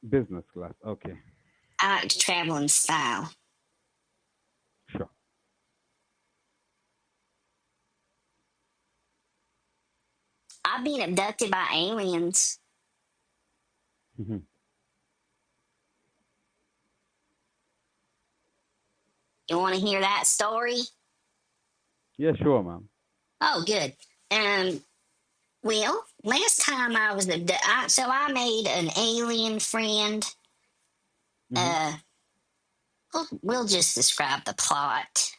Business class. Okay, I like to travel in style. sure. I've been abducted by aliens. Mhm. You want to hear that story? Yeah, sure, ma'am. Oh, good. Um, well, last time I was abducted, so I made an alien friend. Hmm. Uh, we'll just describe the plot.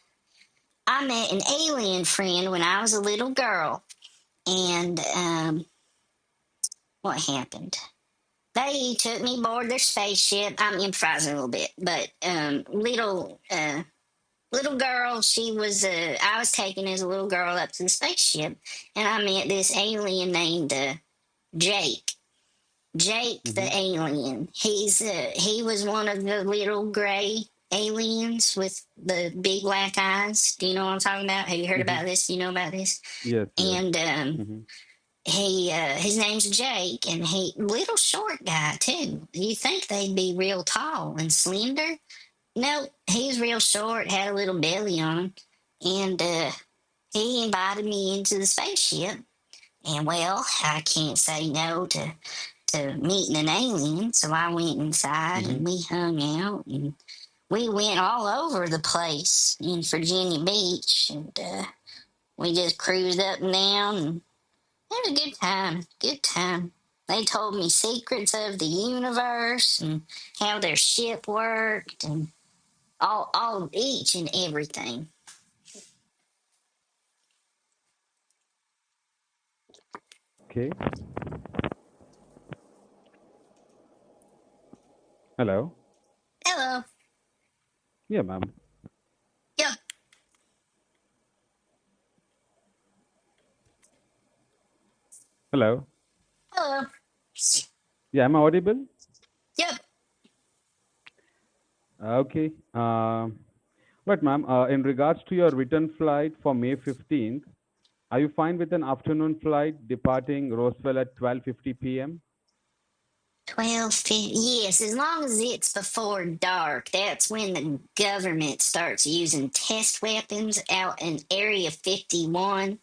I met an alien friend when I was a little girl, and what happened? They took me aboard their spaceship. I'm improvising a little bit, but little girl, she was I was taken as a little girl up to the spaceship, and I met this alien named Jake. Jake the Hmm. alien. He was one of the little gray aliens with the big black eyes. Do you know what I'm talking about? Have you heard Hmm. about this? Do you know about this? Yes, yes. And Hmm. he his name's Jake, and he little short guy too. You think they'd be real tall and slender? No, he's real short, had a little belly on him, and he invited me into the spaceship. And well, I can't say no to meeting an alien, so I went inside Hmm. and we hung out and we went all over the place in Virginia Beach, and we just cruised up and down and it was a good time. Good time. They told me secrets of the universe and how their ship worked and all each and everything. Okay. Hello. Hello. Yeah, ma'am. Yep. Hello. Hello. Yeah, am I audible? Yep. Okay. Right, ma'am. In regards to your return flight for May 15th, are you fine with an afternoon flight departing Roswell at 12:50 p.m.? 12:50. Yes, as long as it's before dark. That's when the government starts using test weapons out in Area 51.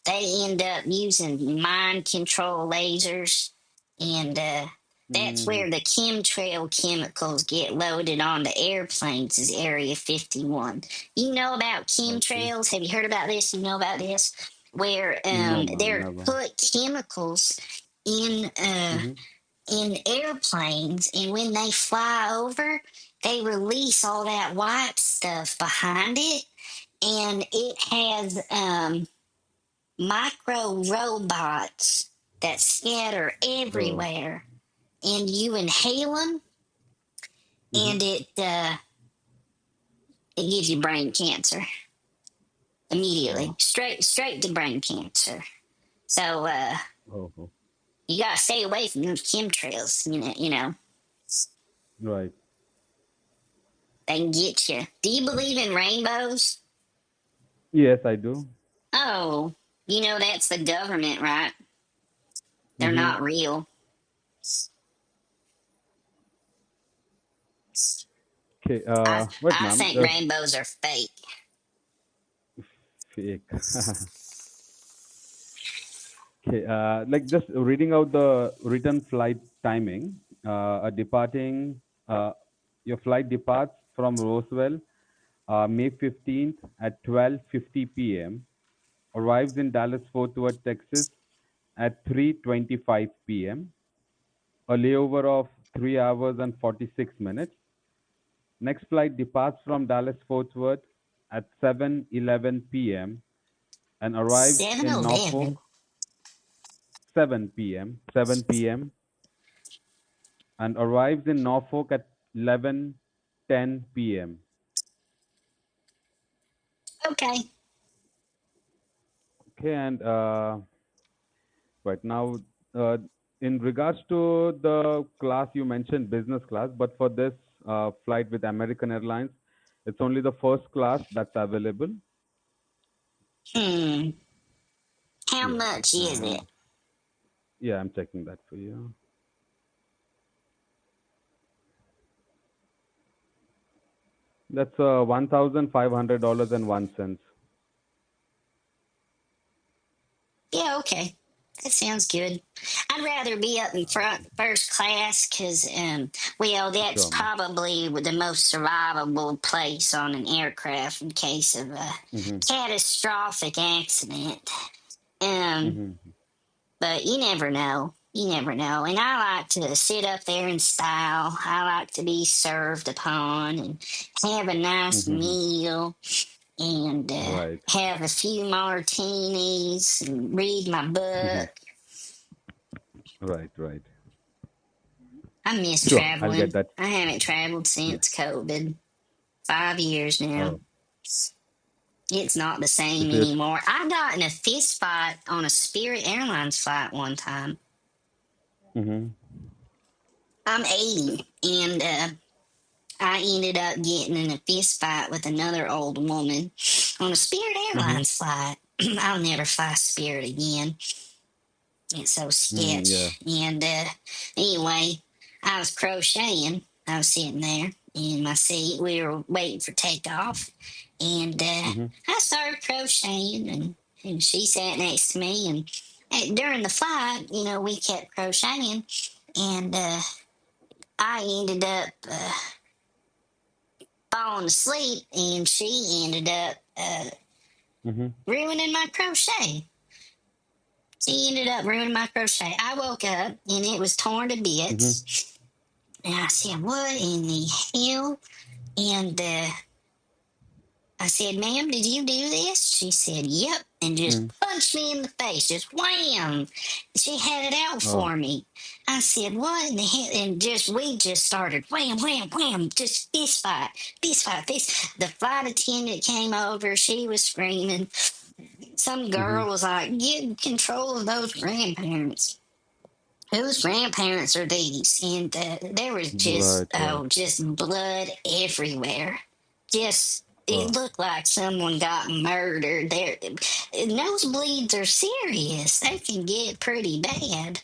They end up using mind control lasers, and that's Mm-hmm. where the chemtrail chemicals get loaded onto airplanes, is Area 51. You know about Okay. chemtrails? Have you heard about this? You know about this? Where No, ma'am, they're never. put chemicals in Mm-hmm. in airplanes, and when they fly over, they release all that white stuff behind it, and it has micro robots that scatter Oh. everywhere, and you inhale them, Mm-hmm. and it gives you brain cancer. immediately, straight to brain cancer. So Oh, oh, you gotta stay away from those chemtrails. You know right. they can get you. Do you believe in rainbows? Yes, I do. Oh, that's the government, right? They're Mm-hmm. not real. Okay. I Wait, I ma'am. think rainbows are fake. Fake. Okay. Like just reading out the return flight timing. Departing. Your flight departs from Roswell, May 15th at 12:50 p.m. Arrives in Dallas Fort Worth, Texas at 3:25 p.m. A layover of 3 hours and 46 minutes. Next flight departs from Dallas Fort Worth at 7:11 p.m. and arrives in Norfolk 7-Eleven. 7 p.m. 7 p.m. and arrives in Norfolk at 11:10 p.m. Okay. Okay, and right now, uh, in regards to the class you mentioned, business class, but for this flight with American Airlines, it's only the first class that's available. Hmm. How Yes, much is it? and yeah, I'm checking that for you. That's $1,500.01. Yeah, okay. That sounds good. I'd rather be up in front first class because, well, that's Sure, ma'am. probably the most survivable place on an aircraft in case of a Mm-hmm. catastrophic accident. Um, Mm-hmm. but you never know. You never know. And I like to sit up there in style. I like to be served upon and have a nice Mm-hmm. meal and Right. have a few martinis and read my Mm-hmm. book. Right. Right. I miss Sure, I'll get traveling. that. I haven't traveled Yeah. since COVID. 5 years now. Oh, It's not the is same it? anymore. I got in a fist fight on a Spirit Airlines flight one time. Mm-hmm. I'm 80, and I ended up getting in a fist fight with another old woman on a Spirit Mm-hmm. Airlines flight. I'll never fly Spirit again. It's so Mm, yeah. sketch. And anyway, I was crocheting. I was sitting there in my seat. We were waiting for takeoff. And Mm-hmm. I started crocheting, and she sat next to me. And during the flight, we kept crocheting. And I ended up falling asleep, and she ended up Mm-hmm. ruining my crochet. She ended up ruining my crochet. I woke up, and it was torn to Mm-hmm. bits. And I said, "What in the hell?" And I said, "Ma'am, did you do this?" She said, "Yep," and just Mm. punched me in the face, just wham. She had it out Oh. for me. I said, "What in the hell?" And we just started wham, wham, wham, just fist fight, fist fight, fist. The flight attendant came over. She was screaming. Some Mm-hmm. girl was like, "Get control of those grandparents." Whose grandparents are these? And there was just, Right. Right. just blood everywhere. Just, it Oh. looked like someone got murdered. There, nosebleeds are serious. They can get pretty bad.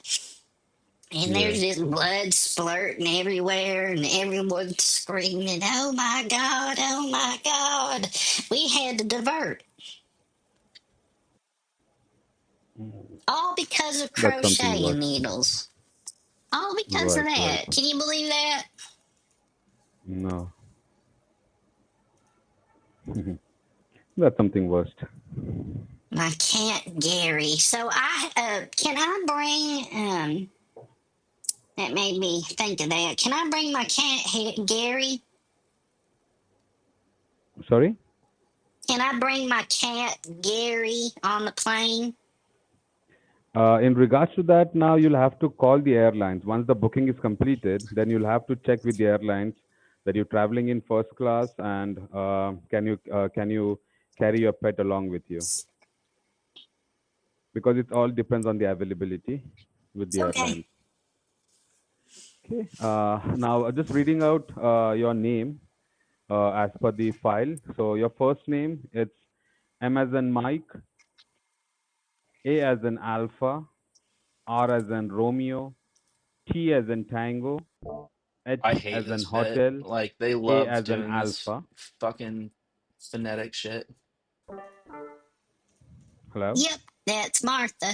And Yeah. there's just blood splurting everywhere, and everyone's screaming, "Oh my God, oh my God." We had to divert, all because of That's something crocheting worse. needles. All because of Right. Right. that. Can you believe that? No. That's something worst. My cat Gary. So can I bring that made me think of that. Can I bring my cat Gary? Sorry. Can I bring my cat Gary on the plane? In regards to that, now you'll have to call the airlines. Once the booking is completed, then you'll have to check with the airlines that you're traveling in first class and can you carry your pet along with you because it all depends on the availability with the Okay. airlines. Okay. Now, just reading out your name as per the file. So your first name, it's M as in Mike, A as in Alpha, R as in Romeo, T as in Tango, H I hate as in this bit. Hotel, Like they A love as in doing this Alpha. fucking phonetic shit. Hello? Yep, that's Martha.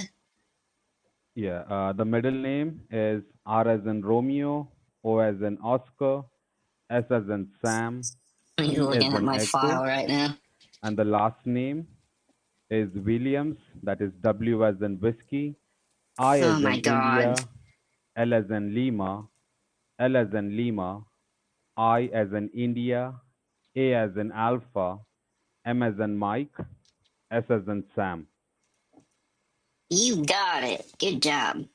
Yeah. The middle name is R as in Romeo, O as in Oscar, S as in Sam, You're E as looking at in my Echo, file right now. and the last name is Williams, that is W as in Whiskey, I as Oh my in God. India, L as in Lima, L as in Lima, I as in India, A as in Alpha, M as in Mike, S as in Sam. You got it. Good job.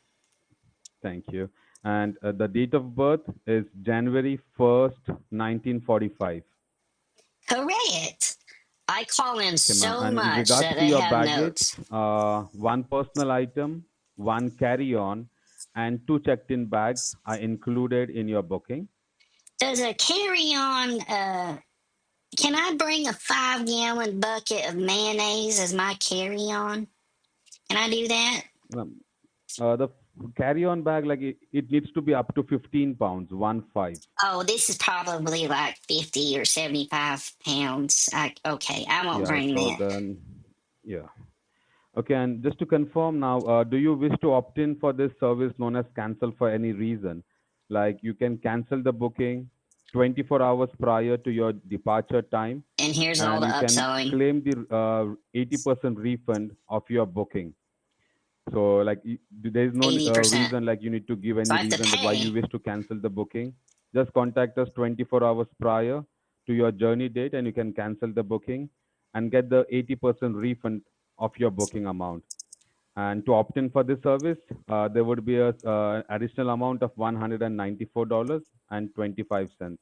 Thank you. And the date of birth is January 1st, 1945. Correct. I call in Okay, ma'am. so And in much regards that to they your have baggage, notes. one personal item, one carry-on, and two checked-in bags are included in your booking. Does a carry on, can I bring a 5 gallon bucket of mayonnaise as my carry on? Can I do that? Um, the carry-on bag, like it needs to be up to 15 pounds, 1 5. Oh, this is probably like 50 or 75 pounds. Okay, I won't Yeah. bring So that. then, yeah. Okay, and just to confirm now, do you wish to opt in for this service known as cancel for any reason? Like you can cancel the booking 24 hours prior to your departure time, And here's all and the you can upselling. claim the 80% refund of your booking. So, like, there is no 80%. reason like you need to give So any I have to reason that why you pay. wish to cancel the booking. Just contact us 24 hours prior to your journey date, and you can cancel the booking and get the 80% refund of your booking amount. And to opt in for this service, there would be a additional amount of $194.25.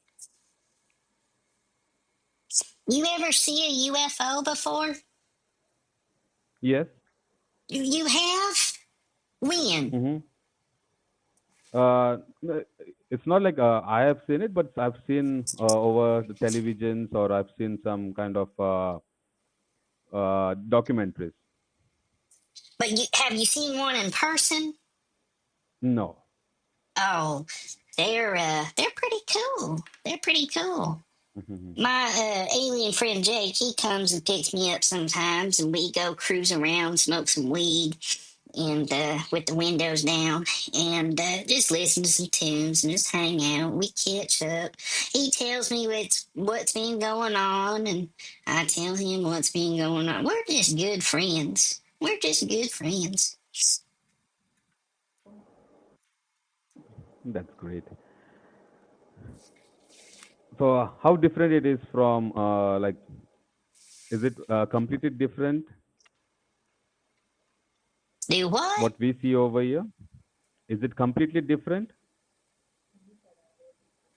You ever see a UFO before? Yes. You have? When? Mm-hmm. Uh, it's not like I have seen it, but I've seen over the televisions or I've seen some kind of documentaries. But have you seen one in person? No. Oh, they're pretty cool. They're pretty cool. Mm-hmm. My alien friend Jake, he comes and picks me up sometimes, and we go cruise around, smoke some weed, and with the windows down, and just listen to some tunes and just hang out. We catch up. He tells me what's been going on, and I tell him what's been going on. We're just good friends. We're just good friends. That's great. So, how different it is from like, is it completely different Do what? what we see over here? Is it completely different?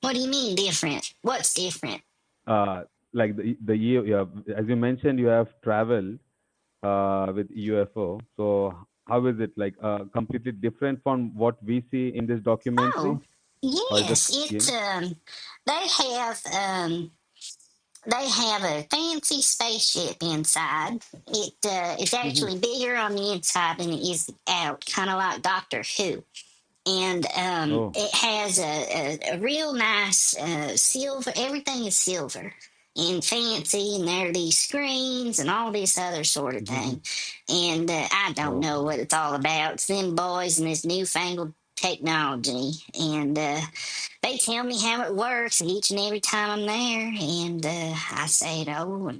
What do you mean different? What's different? Uh, like the year, yeah, as you mentioned, you have traveled with UFO. So how is it like completely different from what we see in this documentary, Oh, or is it yes. same? They have um they have a fancy spaceship inside. It's Mm-hmm. actually bigger on the inside than it is out, kind of like Doctor Who. And Oh. it has a real nice silver. Everything is silver and fancy, and there are these screens and all this other sort of Mm-hmm. thing. And I don't Oh. know what it's all about. It's them boys and this newfangled technology, and they tell me how it works each and every time I'm there, and I say, "Oh,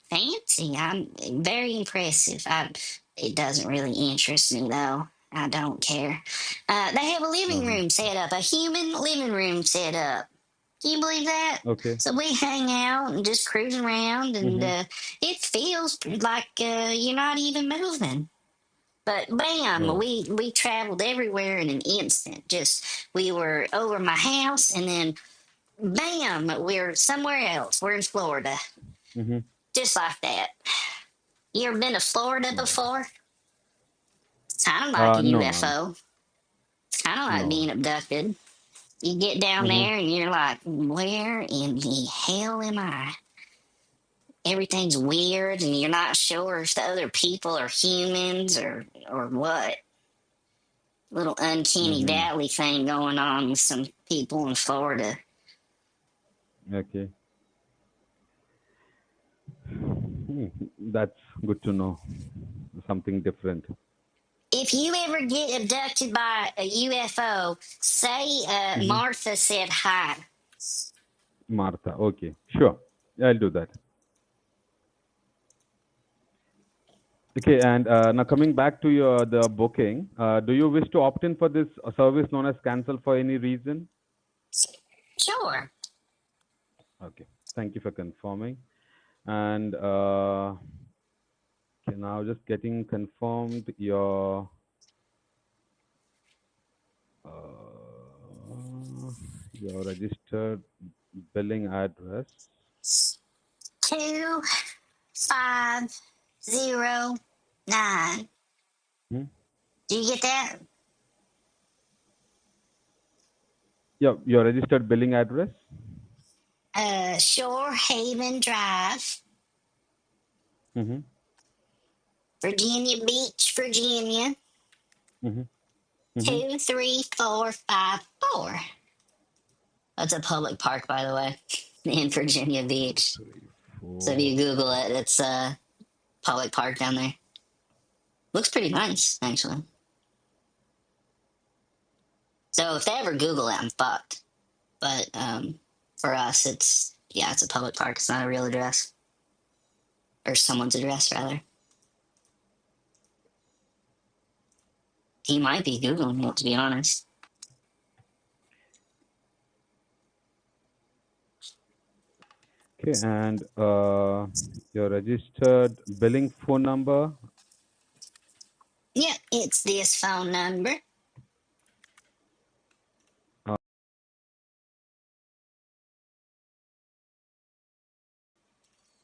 fancy! I'm very impressive." It doesn't really interest me though. I don't care. They have a living Uh-huh. room set up, a human living room set up. Can you believe that? Okay. So we hang out and just cruise around, and Mm-hmm. it feels like you're not even moving. But bam, Oh. we traveled everywhere in an instant. Just we were over my house, and then bam, we're somewhere else. We're in Florida. Mm-hmm. Just like that. You ever been to Florida Oh. before? It's kind of like a No, ma'am. UFO. It's kind of like No. being abducted. You get down Mm-hmm. there and you're like, where in the hell am I? Everything's weird and you're not sure if the other people are humans or what. Little uncanny Mm-hmm. valley thing going on with some people in Florida. Okay. That's good to know. Something different. If you ever get abducted by a UFO, say Mm-hmm. Martha said hi. Martha. Okay. Sure. I'll do that. Okay. And now coming back to your the booking, do you wish to opt in for this service known as cancel for any reason? Sure. Okay. Thank you for confirming. And okay, now just getting confirmed your registered billing address. 2509. Hmm? Do you get that? Yeah, your registered billing address. Shore Haven Drive, Mm-hmm. Virginia Beach, Virginia, Mm-hmm. Mm-hmm. 23454. That's a public park, by the way, in Virginia Beach. Three, So if four. you Google it, it's a public park down there. Looks pretty nice, actually. So if they ever Google it, I'm fucked. But for us, it's a public park. It's not a real address, or someone's address rather. He might be Googling it, to be honest. Okay, and your registered billing phone number. Yep, it's this phone number. Uh,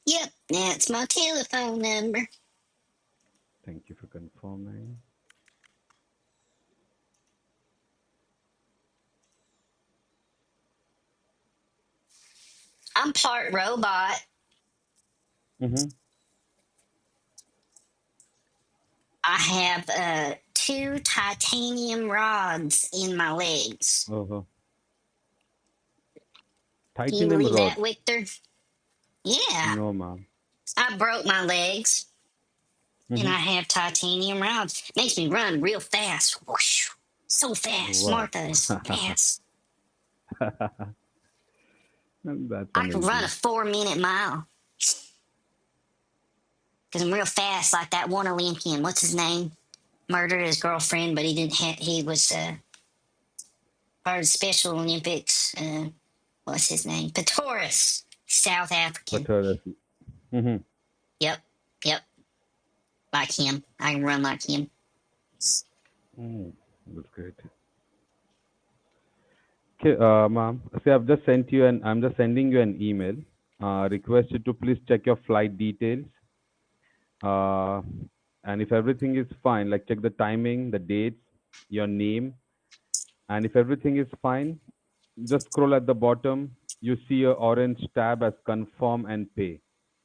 Yep, that's my telephone number. Thank you for confirming. I'm part robot. Mm-hmm. I have two titanium rods in my legs. Uh-huh. Can you Titanium believe that, rods. Victor? Yeah, No, ma'am. I broke my legs and Mm-hmm. I have titanium rods. Makes me run real fast. Whoosh. So fast. Wow. Martha is fast. That's I could run a amazing. 4 minute mile because I'm real fast, like that one Olympian. What's his name? Murdered his girlfriend, but he didn't have, he was part of the Special Olympics. What's his name? Patoris, South African. But mm-hmm. Yep, yep, like him. I can run like him. That's great. Okay, ma'am. See, I'm just sending you an email. Request you to please check your flight details. Uh, and if everything is fine, like check the timing, the dates, your name, and if everything is fine, just scroll at the bottom. You see a orange tab as confirm and pay.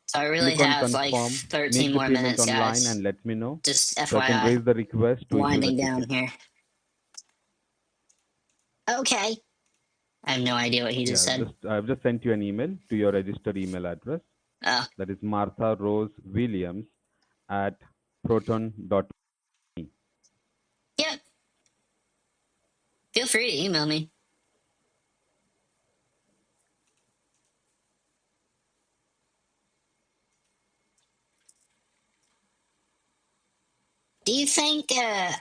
So I really Click on have like confirm, 13 make the more payment minutes, online, guys. and let me know Just so I can FYI, raise the request to issue the winding down ticket. here. Okay. I have no idea what he just Yeah, said. I've just sent you an email to your registered email address. Oh, That is Martha Rose Williams at proton.me. yep. Feel free to email me. Do you think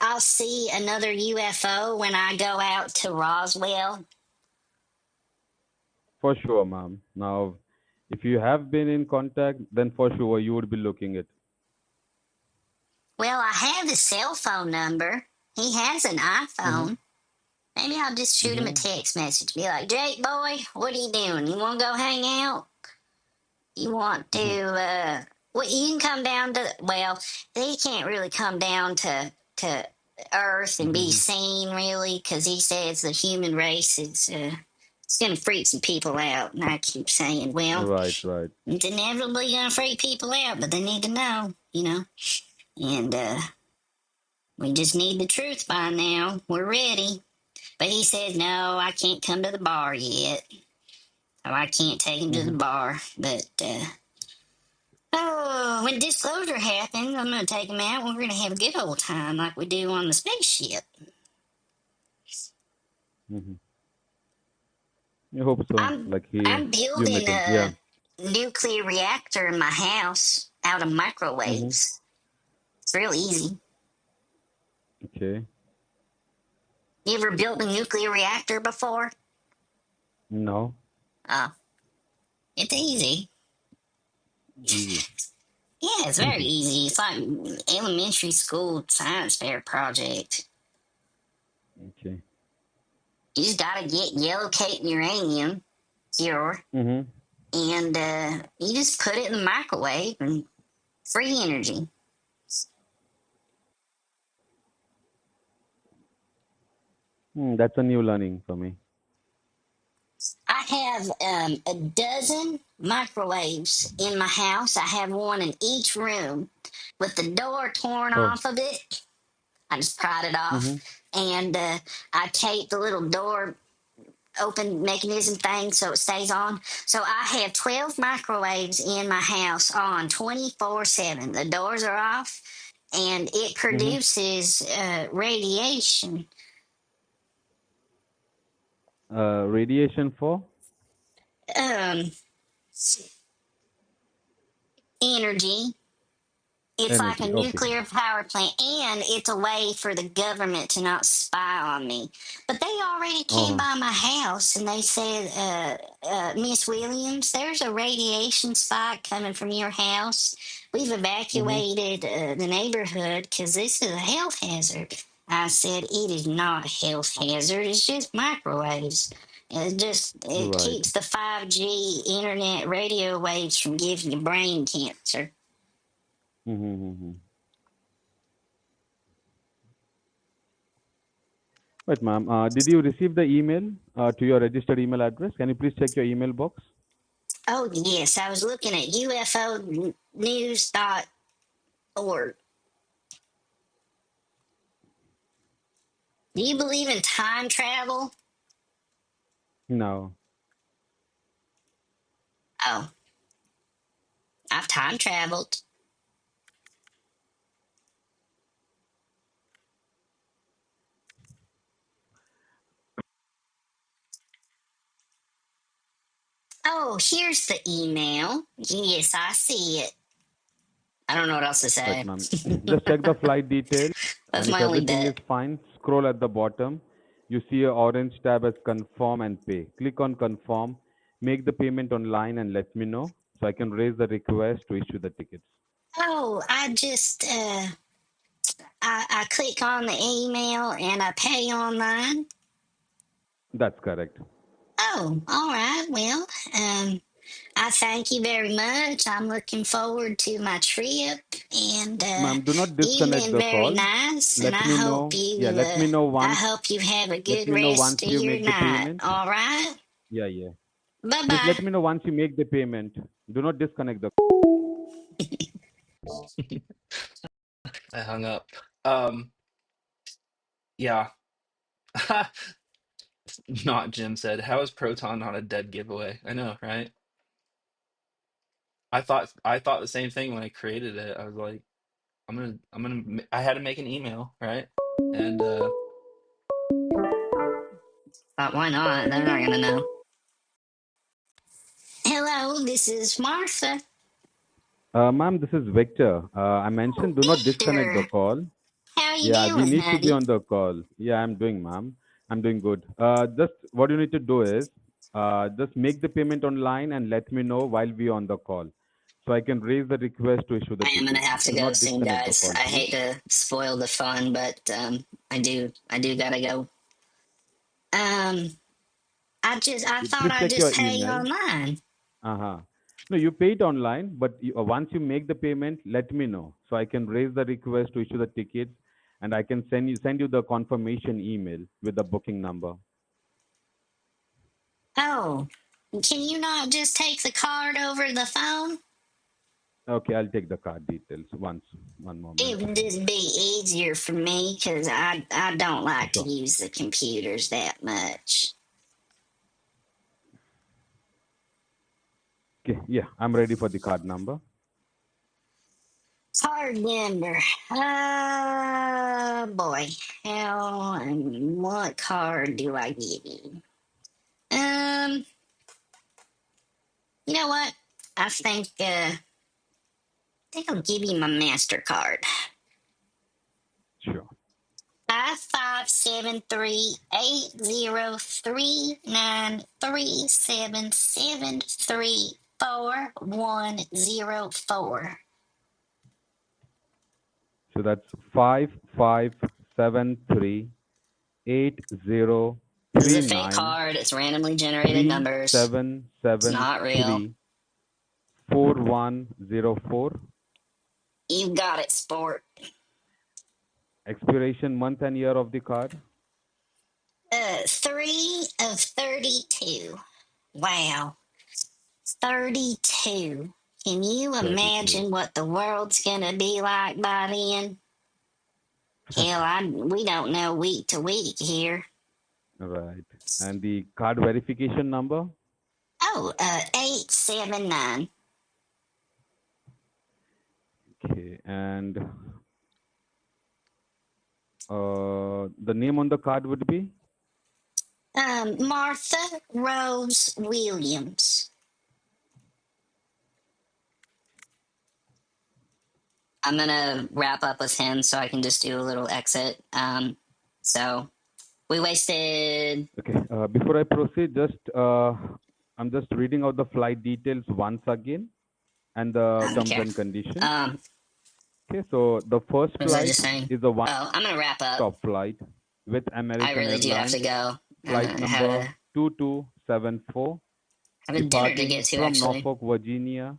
I'll see another UFO when I go out to Roswell? For sure, ma'am. Now, if you have been in contact, then for sure you would be looking it. Well, I have his cell phone number. He has an Mm-hmm. iPhone. Maybe I'll just shoot him a Mm-hmm. text message. Be like, Jake, boy, what are you doing? You want to go hang out? You want to, Hmm. well, you can come down to, well, he can't really come down to Earth and be Hmm. seen, really, because he says the human race is, it's going to freak some people out. And I keep saying, well, Right, right. it's inevitably going to freak people out, but they need to know, you know? And we just need the truth by now. We're ready. But he says, no, I can't come to the bar yet. So I can't take him to the Hmm. bar. But, oh, when disclosure happens, I'm going to take him out. We're going to have a good old time like we do on the spaceship. Hmm. I hope so. I'm Like I'm you building met him. Yeah. a nuclear reactor in my house out of Hmm. microwaves. It's real easy. Okay. You ever built a nuclear reactor before? No. Oh, it's easy. Easy. Yeah, it's very easy. It's like elementary school science fair project. Okay. You just gotta get yellow cake uranium pure, Hmm. and you just put it in the microwave and free energy. That's a new learning for me. I have a dozen microwaves in my house. I have one in each room with the door torn Oh. off of it. I just pried it off, Hmm. and I tape the little door open mechanism thing so it stays on. So I have 12 microwaves in my house on 24/7. The doors are off, and it Hmm. produces radiation, Radiation for um, energy. It's like a energy. Okay. nuclear power plant, and it's a way for the government to not spy on me. But they already came Oh. by my house and they said, Miss Williams, there's a radiation spike coming from your house. We've Hmm. evacuated the neighborhood because this is a health hazard. I said, it is not a health hazard, it's just microwaves. It Right. keeps the 5G internet radio waves from giving you brain cancer. Mm-hmm. Right, ma'am. Did you receive the email to your registered email address? Can you please check your email box? Oh, yes, I was looking at ufonews.org. Do you believe in time travel? No. Oh, I've time traveled. Oh, here's the email. Yes, I see it. I don't know what else to Right, say. ma'am. Just check the flight details, That's and if my only everything is bet. fine, scroll at the bottom. You see a orange tab as confirm and pay. Click on confirm, make the payment online, and let me know so I can raise the request to issue the tickets. Oh, I click on the email and I pay online. That's correct. Oh, all right. Well, um, I thank you very much. I'm looking forward to my trip, and Ma'am, do not you've disconnect been the very call. nice. And Let me know. Yeah, I hope you have a let good me know once rest of you your make the night. payment. All right. Yeah, yeah. Bye Please bye. let me know once you make the payment. Do not disconnect the. I hung up. Yeah. Not Jim said. How is Proton not a dead giveaway? I know, right? I thought the same thing when I created it. I was like, I had to make an email, right? And Why not? They're not gonna know. Hello, this is Martha. Ma'am, this is Victor. I Oh, mentioned do not disconnect the Victor. call. How you Yeah, we doing, need to be honey? on the call. Yeah, I'm doing, ma'am. I'm doing good. Just what you need to do is just make the payment online and let me know while we are on the call, so I can raise the request to issue the I am gonna tickets. have to Do go not soon, disconnect the guys. call, I please. hate to spoil the fun, but I do gotta go. Um, I You thought please I'd check your just pay email. online. Uh-huh. No, you pay it online, but once you make the payment, let me know so I can raise the request to issue the tickets, and I can send you the confirmation email with the booking number. Oh, can you not just take the card over the phone? Okay, I'll take the card details once. One It moment. would just be easier for me because I don't like to Sure. use the computers that much. Okay, yeah, I'm ready for the card number. Card number. Boy. How and what card do I give you? Um, you know what? I think I'll give you my MasterCard. Sure. 5573803937410. So that's 55738039 This is a fake card. It's randomly generated numbers. It's not real. 37734104. You got it, sport. Expiration month and year of the card. 3 of 32. Wow. 32. Can you 32. imagine what the world's gonna be like by then? Hell, we don't know week to week here. Right. And the card verification number. Oh, 879. Okay. And the name on the card would be? Martha Rose Williams. I'm gonna wrap up with him so I can just do a little exit. So we wasted. Okay. Before I proceed, I'm just reading out the flight details once again and I the don't terms care. and conditions. Um, Okay. So the first what was I flight just saying? is a Oh, I'm gonna wrap up. one-stop flight with I American really do have Airlines, to go. flight number 2274, Having dinner to departing get to from actually. Norfolk, Virginia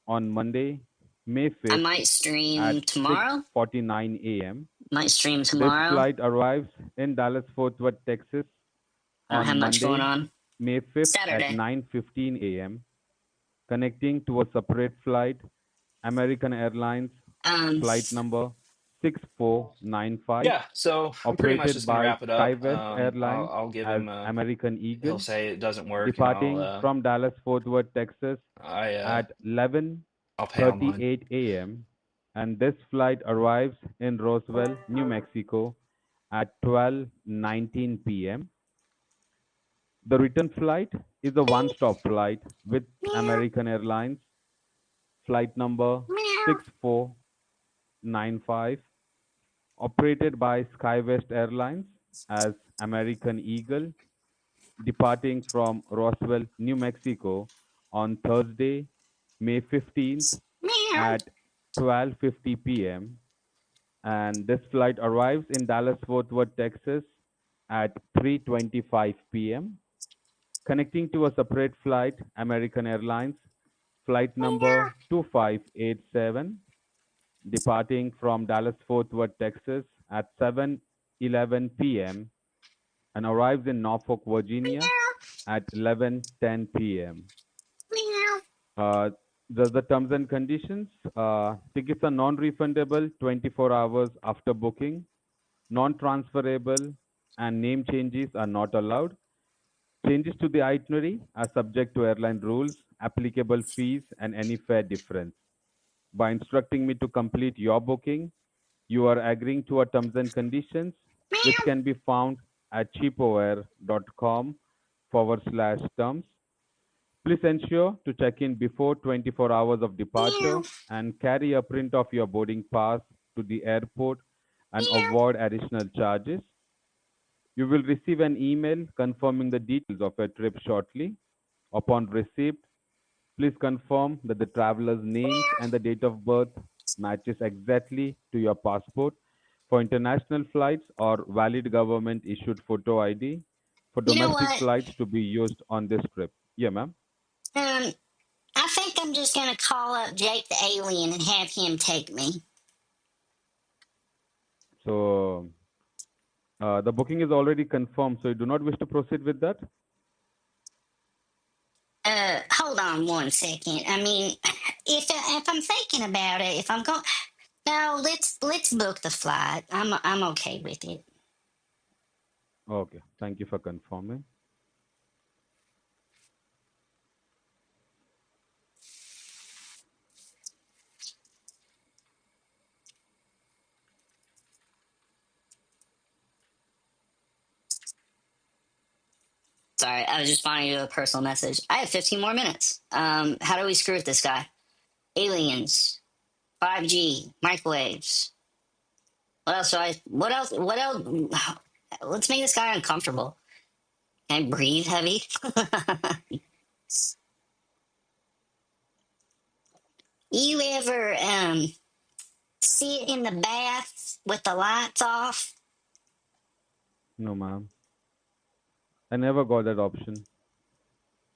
on Monday, May I 5th might stream at tomorrow. 6:49 a.m. Might stream This tomorrow. flight arrives in Dallas Fort Worth, Texas I don't on have much going Monday, on. May 5th at Saturday. 9:15 a.m. connecting to a separate flight, American Airlines Um, flight number 6495, Yeah, so I'm pretty much operated just gonna by wrap it up. SkyWest Airlines I'll give as him American he'll Eagle, say it doesn't work, and departing from Dallas Fort Worth, Texas at I'll pay online. 11:38 a.m. and this flight arrives in Roswell, New Mexico at 12:19 p.m. The return flight is a one-stop flight with meow, American Airlines, flight number meow, 6495, operated by SkyWest Airlines as American Eagle, departing from Roswell, New Mexico on Thursday, May 15th meow, at 12:50 p.m. and this flight arrives in Dallas Fort Worth, Texas at 3:25 p.m. connecting to a separate flight, American Airlines flight number meow, 2587, departing from Dallas Fort Worth, Texas at 7:11 p.m. and arrives in Norfolk, Virginia at 11:10 p.m. meow. Uh, the terms and conditions. Tickets are non-refundable 24 hours after booking, non-transferable, and name changes are not allowed. Changes to the itinerary are subject to airline rules, applicable fees, and any fare difference. By instructing me to complete your booking, you are agreeing to our terms and conditions, which can be found at cheapoair.com/terms. Please ensure to check in before 24 hours of departure and carry a print of your boarding pass to the airport and avoid additional charges. You will receive an email confirming the details of your trip shortly. Upon receipt, please confirm that the traveler's names and the date of birth matches exactly to your passport. For international flights or valid government issued photo ID, for You know domestic what? flights to be used on this trip. Yeah, ma'am. Um, I think I'm just gonna call up Jake the alien and have him take me. So the booking is already confirmed, so you do not wish to proceed with that? Hold on one second. I mean, if I'm thinking about it, if I'm going, no, let's book the flight. I'm okay with it. Okay, thank you for confirming. Sorry, I was just finding you a personal message. I have 15 more minutes. How do we screw with this guy? Aliens, 5G, microwaves. What else do I? What else? What else? Let's make this guy uncomfortable. Can I breathe heavy? You ever sit in the bath with the lights off? No, ma'am. I never got that option.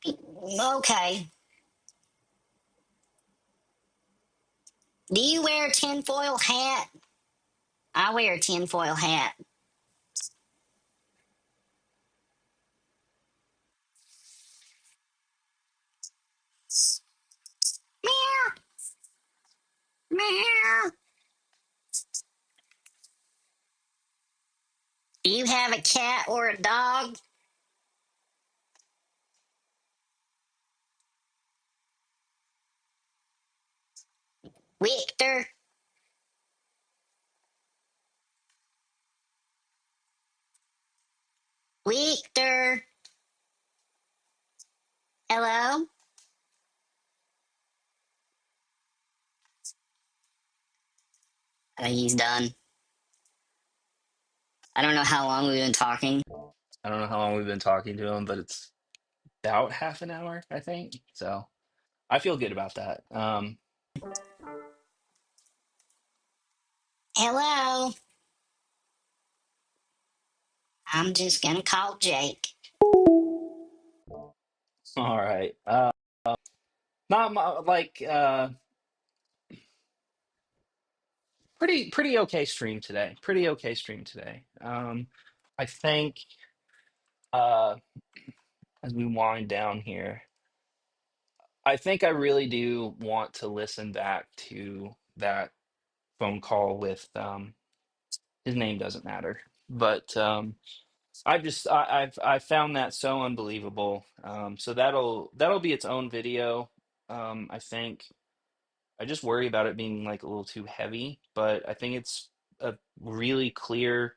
Okay. Do you wear a tinfoil hat? I wear a tinfoil hat. Meow, meow. Do you have a cat or a dog? Victor? Victor? Hello? He's done. I don't know how long we've been talking. I don't know how long we've been talking to him, but it's about half an hour, I think. So I feel good about that. Hello? I'm just gonna call Jake. All right. Not like pretty okay stream today. Pretty okay stream today. I think uh as we wind down here, I think I really do want to listen back to that phone call with his name doesn't matter. But I've found that so unbelievable. So that'll be its own video. I think I just worry about it being like a little too heavy, but I think it's a really clear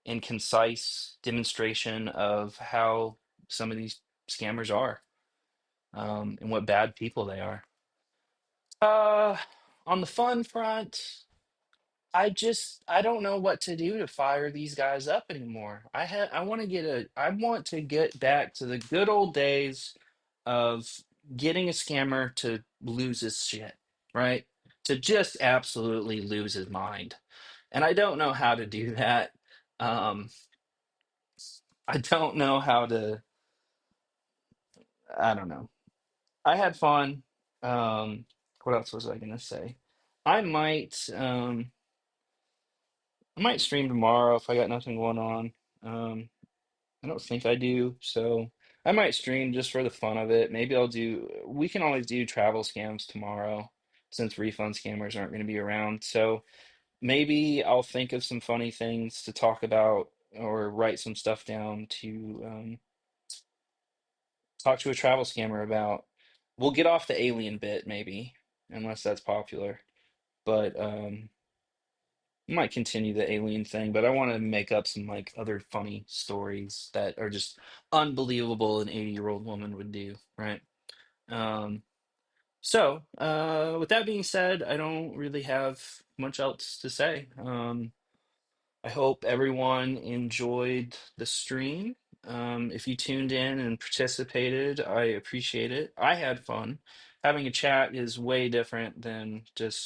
and concise demonstration of how some of these scammers are, and what bad people they are. Uh, on the fun front, I don't know what to do to fire these guys up anymore. I want to get back to the good old days of getting a scammer to lose his shit, right? To just absolutely lose his mind. And I don't know how to do that. Um, I don't know how to, I don't know. I had fun. Um, what else was I gonna say? I might um I might stream tomorrow if I got nothing going on. Um, I don't think I do, so I might stream just for the fun of it. Maybe we can always do travel scams tomorrow since refund scammers aren't going to be around. So maybe I'll think of some funny things to talk about or write some stuff down to talk to a travel scammer about. We'll get off the alien bit maybe, unless that's popular. But might continue the alien thing, but I want to make up some like other funny stories that are just unbelievable an 80-year-old woman would do, right? Um, with that being said, I don't really have much else to say. I hope everyone enjoyed the stream. If you tuned in and participated, I appreciate it. I had fun. Having a chat is way different than just